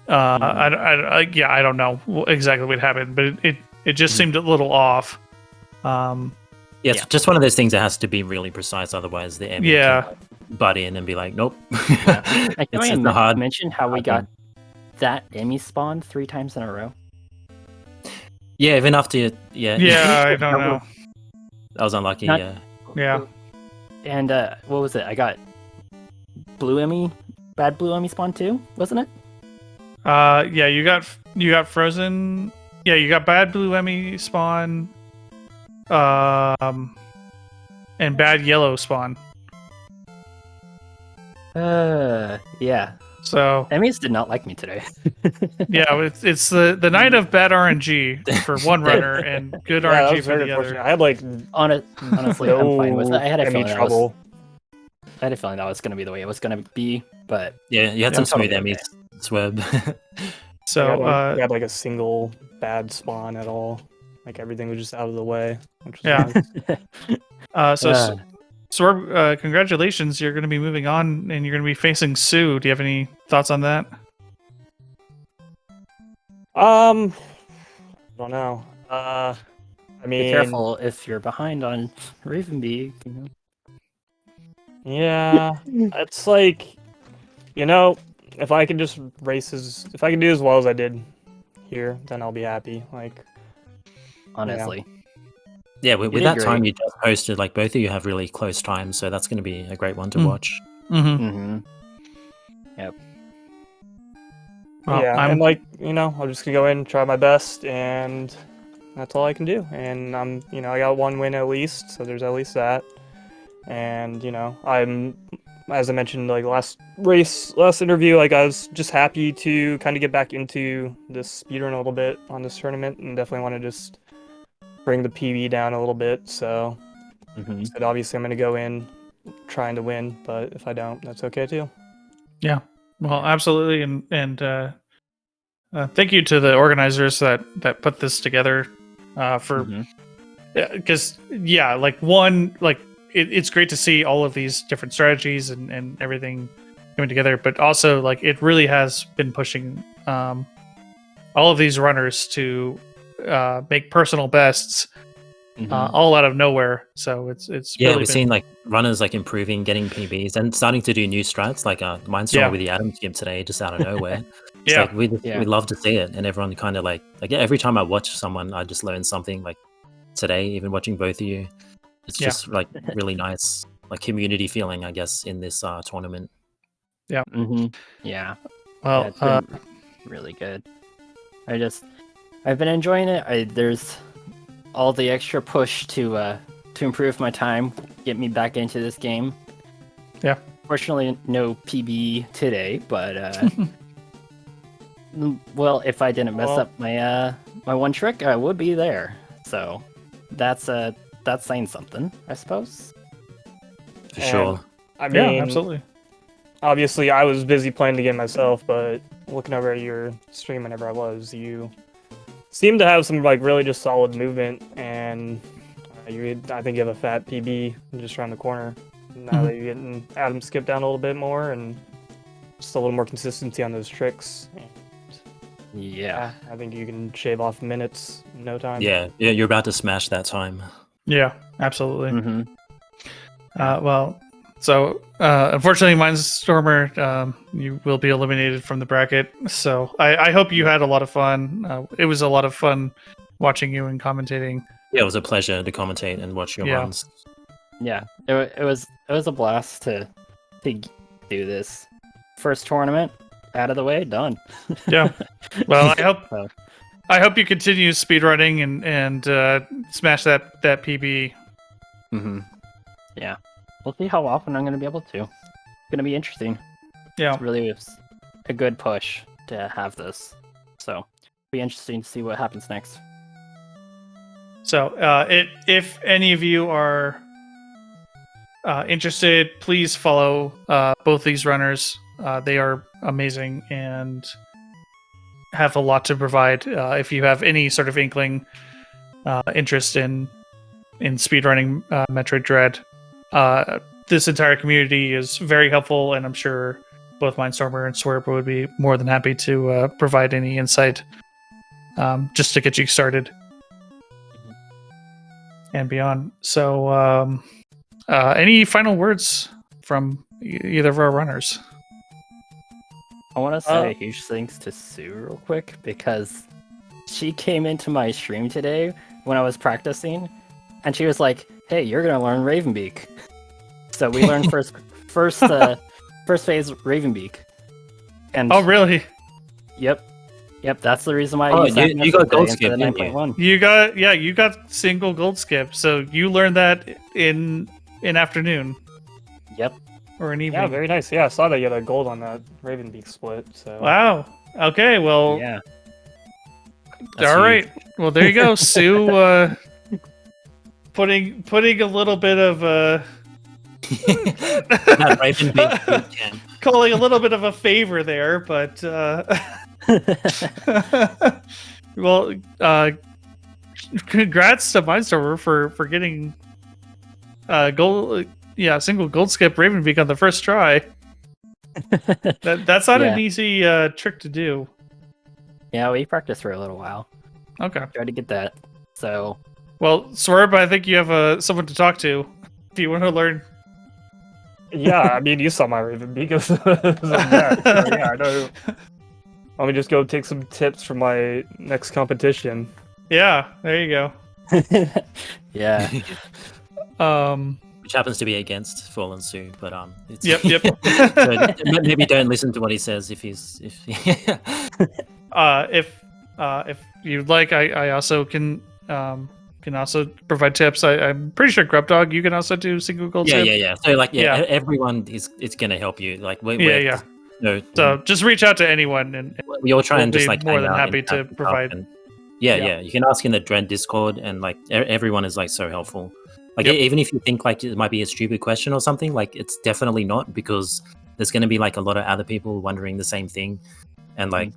Speaker 1: I don't know exactly what happened, but it just seemed a little off.
Speaker 2: Yeah, it's
Speaker 4: Yeah.
Speaker 2: just one of those things that has to be really precise, otherwise the enemy
Speaker 1: Yeah.
Speaker 2: can butt in and be like, nope.
Speaker 4: I can
Speaker 2: it's a hard.
Speaker 4: mention how we
Speaker 2: hard
Speaker 4: got
Speaker 2: thing.
Speaker 4: that Emmy spawn 3 times in a row.
Speaker 2: Yeah, even after
Speaker 1: Yeah, I don't know.
Speaker 2: I was unlucky.
Speaker 4: Not-
Speaker 2: Yeah,
Speaker 1: Yeah.
Speaker 4: And what was it? I got blue Emmy, bad blue Emmy spawn too, wasn't it?
Speaker 1: Yeah, you got frozen. Yeah, you got bad blue Emmy spawn, and bad yellow spawn.
Speaker 4: Yeah.
Speaker 1: So
Speaker 4: Emmys did not like me today.
Speaker 1: yeah, it's the night of bad RNG for one runner and good
Speaker 3: Yeah, that
Speaker 1: RNG
Speaker 3: was
Speaker 1: for
Speaker 3: very
Speaker 1: the
Speaker 3: unfortunate.
Speaker 1: other.
Speaker 3: I had like
Speaker 4: Honestly, I'm fine with it. I had a
Speaker 3: any
Speaker 4: feeling
Speaker 3: trouble.
Speaker 4: I had a feeling that was going to be the way it was going to be, but
Speaker 2: yeah, you had
Speaker 1: Yeah,
Speaker 2: some smooth
Speaker 4: totally
Speaker 2: Emmys, Swerb.
Speaker 1: So
Speaker 3: I had like a single bad spawn at all. Like everything was just out of the way. Which was
Speaker 1: Yeah.
Speaker 3: nice.
Speaker 1: So
Speaker 4: Uh.
Speaker 1: Swerb, congratulations! You're going to be moving on, and you're going to be facing Sue. Do you have any thoughts on that?
Speaker 3: I don't know. I
Speaker 4: be
Speaker 3: mean,
Speaker 4: careful if you're behind on Ravenbeak. You know?
Speaker 3: yeah, it's like, if I can just if I can do as well as I did here, then I'll be happy. Like,
Speaker 4: Honestly.
Speaker 2: Yeah, with
Speaker 4: did
Speaker 2: that time
Speaker 4: great.
Speaker 2: you just posted, like both of you have really close times, so that's going to be a great one to
Speaker 1: Mm.
Speaker 2: watch.
Speaker 1: Mm-hmm.
Speaker 4: Mm-hmm.
Speaker 1: Well,
Speaker 3: yeah,
Speaker 1: I'm
Speaker 3: and like, I'm just gonna go in, try my best, and that's all I can do. And I got one win at least, so there's at least that. And I'm, as I mentioned, like last interview, like I was just happy to kind of get back into this speedrun a little bit on this tournament, and definitely want to just bring the PB down a little bit. So,
Speaker 4: Mm-hmm.
Speaker 3: but obviously I'm gonna go in trying to win, but if I don't, that's okay too.
Speaker 1: well, absolutely, and thank you to the organizers that put this together. For
Speaker 4: Mhm.
Speaker 1: because like one like it's great to see all of these different strategies and everything coming together, but also like it really has been pushing all of these runners to make personal bests
Speaker 4: Mhm.
Speaker 1: all out of nowhere. So it's
Speaker 2: Yeah,
Speaker 1: really
Speaker 2: we've
Speaker 1: been,
Speaker 2: seen like runners like improving, getting PBs, and starting to do new strats like Mindstormer
Speaker 1: Yeah.
Speaker 2: with the Atom Skip today, just out of nowhere. It's
Speaker 1: Yeah.
Speaker 2: like we
Speaker 4: Yeah.
Speaker 2: love to see it, and everyone kind of like every time I watch someone, I just learn something. Like today, even watching both of you, it's
Speaker 1: Yeah.
Speaker 2: just like really nice, like community feeling, I guess, in this tournament.
Speaker 4: Mm-hmm. Yeah.
Speaker 1: well,
Speaker 4: Yeah, it's been really good. I've been enjoying it. There's all the extra push to improve my time, get me back into this game.
Speaker 1: Yeah.
Speaker 4: Fortunately, no PB today, but well, if I didn't mess
Speaker 3: Well-
Speaker 4: up my my one trick, I would be there. So that's saying something, I suppose.
Speaker 2: For
Speaker 3: And-
Speaker 2: sure.
Speaker 3: I mean,
Speaker 1: yeah, absolutely.
Speaker 3: obviously I was busy playing the game myself, but looking over at your stream whenever I was, you seemed to have some like really just solid movement, and I think you have a fat PB just around the corner. Now that you're getting Adam skip down a little bit more and just a little more consistency on those tricks.
Speaker 4: Yeah.
Speaker 3: I think you can shave off minutes in no time.
Speaker 2: Yeah, you're about to smash that time.
Speaker 1: Yeah, absolutely.
Speaker 4: Mm-hmm.
Speaker 1: Well, so unfortunately, Mindstormer, you will be eliminated from the bracket. So I hope you had a lot of fun. It was a lot of fun watching you and commentating.
Speaker 2: Yeah, it was a pleasure to commentate and watch your
Speaker 1: Yeah.
Speaker 2: runs.
Speaker 4: Yeah. It was a blast to do this. First tournament out of the way, done.
Speaker 1: Yeah. Well,
Speaker 4: So-
Speaker 1: I hope you continue speedrunning and smash that PB.
Speaker 4: Mm-hmm. Yeah. We'll see how often I'm going to be able to. It's going to be interesting.
Speaker 1: Yeah.
Speaker 4: It's really a good push to have this. So it'll be interesting to see what happens next.
Speaker 1: So, if any of you are interested, please follow both these runners. They are amazing and have a lot to provide. If you have any sort of inkling interest in speedrunning Metroid Dread, this entire community is very helpful, and I'm sure both Mindstormer and Swerb would be more than happy to provide any insight just to get you started and beyond. So, any final words from either of our runners?
Speaker 4: I want to say huge thanks to Sue real quick because she came into my stream today when I was practicing, and she was like, "Hey, you're gonna learn Ravenbeak." So we learned first phase Ravenbeak. And
Speaker 1: Oh, really?
Speaker 4: Yep, that's the reason why I
Speaker 2: Oh,
Speaker 4: used that
Speaker 2: you got gold
Speaker 4: instead
Speaker 2: skip,
Speaker 4: of
Speaker 2: didn't you?
Speaker 4: 9.1.
Speaker 1: You got single gold skip. So you learned that in afternoon
Speaker 4: Yep.
Speaker 1: or an evening.
Speaker 3: Yeah, very nice. Yeah, I saw that you had a gold on that Ravenbeak split. So
Speaker 1: Wow. Okay. Well.
Speaker 4: Yeah.
Speaker 2: That's
Speaker 1: All
Speaker 2: huge.
Speaker 1: right. Well, there you go, Sue. Putting a little bit of
Speaker 2: That Ravenbeak boot camp.
Speaker 1: calling a little bit of a favor there, but well, congrats to Mindstormer for getting gold. Yeah, single gold skip Ravenbeak on the first try. That's not an
Speaker 4: Yeah.
Speaker 1: easy trick to do.
Speaker 4: Yeah, we practiced for a little while.
Speaker 1: Okay.
Speaker 4: Tried to get that. So
Speaker 1: Well, Swerb, I think you have someone to talk to. If you want to learn.
Speaker 3: yeah, I mean, you saw my Ravenbeak as that. So, yeah, I know. Let me just go take some tips for my next competition.
Speaker 1: Yeah, there you go.
Speaker 4: yeah.
Speaker 2: Which happens to be against Fallen Sue, but it's
Speaker 1: Yep.
Speaker 2: so maybe don't listen to what he says if
Speaker 1: If you'd like, I also can also provide tips. I'm pretty sure Grub Dog, you can also do single gold
Speaker 2: yeah.
Speaker 1: tip.
Speaker 2: So like
Speaker 1: Yeah.
Speaker 2: everyone it's gonna help you. Like
Speaker 1: Yeah.
Speaker 2: No,
Speaker 1: So just reach out to anyone, and
Speaker 2: we all try
Speaker 1: we'll
Speaker 2: and just
Speaker 1: be
Speaker 2: like
Speaker 1: more
Speaker 2: hang
Speaker 1: than
Speaker 2: out
Speaker 1: happy
Speaker 2: and
Speaker 1: to
Speaker 2: chat and
Speaker 1: provide.
Speaker 2: stuff, and
Speaker 1: Yeah.
Speaker 2: yeah. You can ask in the Dread Discord, and like everyone is like so helpful. Like
Speaker 1: Yep.
Speaker 2: even if you think like it might be a stupid question or something, like it's definitely not, because there's going to be like a lot of other people wondering the same thing, and like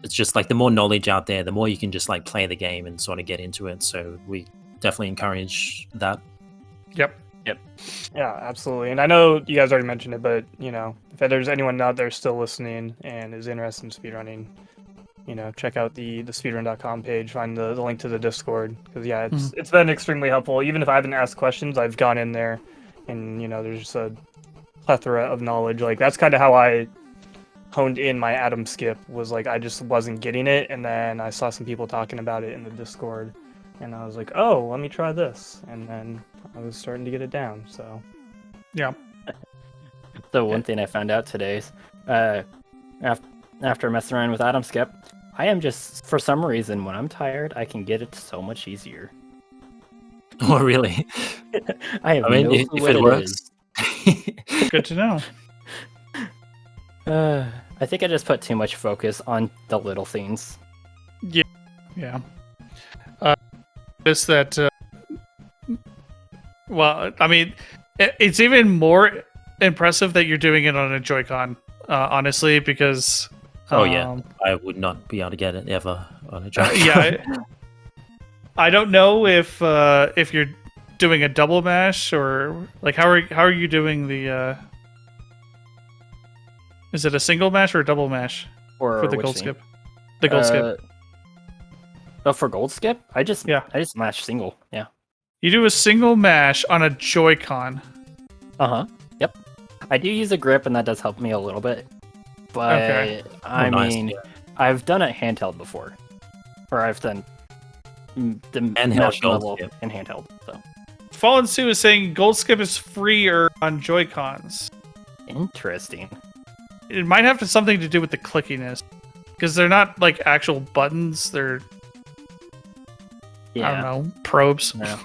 Speaker 2: it's just like the more knowledge out there, the more you can just like play the game and sort of get into it. So we definitely encourage that.
Speaker 1: Yep.
Speaker 3: Yeah, absolutely. And I know you guys already mentioned it, but you know, if there's anyone out there still listening and is interested in speedrunning, you know, check out the speedrun.com page, find the link to the Discord, because yeah, it's been extremely helpful. Even if I haven't asked questions, I've gone in there, and you know, there's just a plethora of knowledge. Like that's kind of how I honed in my Atom skip, was like I just wasn't getting it, and then I saw some people talking about it in the Discord, and I was like, oh, let me try this, and then I was starting to get it down. So
Speaker 1: Yeah.
Speaker 4: So one thing I found out today is, after messing around with Atom Skip, I am just, for some reason, when I'm tired, I can get it so much easier.
Speaker 2: Oh, really?
Speaker 4: I have
Speaker 2: I mean,
Speaker 4: no
Speaker 2: if
Speaker 4: clue what
Speaker 2: it
Speaker 4: it
Speaker 2: works.
Speaker 1: Good to know.
Speaker 4: is. I think I just put too much focus on the little things.
Speaker 1: Yeah. This that. Well, I mean, it's even more impressive that you're doing it on a Joy-Con. Honestly, because.
Speaker 2: Oh yeah, I would not be able to get it ever on a job.
Speaker 1: Yeah. I don't know if you're doing a double mash or like how are you doing the. Is it a single mash or a double mash
Speaker 4: Or
Speaker 1: for the
Speaker 4: which
Speaker 1: gold
Speaker 4: thing?
Speaker 1: skip? The gold skip.
Speaker 4: Oh, for gold skip, I just mash single. Yeah.
Speaker 1: You do a single mash on a Joy-Con.
Speaker 4: Yep. I do use a grip, and that does help me a little bit. But
Speaker 1: Okay.
Speaker 4: I
Speaker 2: nice,
Speaker 4: mean,
Speaker 2: yeah.
Speaker 4: I've done it handheld before, or I've done the
Speaker 2: Handheld
Speaker 4: mash
Speaker 2: gold
Speaker 4: level
Speaker 2: skip.
Speaker 4: in handheld. So
Speaker 1: Fallen Sue is saying gold skip is freer on Joy-Cons.
Speaker 4: interesting.
Speaker 1: It might have something to do with the clickiness, because they're not like actual buttons. They're
Speaker 4: Yeah.
Speaker 1: I don't know, probes.
Speaker 4: Yeah.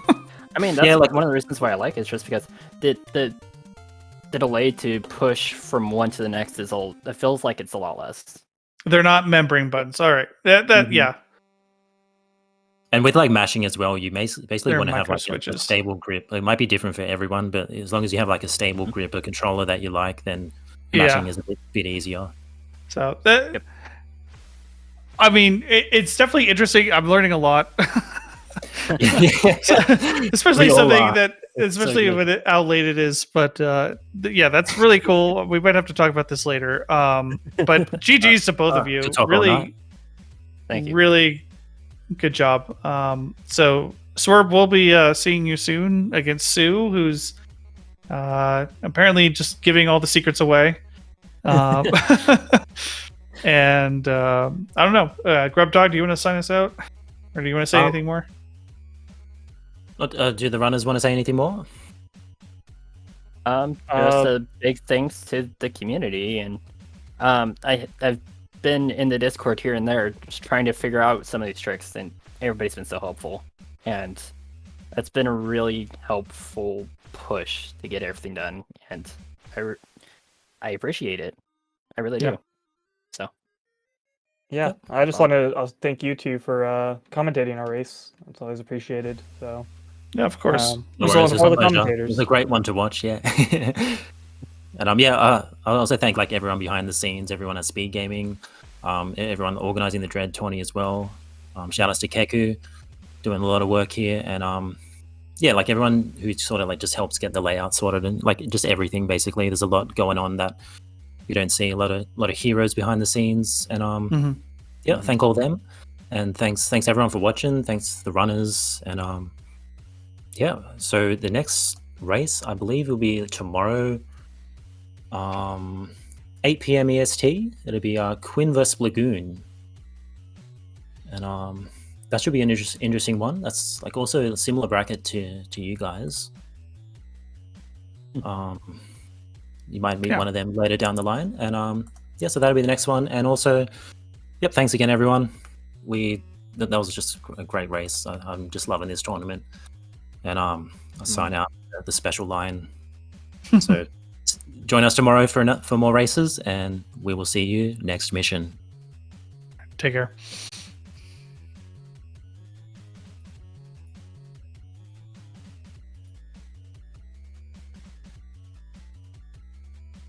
Speaker 4: I mean, that's one of the reasons why I like it, is just because the delay to push from one to the next it feels like it's a lot less.
Speaker 1: They're not membrane buttons. All right, that yeah.
Speaker 2: And with like mashing as well, you basically
Speaker 1: They're
Speaker 2: want to have
Speaker 1: micro
Speaker 2: like a
Speaker 1: switches.
Speaker 2: stable grip. It might be different for everyone, but as long as you have like a stable grip, a controller that you like, then mashing is a bit easier.
Speaker 1: So that, I mean, it's definitely interesting. I'm learning a lot. Especially
Speaker 2: We all
Speaker 1: something
Speaker 2: are.
Speaker 1: that, especially
Speaker 2: so good.
Speaker 1: how late it is. But yeah, that's really cool. We might have to talk about this later. But GG's to both of you.
Speaker 2: to talk all
Speaker 1: Really,
Speaker 2: night.
Speaker 4: Thank you.
Speaker 1: really good job. So Swerb will be seeing you soon against Sue, who's apparently just giving all the secrets away. And I don't know. Grub Dog, do you want to sign us out, or do you want to say anything more?
Speaker 2: Do the runners want to say anything more?
Speaker 4: Just a big thanks to the community, and I've been in the Discord here and there just trying to figure out some of these tricks, and everybody's been so helpful, and that's been a really helpful push to get everything done, and I appreciate it. I really do. So
Speaker 3: Yeah, I just want to thank you two for commentating our race. It's always appreciated. So
Speaker 1: Yeah, of course.
Speaker 2: No
Speaker 3: so
Speaker 2: worries,
Speaker 3: all the
Speaker 2: it's a pleasure. It
Speaker 3: commentators.
Speaker 2: was a great one to watch, yeah. And I'll also thank like everyone behind the scenes, everyone at SpeedGaming, everyone organizing the Dread tourney as well. Shout outs to Keku, doing a lot of work here, and yeah, like everyone who sort of like just helps get the layout sorted, and like just everything basically. There's a lot going on that you don't see. A lot of heroes behind the scenes, and yeah, thank all of them, and thanks everyone for watching. Thanks the runners, and yeah. So the next race, I believe, will be tomorrow, 8 p.m. EST. It'll be Quinn vs Lagoon, and that should be an interesting one. That's like also a similar bracket to you guys. You might meet one of them later down the line, and yeah, so that'll be the next one. And also, yep, thanks again, everyone. That was just a great race. I'm just loving this tournament, and I'll sign out the special line. So join us tomorrow for more races, and we will see you next mission.
Speaker 1: Take care.